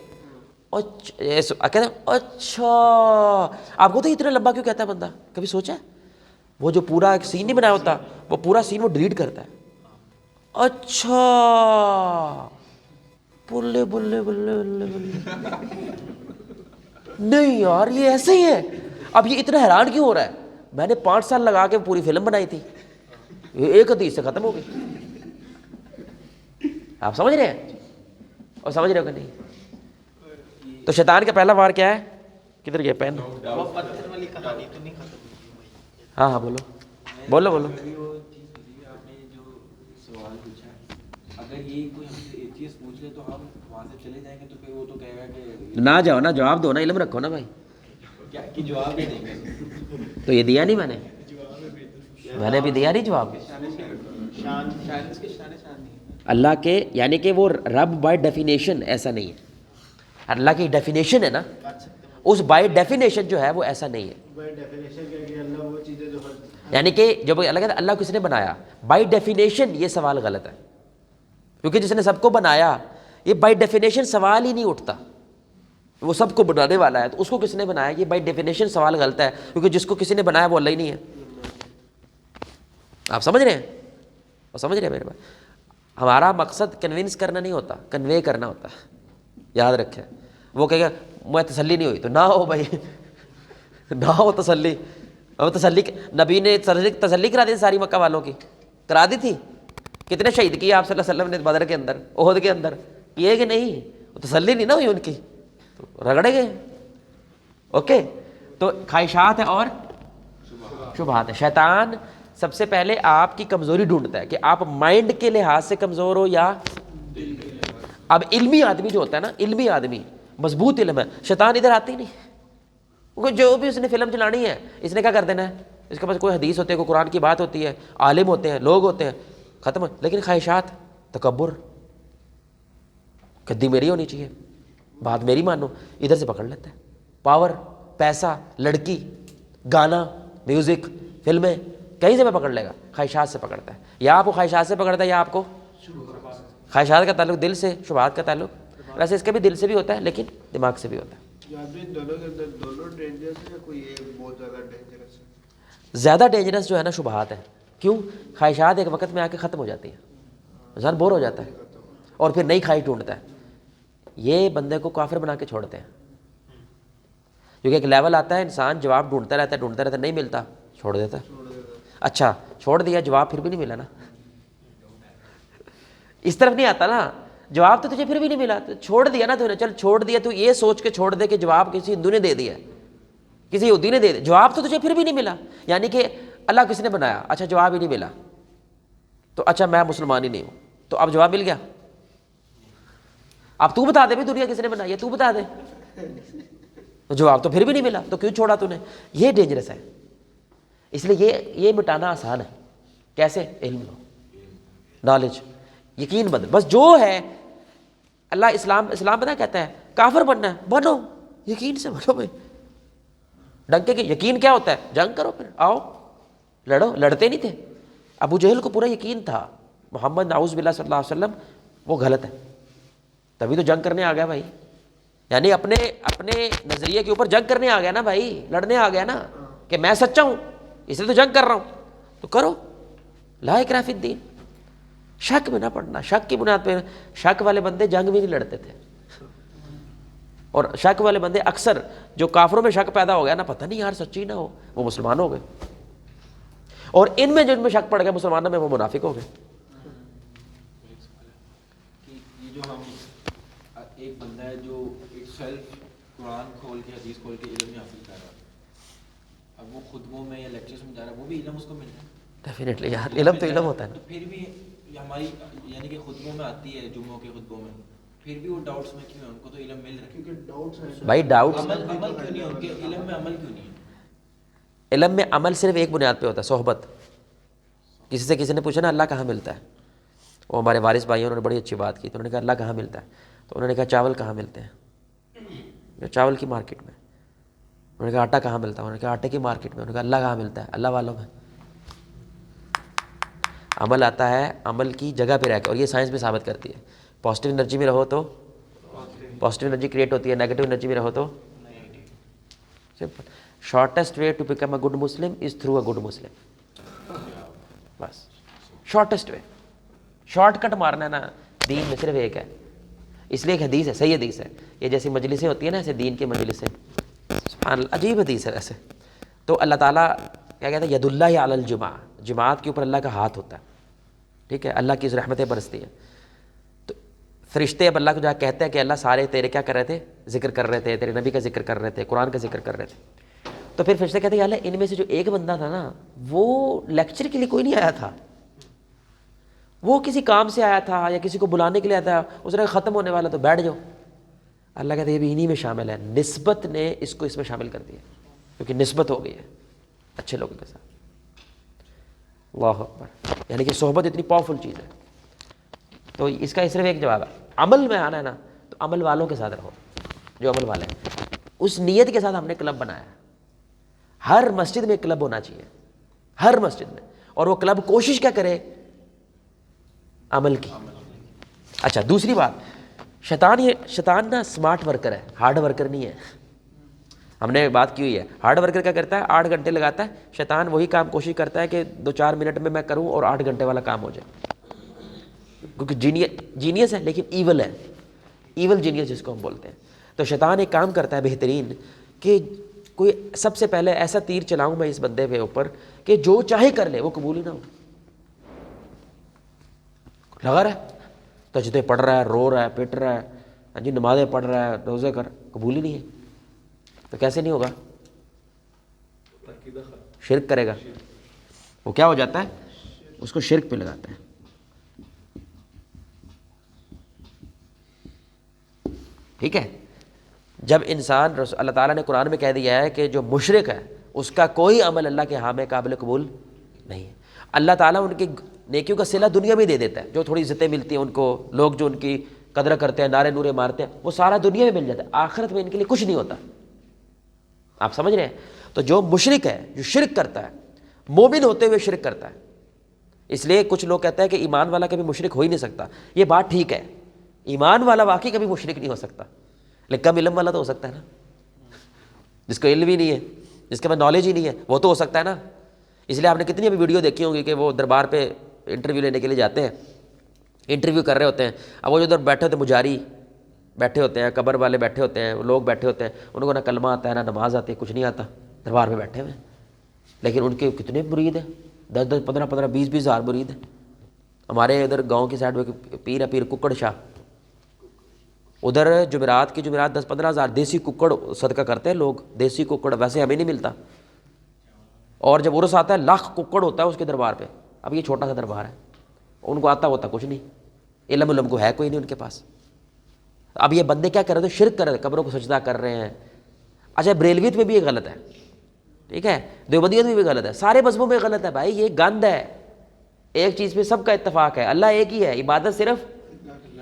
کہتے ہیں اچھا آپ کو تو اتنا لمبا کیوں کہتا ہے بندہ، کبھی سوچا ہے؟ وہ جو پورا ایک سین نہیں بنایا ہوتا، وہ پورا سین وہ ڈیلیٹ کرتا ہے. اچھا بلے بلے بلے بلے بلے نہیں یار یہ ایسے ہی ہے. اب یہ اتنا حیران کیوں ہو رہا ہے؟ میں نے 5 سال لگا کے پوری فلم بنائی تھی، یہ ایک حدیث سے ختم ہو گئی. آپ سمجھ رہے ہیں اور سمجھ رہے ہو کہ نہیں؟ تو شیطان کا پہلا وار کیا ہے؟ کدھر گیا پین؟ وہ پتھر والی کہانی تو نہیں ختم ہوئی بھائی. ہاں ہاں بولو بولو بولو. وہ چیز ہوتی ہے آپ نے جو سوال پوچھا ہے، اگر یہ کوئی ہم سے ایک چیز پوچھ لے تو ہم وہاں سے چلے جائیں گے، تو پھر وہ تو کہے گا کہ نہ جاؤ نا، جواب دو نا، علم رکھو نا بھائی. کیا کہ جواب دے دیں گے. تو یہ دیا نہیں میں نے ابھی دیا نہیں جواب. شان اس کے شان نہیں اللہ کے یعنی کہ وہ رب بائی ڈیفینیشن ایسا نہیں ہے. اللہ کی ڈیفینیشن ہے نا، اس بائی ڈیفینیشن جو ہے وہ ایسا نہیں ہے. بائی ڈیفینیشن کیا کہ اللہ وہ چیزیں جو یعنی کہ جب اللہ کہتا ہے اللہ کس نے بنایا، بائی ڈیفینیشن یہ سوال غلط ہے. کیونکہ جس نے سب کو بنایا، یہ بائی ڈیفینیشن سوال ہی نہیں اٹھتا. وہ سب کو بنانے والا ہے تو اس کو کس نے بنایا، یہ بائی ڈیفینیشن سوال غلط ہے. کیونکہ جس کو کسی نے بنایا وہ اللہ ہی نہیں ہے. آپ سمجھ رہے ہیں اور سمجھ رہے ہیں میرے بھائی؟ ہمارا مقصد کنونس کرنا نہیں ہوتا، کنوے کرنا ہوتا ہے. یاد رکھیں. وہ کہے گا میں تسلی نہیں ہوئی، تو نہ ہو بھائی، نہ ہو تسلی. اور تسلی نبی نے تسلی کرا دی ساری مکہ والوں کی، کرا دی تھی. کتنے شہید کیے آپ صلی اللہ علیہ وسلم نے بدر کے اندر، احد کے اندر کیے کہ نہیں؟ وہ تسلی نہیں نہ ہوئی ان کی، تو رگڑے گئے. اوکے. تو خواہشات ہے اور شبہات ہے. شیطان سب سے پہلے آپ کی کمزوری ڈھونڈتا ہے کہ آپ مائنڈ کے لحاظ سے کمزور ہو یا اب علمی آدمی جو ہوتا ہے نا، علمی آدمی مضبوط علم ہے، شیطان ادھر آتی نہیں. کیونکہ جو بھی اس نے فلم چلانی ہے، اس نے کیا کر دینا ہے، اس کے پاس کوئی حدیث ہوتی ہے، کوئی قرآن کی بات ہوتی ہے، عالم ہوتے ہیں، لوگ ہوتے ہیں، ختم. لیکن خواہشات، تکبر، گدی میری ہونی چاہیے، بات میری مانو، ادھر سے پکڑ لیتا ہے. پاور، پیسہ، لڑکی، گانا، میوزک، فلمیں، کہیں سے میں پکڑ لے گا. خواہشات سے پکڑتا ہے. یا آپ کو خواہشات سے پکڑتا ہے یا آپ کو خواہشات کا تعلق دل سے، شبہات کا تعلق ویسے اس کے بھی دل سے بھی ہوتا ہے لیکن دماغ سے بھی ہوتا ہے. دونوں کے اندر دونوں ڈینجرس ہے یا کوئی ایک بہت زیادہ ڈینجرس ہے؟ زیادہ ڈینجرس جو ہے نا شبہات ہے. کیوں؟ خواہشات ایک وقت میں آ کے ختم ہو جاتی ہے، انسان بور ہو جاتا ہے اور پھر نئی خواہش ڈھونڈتا ہے. یہ بندے کو کافر بنا کے چھوڑتے ہیں. کیونکہ ایک لیول آتا ہے انسان جواب ڈھونڈتا رہتا ہے، نہیں ملتا چھوڑ دیتا ہے. اچھا چھوڑ دیا، جواب پھر بھی نہیں ملا نا، اس طرف نہیں آتا نا، جواب تو تجھے پھر بھی نہیں ملا، تو چھوڑ دیا نا تو نے. چل چھوڑ دیا، تو یہ سوچ کے چھوڑ دے کہ جواب کسی ہندو نے دے دیا، کسی یہودی نے دے دیا، جواب تو تجھے پھر بھی نہیں ملا. یعنی کہ اللہ کس نے بنایا، اچھا جواب ہی نہیں ملا، تو اچھا میں مسلمان ہی نہیں ہوں، تو اب جواب مل گیا. اب تو بتا دے بھی دنیا کس نے بنائی ہے، تو بتا دے. جواب تو پھر بھی نہیں ملا، تو کیوں چھوڑا تو نے؟ یہ ڈینجرس ہے. اس لیے یہ مٹانا آسان ہے. کیسے؟ علم لو، نالج، یقین بند. بس جو ہے اللہ اسلام پتہ کہتا ہے کافر بننا ہے بنو، یقین سے بنو بھائی. ڈنکے کے یقین کیا ہوتا ہے؟ جنگ کرو، پھر آؤ لڑو. لڑتے نہیں تھے. ابو جہل کو پورا یقین تھا محمد نعوذ باللہ صلی اللہ علیہ وسلم وہ غلط ہے، تبھی تو جنگ کرنے آ گیا بھائی. یعنی اپنے نظریے کے اوپر جنگ کرنے آ گیا نا بھائی، لڑنے آ گیا نا کہ میں سچا ہوں اس لیے تو جنگ کر رہا ہوں. تو کرو، لا اکراہ فی الدین. شک میں نہ پڑنا. شک کی بنیاد پہ شک والے بندے جنگ بھی نہیں لڑتے تھے. اور شک والے بندے اکثر جو کافروں میں شک پیدا ہو گیا نا، پتہ نہیں یار سچی نہ ہو، وہ مسلمان ہو گئے. اور ان میں جن میں شک پڑ گیا مسلمانوں میں، وہ منافق ہو گئے. کہ یہ جو ہم ایک بندہ ہے جو اٹ سیلف قرآن کھول کے حدیث کھول کے علم حاصل کر رہا ہے، اب وہ خطبوں میں یا لیکچرز میں جا رہا ہے، وہ بھی علم اس کو مل رہا ہے. ڈیفینیٹلی یار، علم تو علم ہوتا ہے نا. تو پھر بھی ہماری یعنی کہ خطبوں میں آتی ہے، جمعوں کے خطبوں میں، پھر بھی وہ ڈاؤٹس میں کیوں ہیں؟ ان کو تو علم مل رہا ہے. کیونکہ ڈاؤٹس ہیں بھائی ڈاؤٹس، عمل کیوں نہیں ہے ان کے علم میں؟ عمل کیوں نہیں ہے؟ علم میں عمل صرف ایک بنیاد پہ ہوتا ہے، صحبت. کسی سے کسی نے پوچھا نا اللہ کہاں ملتا ہے، وہ ہمارے وارث بھائی انہوں نے بڑی اچھی بات کی. تو انہوں نے کہا اللہ کہاں ملتا ہے؟ تو انہوں نے کہا چاول کہاں ملتے ہیں؟ چاول کی مارکیٹ میں. انہوں نے کہا آٹا کہاں ملتا ہے؟ انہوں نے کہا آٹے کی مارکیٹ میں. انہوں نے کہا اللہ کہاں ملتا ہے؟ اللہ والوں میں. عمل آتا ہے عمل کی جگہ پہ رہ کے، اور یہ سائنس بھی ثابت کرتی ہے. پازیٹیو انرجی میں رہو تو پازیٹیو انرجی کریٹ ہوتی ہے، نیگیٹو انرجی میں رہو تو simple. Shortest way to become a good Muslim is through a good Muslim. بس شارٹیسٹ وے. شارٹ کٹ مارنا ہے نا دین میں صرف ایک ہے. اس لیے ایک حدیث ہے، صحیح حدیث ہے. یہ جیسی مجلسیں ہوتی ہیں نا ایسے دین کی مجلسیں، سبحان اللہ، عجیب حدیث ہے ایسے. تو اللہ تعالیٰ کیا کہتا ہے؟ ید اللہ علی الجماع، جماعت کے اوپر اللہ کا ہاتھ ہوتا ہے. ٹھیک ہے، اللہ کی رحمتیں برستی ہیں. تو فرشتے اب اللہ کو جا کہتے ہیں کہ اللہ سارے تیرے کیا کر رہے تھے؟ ذکر کر رہے تھے، تیرے نبی کا ذکر کر رہے تھے، قرآن کا ذکر کر رہے تھے. تو پھر فرشتے کہتے ہیں یا اللہ ان میں سے جو ایک بندہ تھا نا وہ لیکچر کے لیے کوئی نہیں آیا تھا، وہ کسی کام سے آیا تھا یا کسی کو بلانے کے لیے آیا تھا، اس نے ختم ہونے والا تو بیٹھ جاؤ. اللہ کہتے ہیں یہ بھی انہی میں شامل ہے. نسبت نے اس کو اس میں شامل کر دیا کیونکہ نسبت ہو گئی ہے اچھے لوگوں کے ساتھ. اللہ اکبر. یعنی کہ صحبت اتنی پاورفل چیز ہے. تو اس کا صرف ایک جواب ہے، عمل میں آنا ہے نا تو عمل والوں کے ساتھ رہو، جو عمل والے ہیں. اس نیت کے ساتھ ہم نے کلب بنایا ہے. ہر مسجد میں ایک کلب ہونا چاہیے، ہر مسجد میں. اور وہ کلب کوشش کیا کرے؟ عمل کی. اچھا دوسری بات، شیطان نا اسمارٹ ورکر ہے، ہارڈ ورکر نہیں ہے. ہم نے بات کی ہوئی ہے. ہارڈ ورکر کیا کرتا ہے؟ 8 گھنٹے لگاتا ہے. شیطان وہی کام کوشش کرتا ہے کہ 2-4 منٹ میں کروں اور 8 گھنٹے والا کام ہو جائے. کیونکہ جینیس ہے لیکن ایول ہے، ایول جینیس جس کو ہم بولتے ہیں. تو شیطان ایک کام کرتا ہے بہترین کہ کوئی سب سے پہلے ایسا تیر چلاؤں میں اس بندے پہ اوپر کہ جو چاہے کر لے، وہ قبول ہی نہ ہو. لگا رہا ہے تجدید پڑھ رہا ہے، رو رہا ہے، پٹ رہا ہے، جی نمازیں پڑھ رہا ہے، روزے کر، قبول ہی نہیں ہے. تو کیسے نہیں ہوگا؟ شرک کرے گا. وہ کیا ہو جاتا ہے؟ اس کو شرک پہ لگاتا ہے. ٹھیک ہے. جب انسان اللہ تعالیٰ نے قرآن میں کہہ دیا ہے کہ جو مشرک ہے اس کا کوئی عمل اللہ کے ہاں میں قابل قبول نہیں ہے. اللہ تعالیٰ ان کی نیکیوں کا صلہ دنیا میں دے دیتا ہے. جو تھوڑی عزتیں ملتی ہیں ان کو، لوگ جو ان کی قدر کرتے ہیں، نعرے نورے مارتے ہیں، وہ سارا دنیا میں مل جاتا ہے. آخرت میں ان کے لیے کچھ نہیں ہوتا. آپ سمجھ رہے ہیں؟ تو جو مشرک ہے، جو شرک کرتا ہے، مومن ہوتے ہوئے شرک کرتا ہے. اس لیے کچھ لوگ کہتے ہیں کہ ایمان والا کبھی مشرک ہو ہی نہیں سکتا. یہ بات ٹھیک ہے، ایمان والا واقعی کبھی مشرک نہیں ہو سکتا، لیکن کم علم والا تو ہو سکتا ہے نا. جس کو علم ہی نہیں ہے، جس کے پاس نالج ہی نہیں ہے، وہ تو ہو سکتا ہے نا. اس لیے آپ نے کتنی ابھی ویڈیو دیکھی ہوں گی کہ وہ دربار پہ انٹرویو لینے کے لیے جاتے ہیں، انٹرویو کر رہے ہوتے ہیں. اب وہ جو ادھر بیٹھے ہوتے ہیں، مجاری بیٹھے ہوتے ہیں، قبر والے بیٹھے ہوتے ہیں، لوگ بیٹھے ہوتے ہیں، ان کو نہ کلمہ آتا ہے نہ نماز آتی ہے، کچھ نہیں آتا، دربار میں بیٹھے ہوئے ہیں. لیکن ان کے کتنے مرید ہیں؟ 10-10 15-15 20-20 ہزار مرید ہیں. ہمارے ادھر گاؤں کی سائڈ میں پیر ہے، پیر ککڑ شاہ. ادھر جمعرات کی جمعرات 10-15 ہزار دیسی ککڑ صدقہ کرتے ہیں لوگ. دیسی ککڑ ویسے ہمیں نہیں ملتا. اور جب عرس آتا ہے لاکھ ککڑ ہوتا ہے اس کے دربار پہ. اب یہ چھوٹا سا دربار ہے، ان کو آتا ہوتا کچھ نہیں، علم کو ہے کوئی نہیں ان کے پاس. اب یہ بندے کیا کر رہے تھے؟ شرک کر رہے تھے، قبروں کو سجدہ کر رہے ہیں. اچھا بریلویت میں بھی یہ غلط ہے، ٹھیک ہے، دیوبندیت میں بھی غلط ہے، سارے مذہبوں میں غلط ہے بھائی. یہ گند ہے. ایک چیز پہ سب کا اتفاق ہے، اللہ ایک ہی ہے، عبادت صرف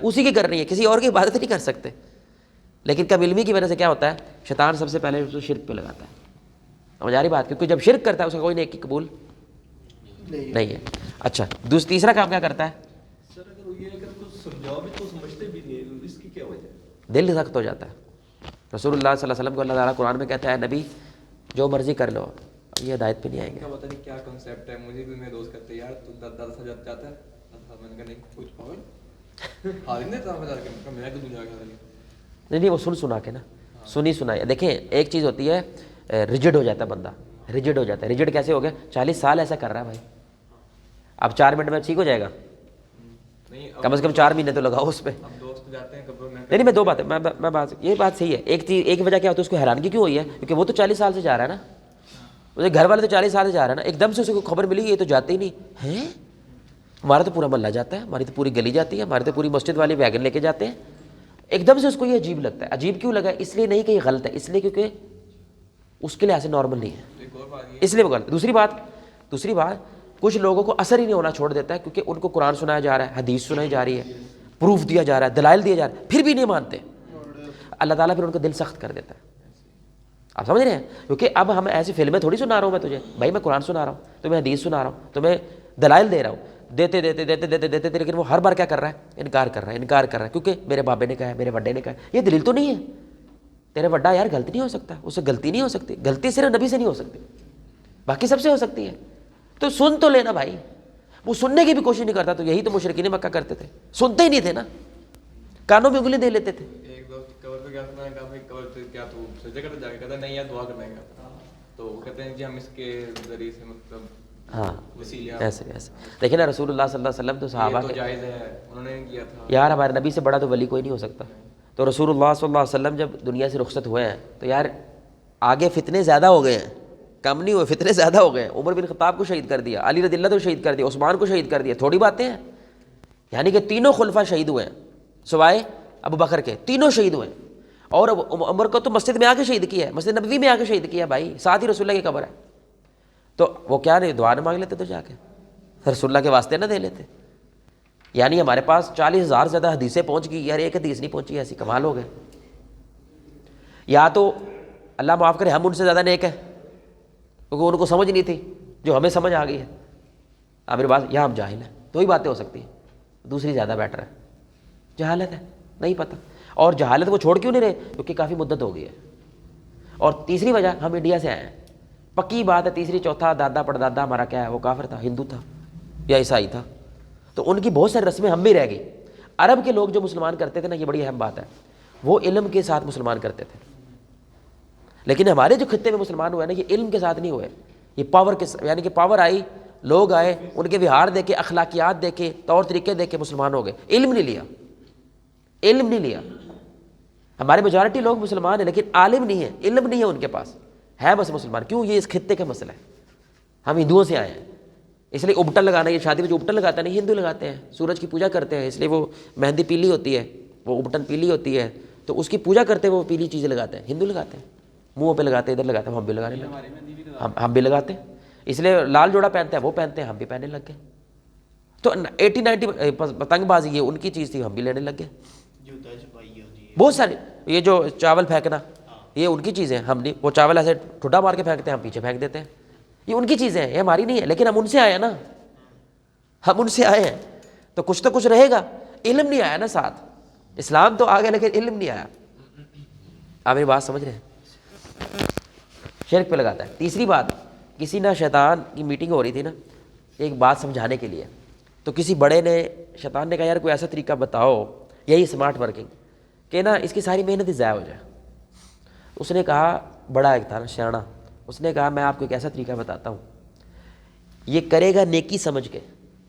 اسی کی کرنی ہے، کسی اور کی عبادت نہیں کر سکتے. لیکن کم علمی کی وجہ سے کیا ہوتا ہے؟ شیطان سب سے پہلے اس کو شرک پہ لگاتا ہے. سمجھ آ رہی بات؟ کیونکہ جب شرک کرتا ہے اس کا کوئی نیکی قبول نہیں ہے. اچھا تیسرا کام کیا کرتا ہے؟ سر اگر یہ اگر کچھ سمجھاؤ بھی تو سمجھتے بھی نہیں، اس کی کیا وجہ ہے؟ دل سخت ہو جاتا ہے. رسول اللہ صلی اللہ علیہ وسلم کو اللہ تعالیٰ قرآن میں کہتا ہے نبی جو مرضی کر لو، یہ ہدایت پہ نہیں آئیں گے. پتہ نہیں کیا کنسیپٹ ہے. مجھے بھی میرے دوست کہتے ہیں یار تو 10 ہزار جاتا ہے. میں نے کہا نہیں کچھ پاگل حال ہی نہیں تھا بتا کے میں کیوں جا کے نہیں وہ سنا کے نا، سنی سنائی. دیکھیں ایک چیز ہوتی ہے ریجڈ ہو جاتا ہے بندہ، ریجڈ ہو جاتا ہے. ریجڈ کیسے ہو گیا؟ 40 سال ایسا کر رہا ہے بھائی، اب 4 منٹ میں ٹھیک ہو جائے گا؟ کم از کم 4 مہینے تو لگاؤ اس پہ. دوست جاتے ہیں قبر میں. نہیں میں دو باتیں میں بات یہ بات صحیح ہے. ایک وجہ کیا ہوتی ہے اس کو حیرانگی کیوں ہوئی ہے؟ کیونکہ وہ تو 40 سال سے جا رہا ہے نا، اسے گھر والے تو 40 سال سے جا رہا ہے نا. ایک دم سے اسے کو خبر ملی یہ تو جاتے ہی نہیں ہیں. ہمارا تو پورا محلہ جاتا ہے، ہماری تو پوری گلی جاتی ہے، ہماری تو پوری مسجد والے ویگن لے کے جاتے ہیں. ایک دم سے اس کو یہ عجیب لگتا ہے. عجیب کیوں لگا؟ اس لیے نہیں کہ یہ غلط ہے، اس لیے کیونکہ اس کے لیے ایسے نارمل نہیں ہے، اس لیے وہ غلط. دوسری بات کچھ لوگوں کو اثر ہی نہیں ہونا چھوڑ دیتا ہے کیونکہ ان کو قرآن سنایا جا رہا ہے، حدیث سنائی جا رہی ہے، پروف دیا جا رہا ہے، دلائل دیا جا رہا ہے، پھر بھی نہیں مانتے. اللہ تعالیٰ پھر ان کا دل سخت کر دیتا ہے. آپ سمجھ رہے ہیں؟ کیونکہ اب ہم ایسی فلمیں تھوڑی سنا رہا ہوں میں تجھے بھائی، میں قرآن سنا رہا ہوں، تمہیں حدیث سنا رہا ہوں، تمہیں دلائل دے رہا ہوں، دیتے لیکن وہ ہر بار کیا کر رہا ہے؟ انکار کر رہا ہے کیونکہ میرے بابے نے کہا ہے، میرے بڑے نے کہا ہے. یہ دلیل تو نہیں ہے. تیرے بڑا یار غلط نہیں ہو سکتا، اس سے غلطی نہیں ہو سکتی، غلطی صرف نبی سے نہیں ہو سکتی، باقی سب سے ہو سکتی ہے. تو سن تو لینا بھائی. وہ سننے کی بھی کوشش نہیں کرتا. تو یہی تو مشرکین مکہ کرتے تھے، سنتے ہی نہیں تھے نا، کانوں میں انگلی دے لیتے تھے. ایک دوست قبر پہ گیا تھا، میں نے کہا بھائی قبر پہ کیا تو سجدہ کرتے جا کے؟ کہتا نہیں یار دعا کرنے کا. تو وہ کہتے ہیں جی ہم اس کے ذریعے سے مطلب ہاں وسیلے ایسے دیکھیں نا رسول اللہ صلی اللہ علیہ وسلم تو صحابہ تو کے جائز ہے، انہوں نے کیا تھا. یار ہمارے نبی سے بڑا تو ولی کوئی نہیں ہو سکتا. تو رسول اللہ صلی اللہ علیہ وسلم جب دنیا سے رخصت ہوئے ہیں تو یار آگے فتنے زیادہ ہو گئے ہیں، کم نہیں ہوئے، فتنے زیادہ ہو گئے ہیں. عمر بن خطاب کو شہید کر دیا، علی رضی اللہ کو شہید کر دیا، عثمان کو شہید کر دیا. تھوڑی باتیں ہیں. یعنی کہ تینوں خلفاء شہید ہوئے ہیں سوائے ابو بکر کے، تینوں شہید ہوئے ہیں. اور عمر کو تو مسجد میں آ کے شہید کیا ہے، مسجد نبوی میں آ کے شہید کیا بھائی، ساتھ ہی رسول اللہ کی قبر ہے. تو وہ کیا نہیں دعا نہ مانگ لیتے تو جا کے رسول اللہ کے واسطے نہ دے لیتے. یعنی ہمارے پاس 40,000 زیادہ حدیثیں پہنچ گئی، یار ایک حدیث نہیں پہنچی، ایسی کمال ہو گئے. یا تو اللہ معاف کرے ہم ان سے زیادہ نیک ہیں کیونکہ ان کو سمجھ نہیں تھی جو ہمیں سمجھ آ گئی ہے. آپ میرے پاس یا ہم جاہل ہیں، دو ہی باتیں ہو سکتی ہیں. دوسری زیادہ بیٹر ہے، جہالت ہے، نہیں پتہ. اور جہالت وہ چھوڑ کیوں نہیں رہے؟ کیونکہ کافی مدت ہو گئی ہے. اور تیسری وجہ ہم انڈیا سے آئے ہیں، پکی بات ہے. تیسری چوتھا دادا پردادا ہمارا کیا ہے؟ وہ کافر تھا، ہندو تھا یا عیسائی تھا. تو ان کی بہت ساری رسمیں ہم بھی رہ گئی. عرب کے لوگ جو مسلمان کرتے تھے نا، یہ بڑی اہم بات ہے، وہ علم کے ساتھ مسلمان کرتے تھے. لیکن ہمارے جو خطے میں مسلمان ہوئے نا، یہ علم کے ساتھ نہیں ہوئے، یہ پاور کے یعنی کہ پاور آئی، لوگ آئے، ان کے وہار دیکھے، اخلاقیات دیکھے، طور طریقے دیکھے مسلمان ہو گئے. علم نہیں لیا، علم نہیں لیا. ہمارے میجورٹی لوگ مسلمان ہیں لیکن عالم نہیں ہے، علم نہیں ہے ان کے پاس، ہے بس مسلمان. کیوں؟ یہ اس خطے کا مسئلہ ہے. ہم ہندوؤں سے آئے ہیں، اس لیے ابٹن لگانا، یہ شادی میں جو ابٹن لگاتا ہے نہیں، ہندو لگاتے ہیں. سورج کی پوجا کرتے ہیں، اس لیے وہ مہندی پیلی ہوتی ہے، وہ ابٹن پیلی ہوتی ہے، تو اس کی پوجا کرتے ہیں، وہ پیلی چیزیں لگاتے ہیں. ہندو لگاتے ہیں، منہوں پہ لگاتے ہیں، ادھر لگاتے ہیں. ہم بھی لگانے لگے، ہم بھی لگاتے ہیں. اس لیے لال جوڑا پہنتے ہیں، وہ پہنتے ہیں، ہم بھی پہننے لگ گئے. تو 80-90 پتنگ بازی یہ ان کی چیز تھی، ہم بھی لینے لگ گئے. بہت سارے یہ جو چاول پھینکنا، یہ ان کی چیزیں ہیں. ہم نہیں، وہ چاول ایسے ٹھڈا مار کے پھینکتے ہیں، ہم پیچھے پھینک دیتے ہیں. یہ ان کی چیزیں ہیں، یہ ہماری نہیں ہے. لیکن ہم ان سے آئے ہیں نا، ہم ان سے آئے ہیں تو کچھ رہے گا. علم نہیں آیا نا ساتھ. اسلام تو آ گیا لیکن علم نہیں آیا. آپ میری بات سمجھ رہے ہیں؟ شرک پہ لگاتا ہے. تیسری بات، کسی نہ شیطان کی میٹنگ ہو رہی تھی نا ایک بات سمجھانے کے لیے، تو کسی بڑے نے، شیطان نے کہا یار کوئی ایسا طریقہ بتاؤ، یہی اسمارٹ ورکنگ، کہ نا اس کی ساری محنت ہی ضائع ہو جائے. اس نے کہا، بڑا ایک تھا نا سیاڑا، اس نے کہا میں آپ کو ایک ایسا طریقہ بتاتا ہوں، یہ کرے گا نیکی سمجھ کے،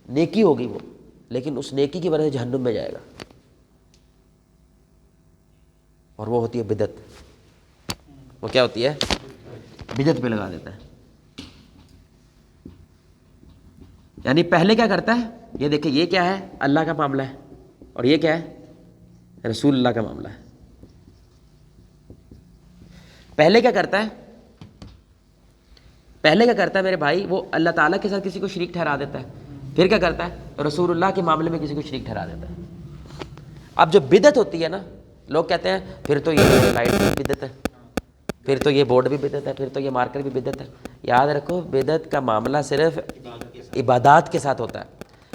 نیکی ہوگی وہ، لیکن اس نیکی کی وجہ سے جہنم میں جائے گا، اور وہ ہوتی ہے بدعت. وہ کیا ہوتی ہے؟ بدعت پہ لگا دیتا ہے. یعنی پہلے کیا کرتا ہے؟ یہ دیکھیں، یہ کیا ہے؟ اللہ کا معاملہ ہے، اور یہ کیا ہے؟ رسول اللہ کا معاملہ ہے. پہلے کیا کرتا ہے میرے بھائی؟ وہ اللہ تعالیٰ کے ساتھ کسی کو شریک ٹھہرا دیتا ہے. پھر کیا کرتا ہے؟ رسول اللہ کے معاملے میں کسی کو شریک ٹھہرا دیتا ہے. اب جو بدعت ہوتی ہے نا، لوگ کہتے ہیں پھر تو یہ لائٹ بھی بدعت ہے، پھر تو یہ بورڈ بھی بدعت ہے، پھر تو یہ مارکر بھی بدعت ہے. یاد رکھو، بدعت کا معاملہ صرف عبادات کے ساتھ ہوتا ہے،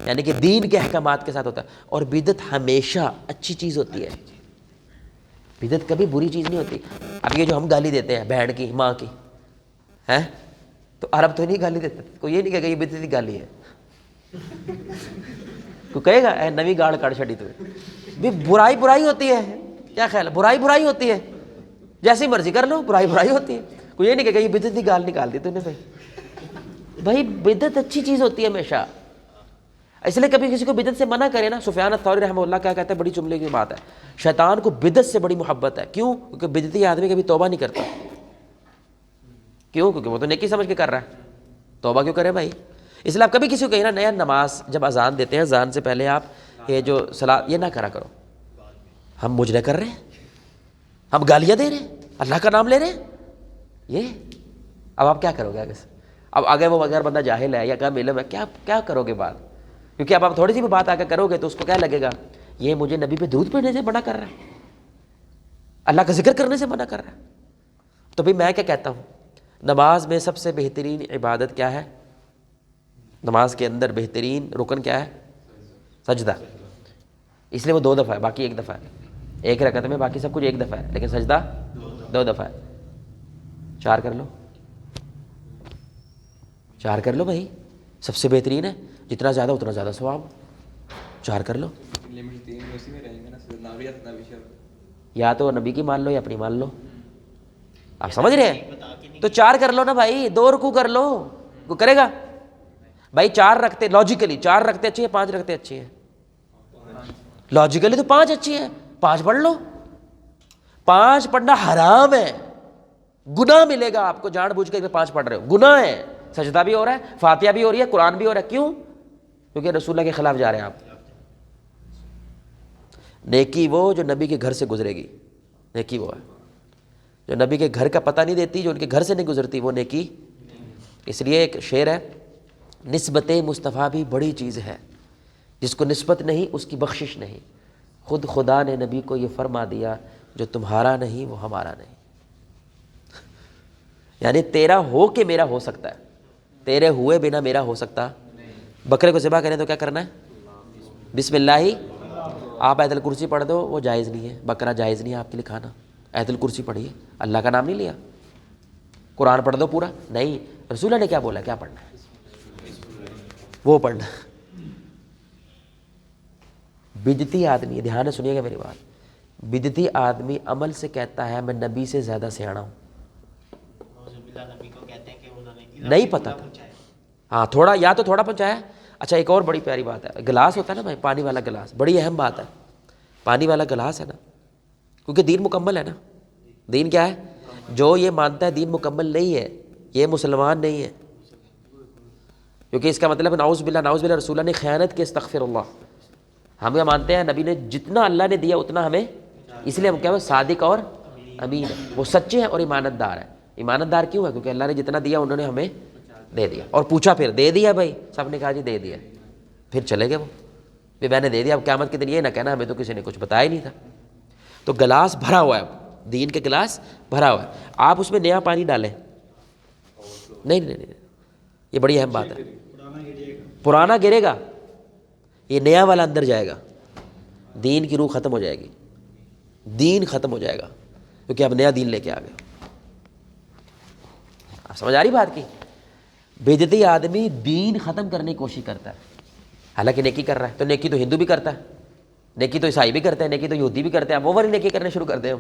یعنی کہ دین کے احکامات کے ساتھ ہوتا ہے. اور بدعت ہمیشہ اچھی چیز ہوتی ہے، بدعت کبھی بری چیز نہیں ہوتی. اب یہ جو ہم گالی دیتے ہیں بہن کی، ماں کی، ہیں تو عرب تو نہیں گالی دیتے، کوئی یہ نہیں کہے گا یہ بدعت کی گالی ہے. کوئی کہے گا اے نوی گاڑ کاڑ چھڑی تو بھی برائی ہوتی ہے. کیا خیال ہے؟ برائی ہوتی ہے، جیسی مرضی کر لو، برائی ہوتی ہے. کوئی یہ نہیں کہے گا یہ بدعت کی گال نکال دی تو نے بھائی بدعت اچھی چیز ہوتی ہے ہمیشہ. اس لیے کبھی کسی کو بدعت سے منع کرے نا، سفیان الثوری رحمہ اللہ کیا کہتے ہیں، بڑی جملے کی بات ہے، شیطان کو بدعت سے بڑی محبت ہے. کیوں؟ کیونکہ بدعتی آدمی کبھی توبہ نہیں کرتا. کیوں؟ کیونکہ وہ تو نیکی سمجھ کے کر رہا ہے. توبہ کیوں کرے بھائی؟ اس لیے آپ کبھی کسی کو کہیں نا نیا نماز جب اذان دیتے ہیں، اذان سے پہلے آپ یہ جو صلاۃ یہ نہ کرا کرو. ہم مجرے کر رہے ہیں، ہم گالیاں دے رہے ہیں، اللہ کا نام لے رہے ہیں. یہ اب آپ کیا کرو گے آگے سے؟ اب آگے وہ اگر بندہ جاہل ہے یا کم علم ہے، کیا کرو گے بات؟ کیونکہ اب آپ تھوڑی سی بھی بات آگے کرو گے تو اس کو کیا لگے گا، یہ مجھے نبی پہ درود پڑھنے سے منع کر رہا ہے، اللہ کا ذکر کرنے سے منع کر رہا ہے. تو بھائی میں کیا کہتا ہوں، نماز میں سب سے بہترین عبادت کیا ہے؟ نماز کے اندر بہترین رکن کیا ہے؟ سجدہ. اس لیے وہ 2 دفعہ ہے، باقی 1 دفعہ ہے. ایک رکعت میں باقی سب کچھ 1 دفعہ ہے، لیکن سجدہ 2 دفعہ ہے. 4 کر لو، 4 کر لو بھائی، سب سے بہترین ہے. جتنا زیادہ اتنا زیادہ ثواب. 4 کر لو. یا تو نبی کی مان لو یا اپنی مان لو. آپ سمجھ رہے ہیں؟ تو 4 کر لو نا بھائی، 2 رکوع کر لو. وہ کرے گا بھائی؟ 4 رکھتے لاجیکلی 4 رکھتے اچھی ہے، 5 رکھتے اچھی ہے؟ لاجیکلی تو 5 اچھی ہے. 5 پڑھ لو. 5 پڑھنا حرام ہے، گناہ ملے گا آپ کو جان بوجھ کے 5 پڑھ رہے ہو، گناہ ہے. سجدہ بھی ہو رہا ہے، فاتحہ بھی ہو رہی ہے، قرآن بھی ہو رہا ہے. کیوں؟ کیونکہ رسول اللہ کے خلاف جا رہے ہیں آپ. نیکی وہ جو نبی کے گھر سے گزرے گی، نیکی وہ ہے جو نبی کے گھر کا پتہ نہیں دیتی، جو ان کے گھر سے نہیں گزرتی، وہ نیکی. اس لیے ایک شعر ہے، نسبت مصطفیٰ بھی بڑی چیز ہے، جس کو نسبت نہیں اس کی بخشش نہیں. خود خدا نے نبی کو یہ فرما دیا، جو تمہارا نہیں وہ ہمارا نہیں. یعنی تیرا ہو کہ میرا ہو سکتا ہے، تیرے ہوئے بنا میرا ہو سکتا. بکرے کو ذبح کریں تو کیا کرنا ہے؟ بسم اللہ ہی. آپ آیت الکرسی پڑھ دو، وہ جائز نہیں ہے، بکرا جائز نہیں ہے آپ کے لیے کھانا. آیت الکرسی پڑھیے، اللہ کا نام نہیں لیا. قرآن پڑھ دو پورا، نہیں. رسول اللہ نے کیا بولا، کیا پڑھنا ہے وہ پڑھنا. بدعتی آدمی، دھیان سے سنیے گا میری بات، بدعتی آدمی عمل سے کہتا ہے میں نبی سے زیادہ سیاح ہوں. نبی کو کہتے ہیں کہ انہوں نے نہیں پتا تھا. ہاں تھوڑا، یا تو تھوڑا پہنچایا. اچھا ایک اور بڑی پیاری بات ہے، گلاس ہوتا ہے نا بھائی، پانی والا گلاس، بڑی اہم بات ہے. پانی والا گلاس ہے نا، کیونکہ دین مکمل ہے نا. دین کیا ہے؟ جو یہ مانتا ہے دین مکمل نہیں ہے، یہ مسلمان نہیں ہے. کیونکہ اس کا مطلب نعوذ باللہ رسول اللہ نے خیانت کی، استغفر اللہ. ہم یہ مانتے ہیں نبی نے جتنا اللہ نے دیا اتنا ہمیں، اس لیے ہم کیا ہے صادق اور امین ہے. وہ سچے ہیں اور ایمانت دار ہے. ایمانت دار کیوں ہے؟ کیونکہ اللہ نے جتنا دیا انہوں نے ہمیں دے دیا. اور پوچھا پھر دے دیا بھائی، سب نے کہا جی دے دیا. پھر چلے گئے وہ، پھر میں نے دے دیا. اب قیامت کے دن یہ نہ کہنا ہمیں تو کسی نے کچھ بتایا ہی نہیں تھا. تو گلاس بھرا ہوا ہے، دین کے گلاس بھرا ہوا ہے. آپ اس میں نیا پانی ڈالیں نہیں، یہ بڑی اہم بات ہے. پرانا گرے گا، یہ نیا والا اندر جائے گا. دین کی روح ختم ہو جائے گی، دین ختم ہو جائے گا، کیونکہ اب نیا دین لے کے آ گئے. آپ سمجھ آ رہی بات کی؟ بدعتی آدمی دین ختم کرنے کی کوشش کرتا ہے، حالانکہ نیکی کر رہا ہے. تو نیکی تو ہندو بھی کرتا ہے، نیکی تو عیسائی بھی کرتے ہیں، نیکی تو یہودی بھی کرتے ہیں. آپ وہ والی نیکی کرنے شروع کر دیں.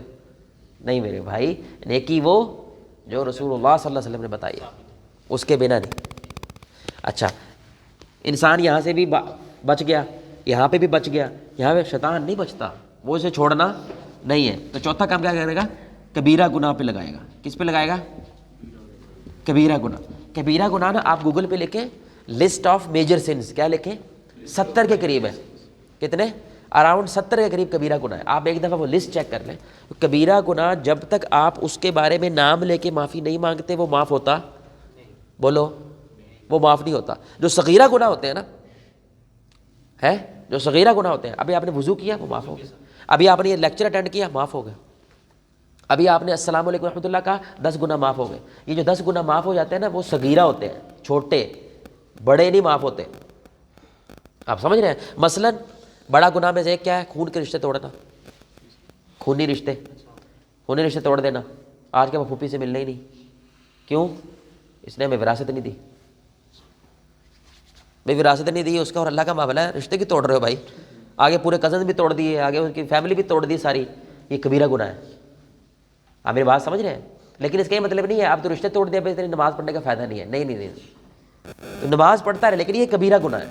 نہیں میرے بھائی، نیکی وہ جو رسول اللہ صلی اللہ علیہ وسلم نے بتائی ہے، اس کے بنا نہیں. اچھا انسان یہاں سے بھی بچ گیا، یہاں پہ بھی بچ گیا، یہاں پہ شیطان نہیں بچتا، وہ اسے چھوڑنا نہیں ہے. تو چوتھا کام کیا کرے گا؟ کبیرہ گناہ پہ لگائے گا. کس پہ لگائے گا؟ کبیرہ گناہ. کبیرہ گناہ نا آپ گوگل پہ لکھیں لسٹ آف میجر سنس، کیا لکھیں؟ 70 کے قریب ہے. کتنے؟ اراؤنڈ 70 کے قریب کبیرہ گناہ ہے. آپ ایک دفعہ وہ لسٹ چیک کر لیں. کبیرہ گناہ جب تک آپ اس کے بارے میں نام لے کے معافی نہیں مانگتے وہ معاف ہوتا, بولو, وہ معاف نہیں ہوتا. جو صغیرہ گناہ ہوتے ہیں نا, ہے جو صغیرہ گناہ ہوتے ہیں, ابھی آپ نے وضو کیا وہ معاف ہو گیا, ابھی آپ نے یہ لیکچر اٹینڈ کیا معاف ہو گیا, ابھی آپ نے السلام علیکم رحمۃ اللہ کہا 10 گناہ معاف ہو گئے. یہ جو 10 گناہ معاف ہو جاتے ہیں نا وہ صغیرہ ہوتے ہیں, چھوٹے, بڑے نہیں معاف ہوتے. آپ سمجھ رہے ہیں؟ مثلا بڑا گناہ میں سے ایک کیا ہے؟ خون کے رشتے توڑنا, خونی رشتے توڑ دینا. آج کے وہ پھوپھی سے ملنا ہی نہیں, کیوں؟ اس نے ہمیں وراثت نہیں دی. بھائی وراثت نہیں دی اس کا اور اللہ کا معاملہ ہے, رشتے کی توڑ رہے ہو بھائی. آگے پورے کزن بھی توڑ دیے, آگے ان کی فیملی بھی توڑ دی ساری. یہ کبیرہ گناہ ہے. آپ میری بات سمجھ رہے ہیں؟ لیکن اس کا یہ مطلب نہیں ہے آپ تو رشتے توڑ دیا پھر نماز پڑھنے کا فائدہ نہیں ہے. نہیں, تو نماز پڑھتا رہے لیکن یہ کبیرہ گناہ ہے.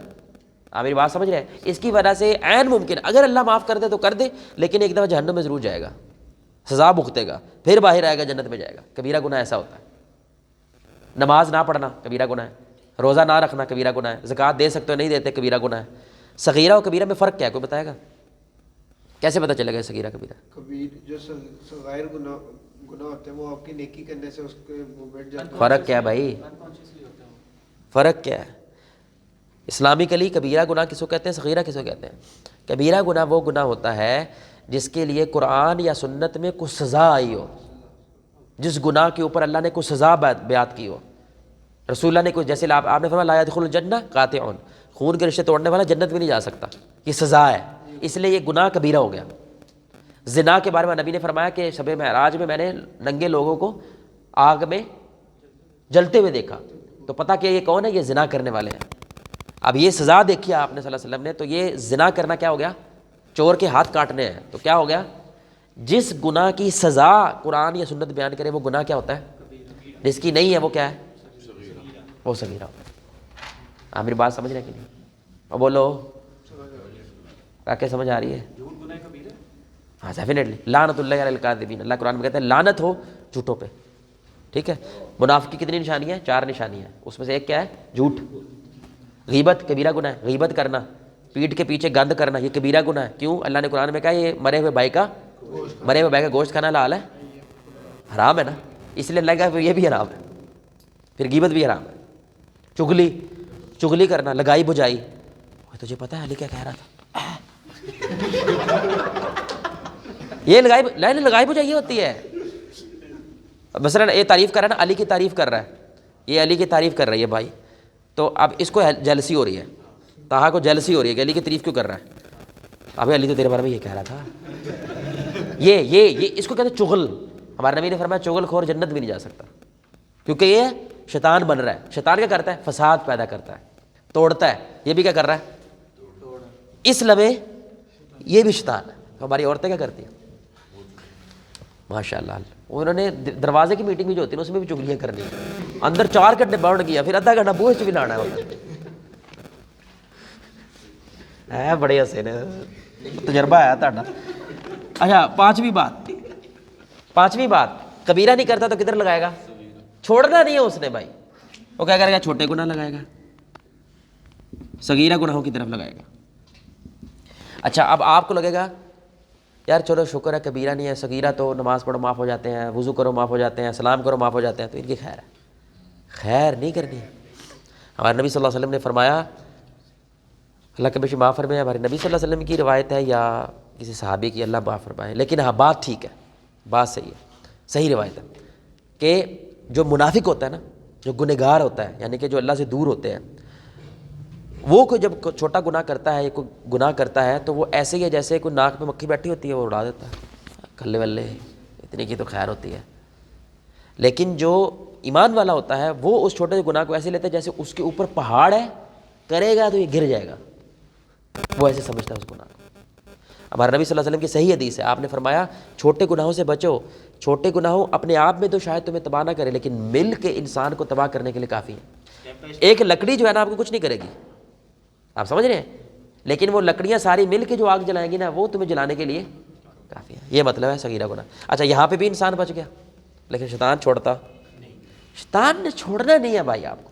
آپ میری بات سمجھ رہے ہیں؟ اس کی وجہ سے عین ممکن اگر اللہ معاف کر دے تو کر دے, لیکن ایک دفعہ جہنم میں ضرور جائے گا, سزا بھگتے گا, پھر باہر آئے گا, جنت میں جائے گا. کبیرہ گناہ ایسا ہوتا ہے. نماز نہ پڑھنا کبیرہ گناہ ہے, روزہ نہ رکھنا کبیرہ گناہ ہے, زکوٰۃ دے سکتے ہو نہیں دیتے کبیرہ گناہ ہے. صغیرہ اور کبیرہ میں فرق کیا ہے کوئی بتائے گا؟ کیسے پتہ چلے گا صغیرہ کبیرہ؟ جو صغائر گناہ ہوتے ہیں وہ آپ کی نیکی کرنے سے اس کے وہ بیٹھ جاتے ہیں. فرق کیا ہے بھائی؟ فرق کیا ہے؟ اسلامکلی کبیرہ گناہ کس کو کہتے ہیں, صغیرہ کس کو کہتے ہیں؟ کبیرہ گناہ وہ گناہ ہوتا ہے جس کے لیے قرآن یا سنت میں کچھ سزا آئی ہو, جس گناہ کے اوپر اللہ نے کچھ سزا بیات کی ہو. رسول اللہ نے کچھ, جیسے آپ نے فرمایا لا يدخل الجنہ قاطع, خون کے رشتے توڑنے والا جنت میں نہیں جا سکتا, یہ سزا ہے, اس لیے یہ گناہ کبیرہ ہو گیا. زنا کے بارے میں نبی نے فرمایا کہ شب معراج میں نے ننگے لوگوں کو آگ میں جلتے ہوئے دیکھا, تو پتہ کہ یہ کون ہے؟ یہ زنا کرنے والے ہیں. اب یہ سزا دیکھی آپ نے صلی اللہ علیہ وسلم نے, تو یہ زنا کرنا کیا ہو گیا؟ چور کے ہاتھ کاٹنے ہیں. تو کیا ہو گیا؟ جس گناہ کی سزا قرآن یا سنت بیان کرے وہ گناہ کیا ہوتا ہے؟ جس کی نہیں ہے وہ کیا ہے؟ وہ صغیرہ ہوتا ہے. آپ میری بات سمجھ رہے ہیں کہ نہیں؟ اور بولو کیا سمجھ آ رہی ہے؟ ہاں ڈیفینیٹلی. لعنت اللہ علی الکاذبین, اللہ قرآن میں کہتا ہے لعنت ہو جھوٹوں پہ. ٹھیک ہے, منافق کی کتنی نشانیاں ہیں؟ 4 نشانیاں ہیں, اس میں سے ایک کیا ہے؟ جھوٹ. غیبت کبیرہ گناہ ہے, غیبت کرنا, پیٹھ کے پیچھے گند کرنا, یہ کبیرہ گناہ ہے. کیوں؟ اللہ نے قرآن میں کہا یہ مرے ہوئے بھائی کا گوشت کھانا حلال ہے, حرام ہے نا, اس لیے اللہ کا یہ بھی حرام ہے. پھر غیبت بھی حرام ہے. چغلی کرنا, لگائی بجائی. تجھے پتہ ہے علی کیا کہہ رہا تھا؟ یہ لگائی بجائی یہ ہوتی ہے. مثلا یہ تعریف کر رہا ہے نا, علی کی تعریف کر رہا ہے, یہ علی کی تعریف کر رہا ہے یہ بھائی, تو اب اس کو جیلسی ہو رہی ہے, طہا کو جیلسی ہو رہی ہے کہ علی کی تعریف کیوں کر رہا ہے؟ ابھی علی تو تیرے بارے میں یہ کہہ رہا تھا. یہ اس کو کہتے ہیں چغل. ہمارے نبی نے فرمایا چغل خور جنت بھی نہیں جا سکتا, کیونکہ یہ شیطان بن رہا ہے. شیطان کیا کرتا ہے؟ فساد پیدا کرتا ہے, توڑتا ہے. یہ بھی کیا کر رہا ہے؟ اس لمحے یہ بھی شیطان ہے. تو ہماری عورتیں کیا کرتی ہیں؟ ماشاء اللہ, انہوں نے دروازے کی میٹنگ بھی جو ہوتی ہے اس میں بھی چگلیاں کرنی ہیں. اندر 4 گھنٹے بیٹھ گیا, پھر آدھا گھنٹہ بوجھ بھی لانا ہے. بڑے حسین تجربہ آیا تھا. اچھا, پانچویں بات, کبیرہ نہیں کرتا تو کدھر لگائے گا؟ چھوڑنا نہیں ہے اس نے بھائی, وہ کیا کرے گا؟ چھوٹے گناہ لگائے گا, صغیرہ گناہوں کی طرف لگائے گا. اچھا, اب آپ کو لگے گا یار چلو شکر ہے کبیرہ نہیں ہے, صغیرہ تو نماز پڑھو معاف ہو جاتے ہیں, وضو کرو معاف ہو جاتے ہیں, سلام کرو معاف ہو جاتے ہیں, تو ان کی خیر ہے. خیر نہیں کرنی ہے. ہمارے نبی صلی اللہ علیہ وسلم نے فرمایا, اللہ کے بے معاف فرمائے, ہمارے نبی صلی اللہ علیہ وسلم کی روایت ہے یا کسی صحابی کی, اللہ معاف فرمائے, لیکن ہاں بات ٹھیک ہے, بات صحیح ہے, صحیح روایت ہے کہ جو منافق ہوتا ہے نا, جو گنہگار ہوتا ہے, یعنی کہ جو اللہ سے دور ہوتے ہیں, وہ کوئی جب چھوٹا گناہ کرتا ہے, کوئی گناہ کرتا ہے, تو وہ ایسے ہی ہے جیسے کوئی ناک میں مکھی بیٹھی ہوتی ہے, وہ اڑا دیتا ہے, کھلے ولے اتنی کی تو خیر ہوتی ہے. لیکن جو ایمان والا ہوتا ہے وہ اس چھوٹے گناہ کو ایسے لیتا ہے جیسے اس کے اوپر پہاڑ ہے, کرے گا تو یہ گر جائے گا, وہ ایسے سمجھتا ہے اس گناہ کو. ہمارے نبی صلی اللہ علیہ وسلم کی صحیح حدیث ہے, آپ نے فرمایا چھوٹے گناہوں سے بچو. چھوٹے گناہوں اپنے آپ میں تو شاید تمہیں تباہ نہ کرے, لیکن مل کے انسان کو تباہ کرنے کے لیے کافی ہے. ایک لکڑی جو ہے نا آپ کو کچھ نہیں کرے گی, آپ سمجھ رہے ہیں, لیکن وہ لکڑیاں ساری مل کے جو آگ جلائیں گی نا, وہ تمہیں جلانے کے لیے کافی ہے. یہ مطلب ہے صغیرہ گناہ. اچھا, یہاں پہ بھی انسان بچ گیا, لیکن شیطان چھوڑتا, شیطان نے چھوڑنا نہیں ہے بھائی آپ کو,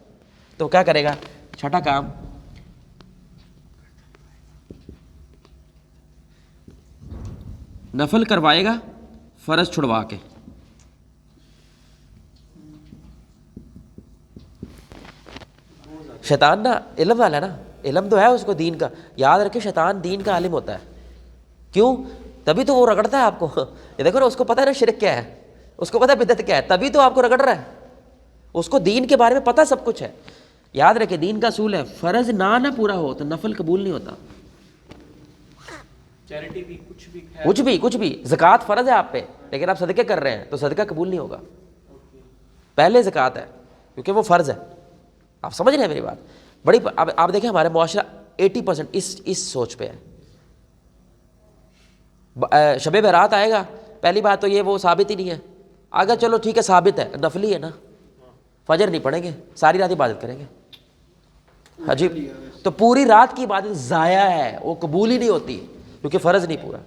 تو کیا کرے گا؟ چھٹا کام, نفل کروائے گا فرض چھڑوا کے. شیطان نا علم والا ہے نا, علم تو ہے اس کو دین کا. یاد رکھے شیطان دین کا عالم ہوتا ہے. کیوں؟ تبھی تو وہ رگڑتا ہے آپ کو. یہ دیکھو نا, اس کو پتہ ہے نا شرک کیا ہے, اس کو پتہ ہے بدعت کیا ہے, تبھی تو آپ کو رگڑ رہا ہے. اس کو دین کے بارے میں پتہ سب کچھ ہے. یاد رکھے دین کا اصول ہے, فرض نہ پورا ہو تو نفل قبول نہیں ہوتا. چیریٹی بھی کچھ بھی زکوٰۃ فرض ہے آپ پہ, لیکن آپ صدقے کر رہے ہیں تو صدقہ قبول نہیں ہوگا. پہلے زکوٰۃ ہے کیونکہ وہ فرض ہے. آپ سمجھ رہے ہیں میری بات؟ بڑی آپ دیکھیں ہمارے معاشرہ 80% اس سوچ پہ ہے. شب برات آئے گا, پہلی بات تو یہ وہ ثابت ہی نہیں ہے. آگے چلو ٹھیک ہے ثابت ہے, نفلی ہے نا, فجر نہیں پڑھیں گے, ساری رات عبادت کریں گے. عجیب. تو پوری رات کی عبادت ضائع ہے, وہ قبول ہی نہیں ہوتی کیونکہ فرض نہیں پورا.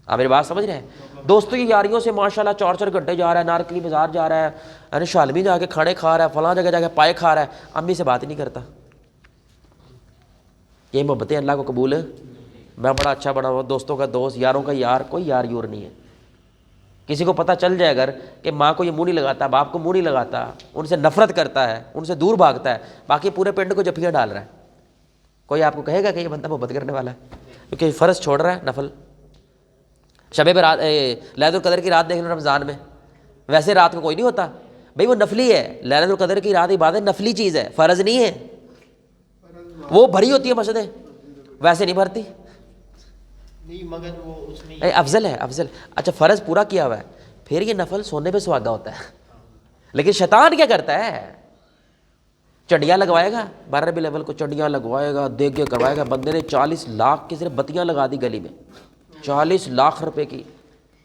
آپ میری بات سمجھ رہے ہیں؟ دوستوں کی یاریوں سے ماشاءاللہ 4 گھنٹے جا رہا ہے, نارکلی بازار جا رہا ہے, شالمی جا کے کھانے کھا رہا ہے, فلاں جگہ جا کے پائے کھا رہا ہے, امی سے بات ہی نہیں کرتا. یہ محبتیں اللہ کو قبول ہے؟ میں بڑا اچھا بنا ہوا, دوستوں کا دوست, یاروں کا یار, کوئی یار یور نہیں ہے. کسی کو پتہ چل جائے اگر کہ ماں کو یہ منہ نہیں لگاتا, باپ کو منہ نہیں لگاتا, ان سے نفرت کرتا ہے, ان سے دور بھاگتا ہے, باقی پورے پنڈ کو جفیاں ڈال رہا ہے, کوئی آپ کو کہے گا کہ یہ بندہ محبت کرنے والا ہے؟ کیونکہ فرض چھوڑ رہا ہے نفل. شب برات لیلۃ القدر کی رات دیکھ لو رمضان میں, ویسے رات کو کوئی نہیں ہوتا بھائی, وہ نفلی ہے. لیلۃ القدر کی رات عبادت نفلی چیز ہے, فرض نہیں ہے. وہ بھری ہوتی ہے مسجدیں, ویسے نہیں بھرتی. نہیں مگر وہ اس میں افضل ہے, افضل. اچھا فرض پورا کیا ہوا ہے, پھر یہ نفل سونے پہ سہاگا ہوتا ہے. لیکن شیطان کیا کرتا ہے, چنڈیاں لگوائے گا 12 ربیع الاول کو, چنڈیاں لگوائے گا, دیکھ کروائے گا. بندے نے 40 لاکھ کی صرف بتیاں لگا دی گلی میں, 40 لاکھ روپے کی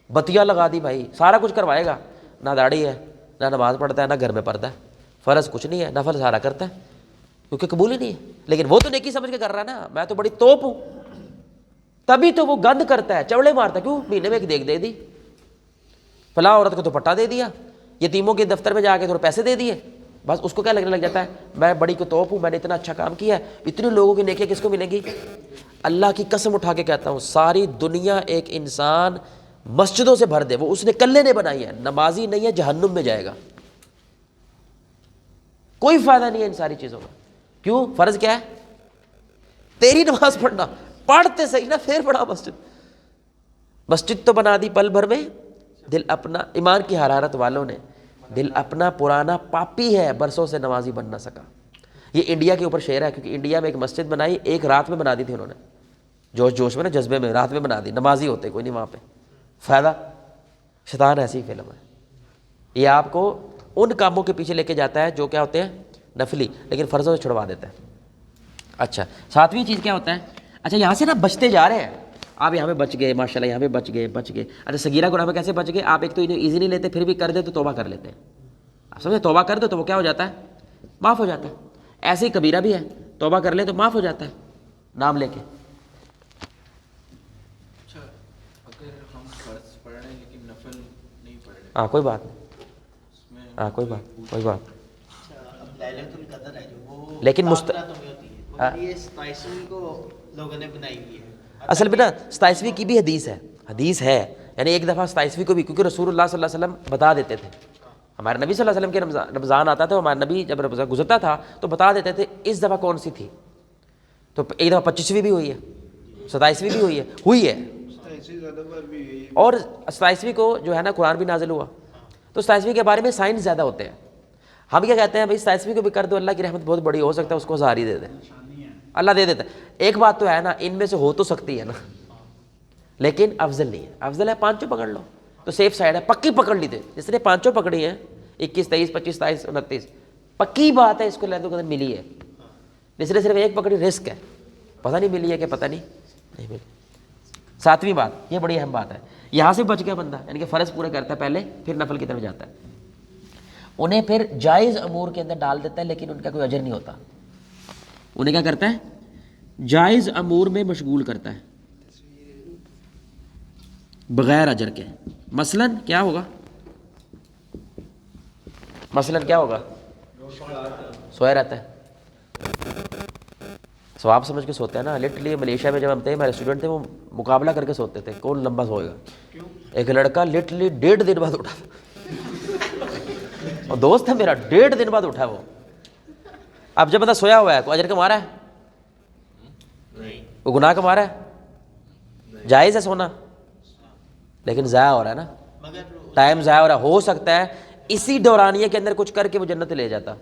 بتیاں لگا دی بھائی, سارا کچھ کروائے گا. نہ داڑھی ہے, نہ نماز پڑھتا ہے, نہ گھر میں پڑھتا ہے, فرض کچھ نہیں ہے, نفل سارا کرتا ہے کیونکہ قبول ہی نہیں ہے. لیکن وہ تو نیکی سمجھ کے کر رہا ہے نا, میں تو بڑی توپ ہوں, تبھی تو وہ گند کرتا ہے, چوڑے مارتا ہے. کیوں؟ مہینے میں ایک دیکھ دے دی, فلاں عورت کو تو پٹا دے دیا, یتیموں کے دفتر میں جا کے تھوڑے پیسے دے دیے, بس اس کو کیا لگنے لگ جاتا ہے میں بڑی کو توپ ہوں, میں نے اتنا اچھا کام کیا ہے. اتنے لوگوں کی نیکی کس کو ملیں گی؟ اللہ کی قسم اٹھا کے کہتا ہوں, ساری دنیا ایک انسان مسجدوں سے بھر دے, وہ اس نے کلے نے بنائی ہے, نمازی نہیں ہے, جہنم میں جائے گا. کوئی فائدہ نہیں ہے ان ساری چیزوں کا. کیوں؟ فرض کیا ہے؟ تیری نماز پڑھنا, پڑھتے صحیح نا, پھر پڑھا مسجد تو بنا دی پل بھر میں, دل اپنا, ایمان کی حرارت والوں نے, دل اپنا پرانا پاپی ہے, برسوں سے نمازی بن نہ سکا. یہ انڈیا کے اوپر شعر ہے, کیونکہ انڈیا میں ایک مسجد بنائی, ایک رات میں بنا دی تھی انہوں نے, جوش میں نا, جذبے میں, رات میں بنا دی. نمازی ہوتے کوئی نہیں وہاں پہ, فائدہ. شیطان ایسی فلم ہے, یہ آپ کو ان کاموں کے پیچھے لے کے جاتا ہے جو کیا ہوتے ہیں نفلی, لیکن فرضوں سے چھڑوا دیتا ہے. اچھا 7ویں چیز کیا ہوتا ہے؟ اچھا یہاں سے نا بچتے جا رہے ہیں آپ, یہاں پہ بچ گئے ماشاءاللہ, یہاں پہ بچ گئے. اچھا صغیرہ گناہ میں کیسے بچ گئے آپ؟ ایک تو ایزی نہیں لیتے, پھر بھی کر دے تو توبہ کر لیتے ہیں. آپ سمجھے, توبہ کر دو تو وہ کیا ہو جاتا ہے, معاف ہو جاتا ہے. ایسے ہی کبیرہ بھی ہے, توبہ کر لے تو معاف ہو جاتا ہے نام لے کے. اچھا اگر ہم فرض پڑھ رہے ہیں لیکن نفل نہیں پڑھ رہے, ہاں کوئی بات نہیں, اس میں ہاں کوئی بات. لیلۃ القدر ہے جو وہ لیکن راتوں میں ہوتی ہے, وہ یہ 27ویں کو لوگوں نے بنائی ہوئی ہے. اصل میں نا 27ویں کی بھی حدیث ہے, یعنی ایک دفعہ 27ویں کو بھی, کیونکہ رسول اللہ صلی اللہ علیہ وسلم بتا دیتے تھے. ہمارے نبی صلی اللہ علیہ وسلم کے رمضان آتا تھا, ہمارے نبی جب رمضان گزرتا تھا تو بتا دیتے تھے اس دفعہ کون سی تھی. تو ایک دفعہ 25ویں بھی ہوئی ہے, 27ویں بھی ہوئی ہے, اور 27ویں کو جو ہے نا قرآن بھی نازل ہوا. تو 27ویں کے بارے میں سائنس زیادہ ہوتے ہیں. ہم کیا کہتے ہیں بھائی 27ویں کو بھی کر دو, اللہ کی رحمت بہت بڑی, ہو سکتا ہے اس کو ہزار ہی دے دے, اللہ دے دیتا ہے. ایک بات تو ہے نا, ان میں سے ہو تو سکتی ہے نا, لیکن افضل نہیں ہے. افضل ہے 5 پکڑ لو تو سیف سائڈ ہے, پکی پکڑ لی تھے. جس نے 5 پکڑی ہیں 21, 23, 25, 27, 29, پکی بات ہے اس کو لیلۃ القدر ملی ہے. جس نے صرف ایک پکڑی رسک ہے, پتہ نہیں ملی ہے کہ پتہ نہیں ملی. 7ویں بات, یہ بڑی اہم بات ہے, یہاں سے بچ گیا بندہ, یعنی کہ فرض پورے کرتا ہے پہلے, پھر نفل کی طرف جاتا ہے. انہیں پھر جائز امور کے اندر ڈال دیتا ہے, لیکن ان کا کوئی اجر نہیں ہوتا. انہیں کیا کرتا ہے, جائز امور میں مشغول کرتا ہے بغیر اجر کے. مثلاً کیا ہوگا, سویا رہتا ہے, ثواب سمجھ کے سوتے ہیں نا. لٹرلی ملیشیا میں جب ہم تھے ہمارے اسٹوڈنٹ تھے وہ مقابلہ کر کے سوتے تھے کون لمبا سوئے گا. ایک لڑکا لٹرلی 1.5 دن بعد اٹھا اور دوست ہے میرا 1.5 دن بعد اٹھا وہ. اب جب بندہ سویا ہوا ہے کوئی اجر کما رہا ہے؟ وہ گناہ کما رہا ہے؟ جائز ہے سونا لیکن ضائع ہو رہا ہے نا, ٹائم ضائع ہو رہا ہے. ہو سکتا ہے اسی دورانیے کے اندر کچھ کر کے وہ جنت لے جاتا,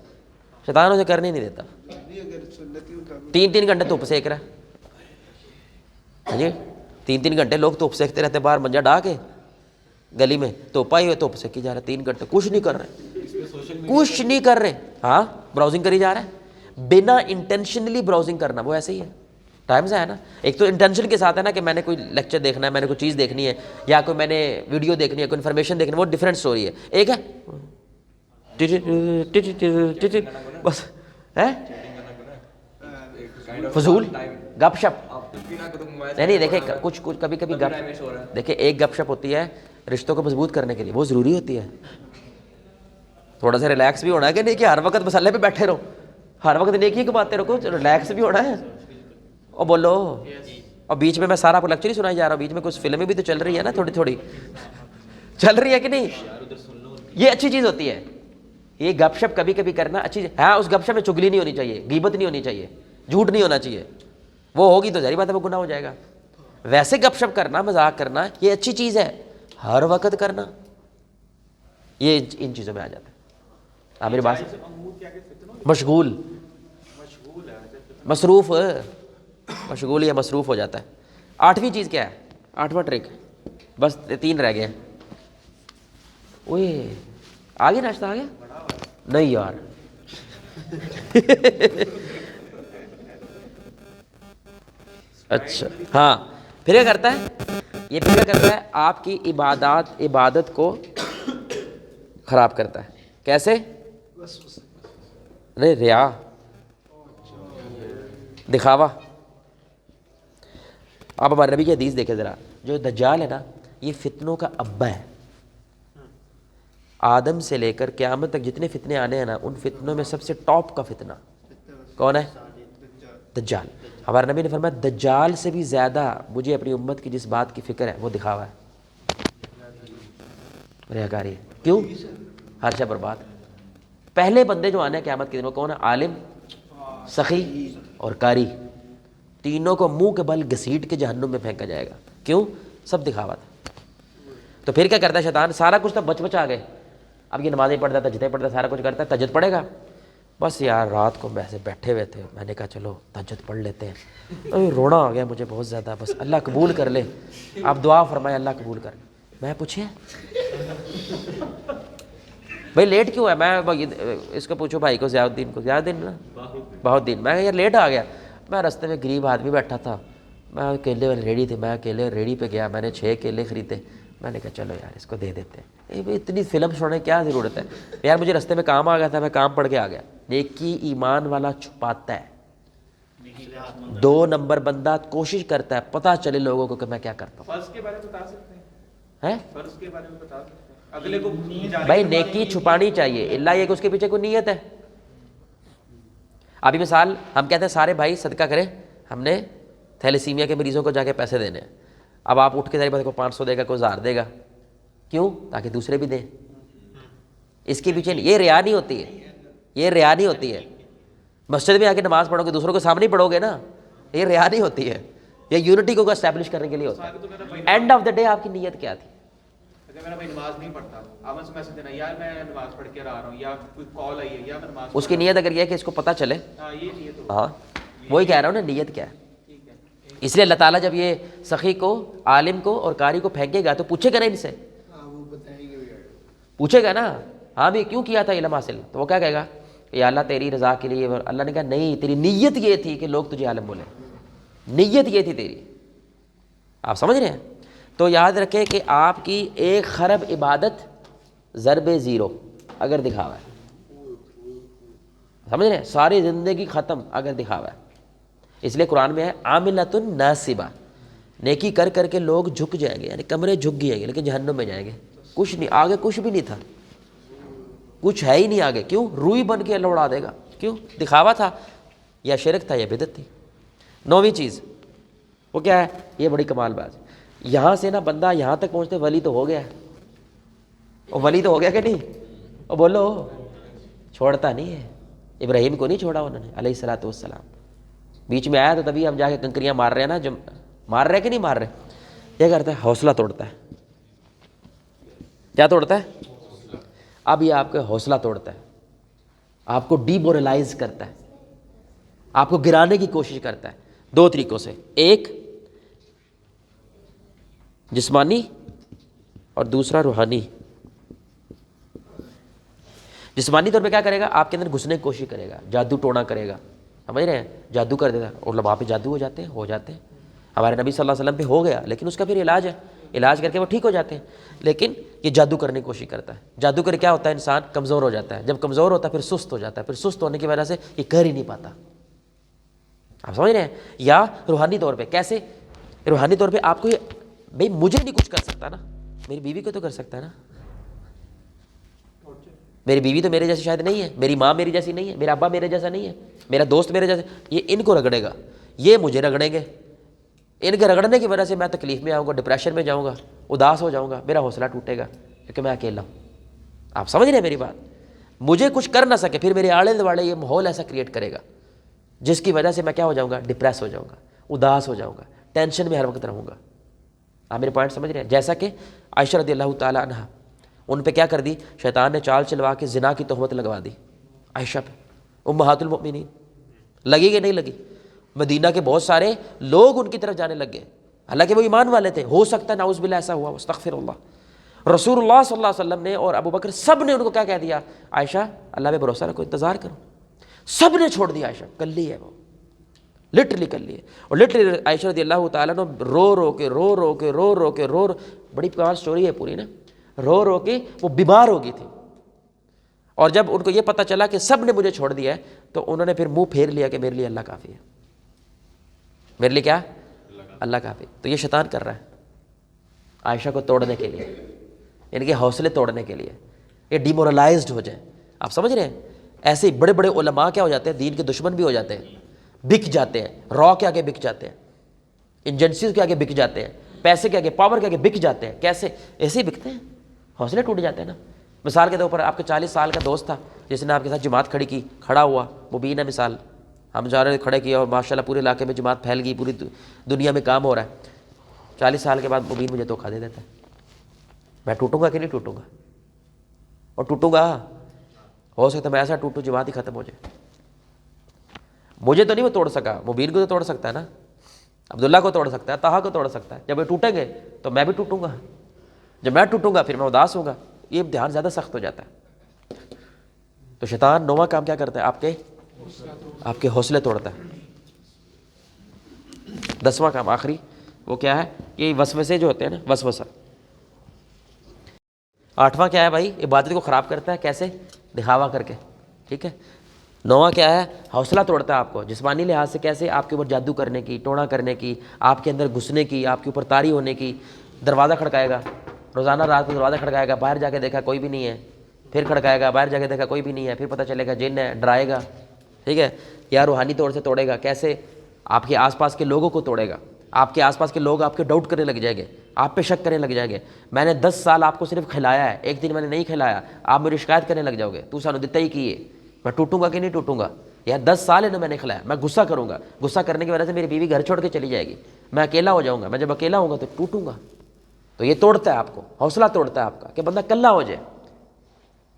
شیطان اسے کرنے نہیں دیتا. اگر سنتی اٹھا 3 گھنٹے دھوپ سیک رہا ہے جی, 3 گھنٹے لوگ دھوپ سیکتے رہتے باہر منجا ڈا کے گلی میں, دھوپ آئی ہوئے دھوپ سیکی جا رہا ہے 3 گھنٹے کچھ نہیں کر رہے, کچھ نہیں کر رہے. ہاں براؤزنگ کری جا رہا ہے بنا انٹینشنلی براؤزنگ کرنا, وہ ایسے ہی ہے. ٹائم سے ہے نا, ایک تو انٹینشن کے ساتھ ہے نا کہ میں نے کوئی لیکچر دیکھنا ہے, میں نے کوئی چیز دیکھنی ہے, یا کوئی میں نے ویڈیو دیکھنی ہے, کوئی انفارمیشن دیکھنی ہے, وہ ڈفرینٹ اسٹوری ہے. ایک ہے بس ہے فضول گپ شپ. نہیں دیکھیں کچھ کبھی کبھی گپ دیکھیں, ایک گپ شپ ہوتی ہے رشتوں کو مضبوط کرنے کے لیے, وہ ضروری ہوتی ہے. تھوڑا سا ریلیکس بھی ہونا ہے کہ نہیں کہ ہر وقت مسئلے پہ بیٹھے رہو, ہر وقت نیکی کی باتیں رکھو, ریلیکس بھی ہونا ہے. اور بولو, اور بیچ میں سارا آپ کو لیکچر ہی سنائی جا رہا ہوں, بیچ میں کچھ فلمیں بھی تو چل رہی ہے نا, تھوڑی تھوڑی چل رہی ہے کہ نہیں. یہ اچھی چیز ہوتی ہے, یہ گپ شپ کبھی کبھی کرنا اچھی. ہاں اس گپ شپ میں چگلی نہیں ہونی چاہیے, غیبت نہیں ہونی چاہیے, جھوٹ نہیں ہونا چاہیے. وہ ہوگی تو ظاہر بات ہے وہ گناہ ہو جائے گا. ویسے گپ شپ کرنا, مذاق کرنا یہ اچھی چیز ہے, ہر وقت کرنا یہ ان چیزوں میں آ جاتا ہے. آپ میری بات مشغول مصروف, مشغول یا مصروف ہو جاتا ہے. 8ویں چیز کیا ہے, 8واں ٹرک, بس 3 رہ گئے. اوئے آگے ناشتہ آ گیا نہیں یار اچھا ہاں. پھر کیا کرتا ہے یہ, پھر کیا کرتا ہے آپ کی عبادت کو خراب کرتا ہے. کیسے؟ نہیں ریا, دکھاوا. آپ ہمارے نبی کی حدیث دیکھیں ذرا, جو دجال ہے نا یہ فتنوں کا ابا ہے. آدم سے لے کر قیامت تک جتنے فتنے آنے ہیں نا, ان فتنوں میں سب سے ٹاپ کا فتنہ کون ہے؟ دجال. ہمارے نبی نے فرمایا دجال سے بھی زیادہ مجھے اپنی امت کی جس بات کی فکر ہے وہ دکھاوا ہے, ریاکاری ہے. کیوں؟ ہر شے برباد. پہلے بندے جو آنے ہیں قیامت کے دن وہ کون ہے؟ عالم, سخی اور قاری. تینوں کو منہ کے بل گھسیٹ کے جہنم میں پھینکا جائے گا. کیوں؟ سب دکھاوا تھا. تو پھر کیا کرتا ہے شیطان؟ سارا کچھ تو بچ آ گئے. اب یہ نمازیں پڑھتا ہے, تہجدیں پڑھتا ہے, سارا کچھ کرتا ہے. تہجد پڑھے گا, بس یار رات کو ویسے بیٹھے ہوئے تھے, میں نے کہا چلو تہجد پڑھ لیتے ہیں. رونا آ گیا مجھے بہت زیادہ, بس اللہ قبول کر لے. آپ دعا فرمائے اللہ قبول کر. میں پوچھیں بھائی لیٹ کیوں ہے؟ میں اس کو پوچھو بھائی کو, ضیاء الدین کو, ضیاء الدین نا بہت دن. میں یار لیٹ آ گیا. میں رستے میں غریب آدمی بیٹھا تھا, میں کیلے والی ریڑھی تھی, میں کیلے ریڑھی پہ گیا, میں نے 6 کیلے خریدے. میں نے کہا چلو یار اس کو دے دیتے ہیں. اتنی فلم چھوڑنے کی کیا ضرورت ہے یار, مجھے رستے میں کام آ گیا تھا, میں کام پڑھ کے آ گیا. نیکی ایمان والا چھپاتا ہے. 2 نمبر بندہ کوشش کرتا ہے پتہ چلے لوگوں کو کہ میں کیا کرتا ہوں. فرض کے بارے میں بتا سکتے ہیں, فرض کے بارے میں بتا سکتے ہیں اگلے کو بھائی نیکی چھپانی چاہیے, اللہ یہ کہ اس کے پیچھے کوئی نیت ہے. ابھی مثال ہم کہتے ہیں سارے بھائی صدقہ کریں, ہم نے تھیلیسیمیا کے مریضوں کو جا کے پیسے دینے ہیں. اب آپ اٹھ کے ذرا بات کو 500 دے گا, کوئی 1000 دے گا. کیوں؟ تاکہ دوسرے بھی دیں. اس کے پیچھے یہ ریا نہیں ہوتی ہے, یہ ریا نہیں ہوتی ہے. مسجد میں آ کے نماز پڑھو گے, دوسروں کے سامنے پڑھو گے نا, یہ ریا نہیں ہوتی ہے. یہ یونٹی کو اسٹیبلش کرنے کے لیے ہوتا ہے. اینڈ آف دا ڈے آپ کی نیت کیا تھی؟ اگر میرا بھائی نماز نہیں پڑھتا, آپ سے میسج دینا یار میں نماز پڑھ کے آ رہا ہوں, یا کوئی کال آئی ہے, یا میں نماز, اس کی نیت اگر یہ ہے کہ اس کو پتہ چلے, ہاں یہ نیت ہو. ہاں وہی کہہ رہا ہوں نا نیت کیا ہے. اس لیے اللہ تعالیٰ جب یہ سخی کو, عالم کو اور قاری کو پھینکے گا تو پوچھے گا نا ان سے, پوچھے گا نا ہاں بھی کیوں کیا تھا علم حاصل, تو وہ کیا کہے گا یا اللہ تیری رضا کے لیے. اللہ نے کہا نہیں, تیری نیت یہ تھی کہ لوگ تجھے عالم بولے, نیت یہ تھی تیری. آپ سمجھ رہے ہیں؟ تو یاد رکھیں کہ آپ کی 1 خرب عبادت ضرب 0 اگر دکھاوا ہے, سمجھ رہے ہیں, ساری زندگی ختم اگر دکھاوا ہے. اس لیے قرآن میں ہے عاملۃ ناصبہ, نیکی کر کر کے لوگ جھک جائیں گے, یعنی کمرے جھک جائیں گے, لیکن جہنم میں جائیں گے. کچھ نہیں آگے, کچھ بھی نہیں تھا, کچھ ہے ہی نہیں آگے. کیوں؟ روئی بن کے اللہ اڑا دے گا. کیوں؟ دکھاوا تھا, یا شرک تھا, یا بدعت تھی. 9ویں چیز وہ کیا ہے؟ یہ بڑی کمال بات ہے. یہاں سے نا بندہ یہاں تک پہنچتے ولی تو ہو گیا ہے. اور ولی تو ہو گیا کہ نہیں؟ اور بولو چھوڑتا نہیں ہے. ابراہیم کو نہیں چھوڑا انہوں نے علیہ الصلوۃ والسلام. بیچ میں آیا تو تبھی ہم جا کے کنکریاں مار رہے ہیں نا. جو مار رہے کہ نہیں مار رہے؟ کیا کرتا ہے؟ حوصلہ توڑتا ہے. کیا توڑتا ہے؟ اب یہ آپ کا حوصلہ توڑتا ہے, آپ کو ڈی مورلائز کرتا ہے, آپ کو گرانے کی کوشش کرتا ہے 2 طریقوں سے. ایک جسمانی اور دوسرا روحانی. جسمانی طور پہ کیا کرے گا؟ آپ کے اندر گھسنے کی کوشش کرے گا, جادو ٹونا کرے گا. سمجھ رہے ہیں؟ جادو کر دیتا ہے. اور وہاں پہ جادو ہو جاتے ہیں. ہمارے نبی صلی اللہ علیہ وسلم پہ ہو گیا, لیکن اس کا پھر علاج ہے, علاج کر کے وہ ٹھیک ہو جاتے ہیں. لیکن یہ جادو کرنے کی کوشش کرتا ہے. جادو کر کیا ہوتا ہے؟ انسان کمزور ہو جاتا ہے. جب کمزور ہوتا ہے پھر سست ہو جاتا ہے. پھر سست ہونے کی وجہ سے یہ کر ہی نہیں پاتا. آپ سمجھ رہے ہیں؟ یا روحانی طور پہ کیسے؟ روحانی طور پہ آپ کو یہ بھائی مجھے نہیں کچھ کر سکتا نا, میری بیوی کو تو کر سکتا ہے نا. میری بیوی تو میرے جیسی شاید نہیں ہے, میری ماں میری جیسی نہیں ہے, میرا ابا میرے جیسا نہیں ہے, میرا دوست میرے جیسا. یہ ان کو رگڑے گا, یہ مجھے رگڑیں گے. ان کے رگڑنے کی وجہ سے میں تکلیف میں آؤں گا, ڈپریشن میں جاؤں گا, اداس ہو جاؤں گا, میرا حوصلہ ٹوٹے گا کیونکہ میں اکیلا ہوں. آپ سمجھ رہے ہیں میری بات؟ مجھے کچھ کر نہ سکے, پھر میرے آڑے دوڑے یہ ماحول ایسا کریٹ کرے گا جس کی وجہ سے میں کیا ہو جاؤں گا؟ ڈپریس ہو جاؤں گا, اداس ہو جاؤں گا, ٹینشن میں ہر وقت رہوں گا. آپ میرے پوائنٹ سمجھ رہے ہیں؟ جیسا کہ عائشہ رضی اللہ تعالیٰ عنہا, ان پہ کیا کر دی؟ شیطان نے چال چلوا کے زنا کی تہمت لگوا دی عائشہ پہ, امہات المؤمنین. لگی کہ نہیں لگی؟ مدینہ کے بہت سارے لوگ ان کی طرف جانے لگ گئے, حالانکہ وہ ایمان والے تھے. ہو سکتا ہے نعوذ باللہ ایسا ہوا, استغفر اللہ. رسول اللہ صلی اللہ علیہ وسلم نے اور ابو بکر سب نے ان کو کیا کہہ دیا؟ عائشہ اللہ پہ بھروسہ رکھو, انتظار کرو. سب نے چھوڑ دیا. عائشہ کلی ہے, وہ لٹرلی کلی ہے. اور لٹرلی عائشہ رضی اللہ تعالیٰ نے رو رو بڑی پیار سٹوری ہے پوری نا, رو کے وہ بیمار ہو گئی تھی. اور جب ان کو یہ پتہ چلا کہ سب نے مجھے چھوڑ دیا ہے تو انہوں نے پھر منہ پھیر لیا کہ میرے لیے اللہ کافی ہے. میرے لیے کیا؟ اللہ کافی. تو یہ شیطان کر رہا ہے عائشہ کو توڑنے کے لیے, ان کے حوصلے توڑنے کے لیے, یہ ڈیمورلائزڈ ہو جائے. آپ سمجھ رہے ہیں؟ ایسے ہی بڑے بڑے علماء کیا ہو جاتے ہیں؟ دین کے دشمن بھی ہو جاتے ہیں, بک جاتے ہیں, را کے آگے بک جاتے ہیں, ایجنسیز کے آگے بک جاتے ہیں, پیسے کے آگے, پاور کے آگے بک جاتے ہیں. کیسے؟ ایسے ہی بکتے ہیں, حوصلے ٹوٹ جاتے ہیں نا. مثال کے طور پر آپ کے 40 سال کا دوست تھا جس نے آپ کے ساتھ جماعت کھڑی کی, کھڑا ہوا, مبین ہے مثال, ہم جا رہے کھڑے کیا اور ماشاءاللہ پورے علاقے میں جماعت پھیل گئی, پوری دنیا میں کام ہو رہا ہے. 40 سال کے بعد مبین مجھے دھوکہ دے دیتا ہے. میں ٹوٹوں گا کہ نہیں ٹوٹوں گا؟ اور ٹوٹوں گا, ہو سکتا ہے میں ایسا ٹوٹوں جماعت ہی ختم ہو جائے. مجھے تو نہیں وہ توڑ سکا, مبین کو تو توڑ سکتا ہے نا, عبداللہ کو توڑ سکتا ہے, طہا کو توڑ سکتا ہے. جب یہ ٹوٹیں گے تو میں بھی ٹوٹوں گا. جب میں ٹوٹوں گا پھر میں اداس ہوں گا. یہ امتحان زیادہ سخت ہو جاتا ہے. تو شیطان 9واں کام کیا کرتا ہے؟ آپ کے حوصلے توڑتا ہے. 10واں کام آخری وہ کیا ہے؟ کہ وسوسے جو ہوتے ہیں نا, وسوسہ. 8واں کیا ہے بھائی؟ عبادت کو خراب کرتا ہے. کیسے؟ دکھاوا کر کے. ٹھیک ہے. 9واں کیا ہے؟ حوصلہ توڑتا ہے آپ کو جسمانی لحاظ سے. کیسے؟ آپ کے اوپر جادو کرنے کی, ٹونا کرنے کی, آپ کے اندر گھسنے کی, آپ کے اوپر طاری ہونے کی. دروازہ کھڑکائے گا روزانہ, رات کو دروازہ کھڑکائے گا, باہر جا کے دیکھا کوئی بھی نہیں ہے, پھر کھڑکائے گا, باہر جا کے دیکھا کوئی بھی نہیں ہے, پھر پتہ چلے گا جن ہے, ڈرائے گا. ٹھیک ہے. یا روحانی طور سے توڑے گا. کیسے؟ آپ کے آس پاس کے لوگوں کو توڑے گا. آپ کے آس پاس کے لوگ آپ کے ڈاؤٹ کرنے لگ جائیں گے, آپ پہ شک کرنے لگ جائیں گے. میں نے 10 سال آپ کو صرف کھلایا ہے, ایک دن میں نے نہیں کھلایا, آپ میری شکایت کرنے لگ جاؤ گے, تو سانو دیتا ہی کیے. میں ٹوٹوں گا کہ نہیں ٹوٹوں گا؟ یا 10 سال انہوں میں نے کھلایا, میں غصہ کروں گا. غصہ کرنے کی وجہ سے میری بیوی گھر چھوڑ کے چلی جائے گی, میں اکیلا ہو جاؤں گا. میں جب اکیلا ہوں گا تو ٹوٹوں گا. تو یہ توڑتا ہے آپ کو, حوصلہ توڑتا ہے آپ کا کہ بندہ کلا ہو جائے.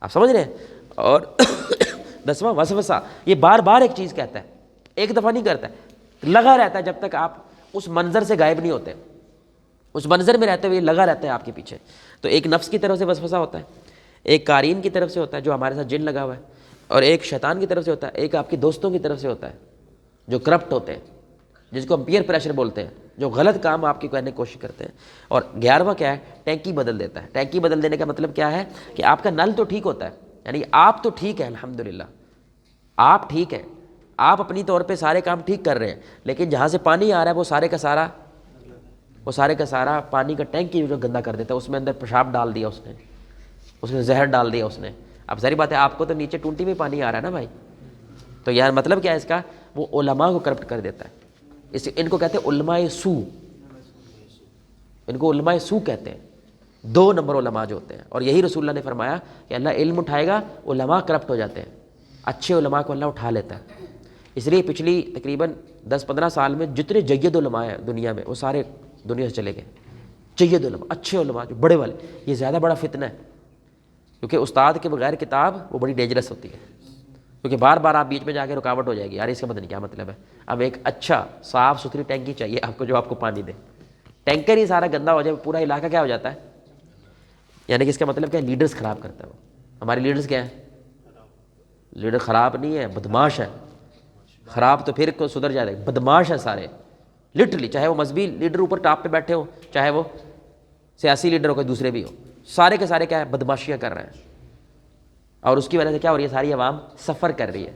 آپ سمجھ رہے ہیں؟ اور 10واں وسوسہ. یہ بار بار ایک چیز کہتا ہے, ایک دفعہ نہیں کرتا ہے, لگا رہتا ہے جب تک آپ اس منظر سے غائب نہیں ہوتے. اس منظر میں رہتے ہوئے لگا رہتا ہے آپ کے پیچھے. تو ایک نفس کی طرف سے وسوسہ ہوتا ہے, ایک قارین کی طرف سے ہوتا ہے جو ہمارے ساتھ جن لگا ہوا ہے, اور ایک شیطان کی طرف سے ہوتا ہے, ایک آپ کے دوستوں کی طرف سے ہوتا ہے جو کرپٹ ہوتے ہیں, جس کو ہم پیئر پریشر بولتے ہیں, جو غلط کام آپ کی کرنے کی کوشش کرتے ہیں. اور 11واں کیا ہے؟ ٹینکی بدل دیتا ہے. ٹینکی بدل دینے کا مطلب کیا ہے؟ کہ آپ کا نل تو ٹھیک ہوتا ہے, یعنی آپ تو ٹھیک ہے الحمدللہ, آپ ٹھیک ہے, آپ اپنی طور پہ سارے کام ٹھیک کر رہے ہیں, لیکن جہاں سے پانی آ رہا ہے وہ سارے کا سارا پانی کا ٹینکی جو گندا کر دیتا ہے, اس میں اندر پیشاب ڈال دیا اس نے, اس میں زہر ڈال دیا اس نے. اب ظاہر بات ہے آپ کو تو نیچے ٹونٹی میں پانی آ رہا ہے نا بھائی. تو یار مطلب کیا ہے اس کا؟ وہ علماء کو کرپٹ کر دیتا ہے, ان کو کہتے ہیں علماء سو، ان کو علماء سو کہتے ہیں، 2 نمبر علماء جو ہوتے ہیں. اور یہی رسول اللہ نے فرمایا کہ اللہ علم اٹھائے گا، علماء کرپٹ ہو جاتے ہیں، اچھے علماء کو اللہ اٹھا لیتا ہے. اس لیے پچھلی تقریباً 10-15 سال میں جتنے جید علماء ہیں دنیا میں وہ سارے دنیا سے چلے گئے. جید علماء، اچھے علماء جو بڑے والے، یہ زیادہ بڑا فتنہ ہے، کیونکہ استاد کے بغیر کتاب وہ بڑی ڈینجرس ہوتی ہے، کیونکہ بار بار آپ بیچ میں جا کے رکاوٹ ہو جائے گی، یار اس کا پتہ نہیں کیا مطلب ہے. اب ایک اچھا صاف ستھری ٹینکی چاہیے آپ کو جو آپ کو پانی دے. ٹینکر ہی سارا گندا ہو جائے پورا علاقہ کیا ہو جاتا ہے. یعنی کہ اس کا مطلب کیا ہے، لیڈرز خراب کرتا ہے وہ. ہمارے لیڈرز کیا ہیں؟ لیڈر خراب نہیں ہے، بدماش ہے. خراب تو پھر کو سدھر جائے گا، بدماش ہے سارے لٹرلی، چاہے وہ مذہبی لیڈر اوپر ٹاپ پہ بیٹھے ہو، چاہے وہ سیاسی لیڈر ہو، کوئی دوسرے بھی ہو، سارے کے سارے کیا ہے، بدماشیاں کر رہے ہیں. اور اس کی وجہ سے کیا ہو رہی ہے، ساری عوام سفر کر رہی ہے،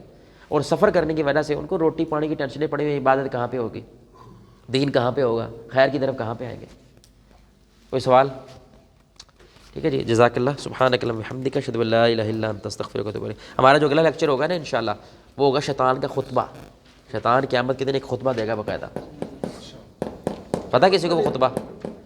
اور سفر کرنے کی وجہ سے ان کو روٹی پانی کی ٹینشنیں پڑی ہوئی. عبادت کہاں پہ ہوگی، دین کہاں پہ ہوگا، خیر کی طرف کہاں پہ آئیں گے. کوئی سوال؟ ٹھیک ہے جی، جزاک اللہ. سبحانک اللہم وبحمدک، اشہد ان لا الہ الا انت، استغفرک واتوب الیک. ہمارا جو اگلا لیکچر ہوگا نا انشاءاللہ وہ ہوگا شیطان کا خطبہ. شیطان قیامت کے دن ایک خطبہ دے گا باقاعدہ. پتہ کسی کو وہ خطبہ؟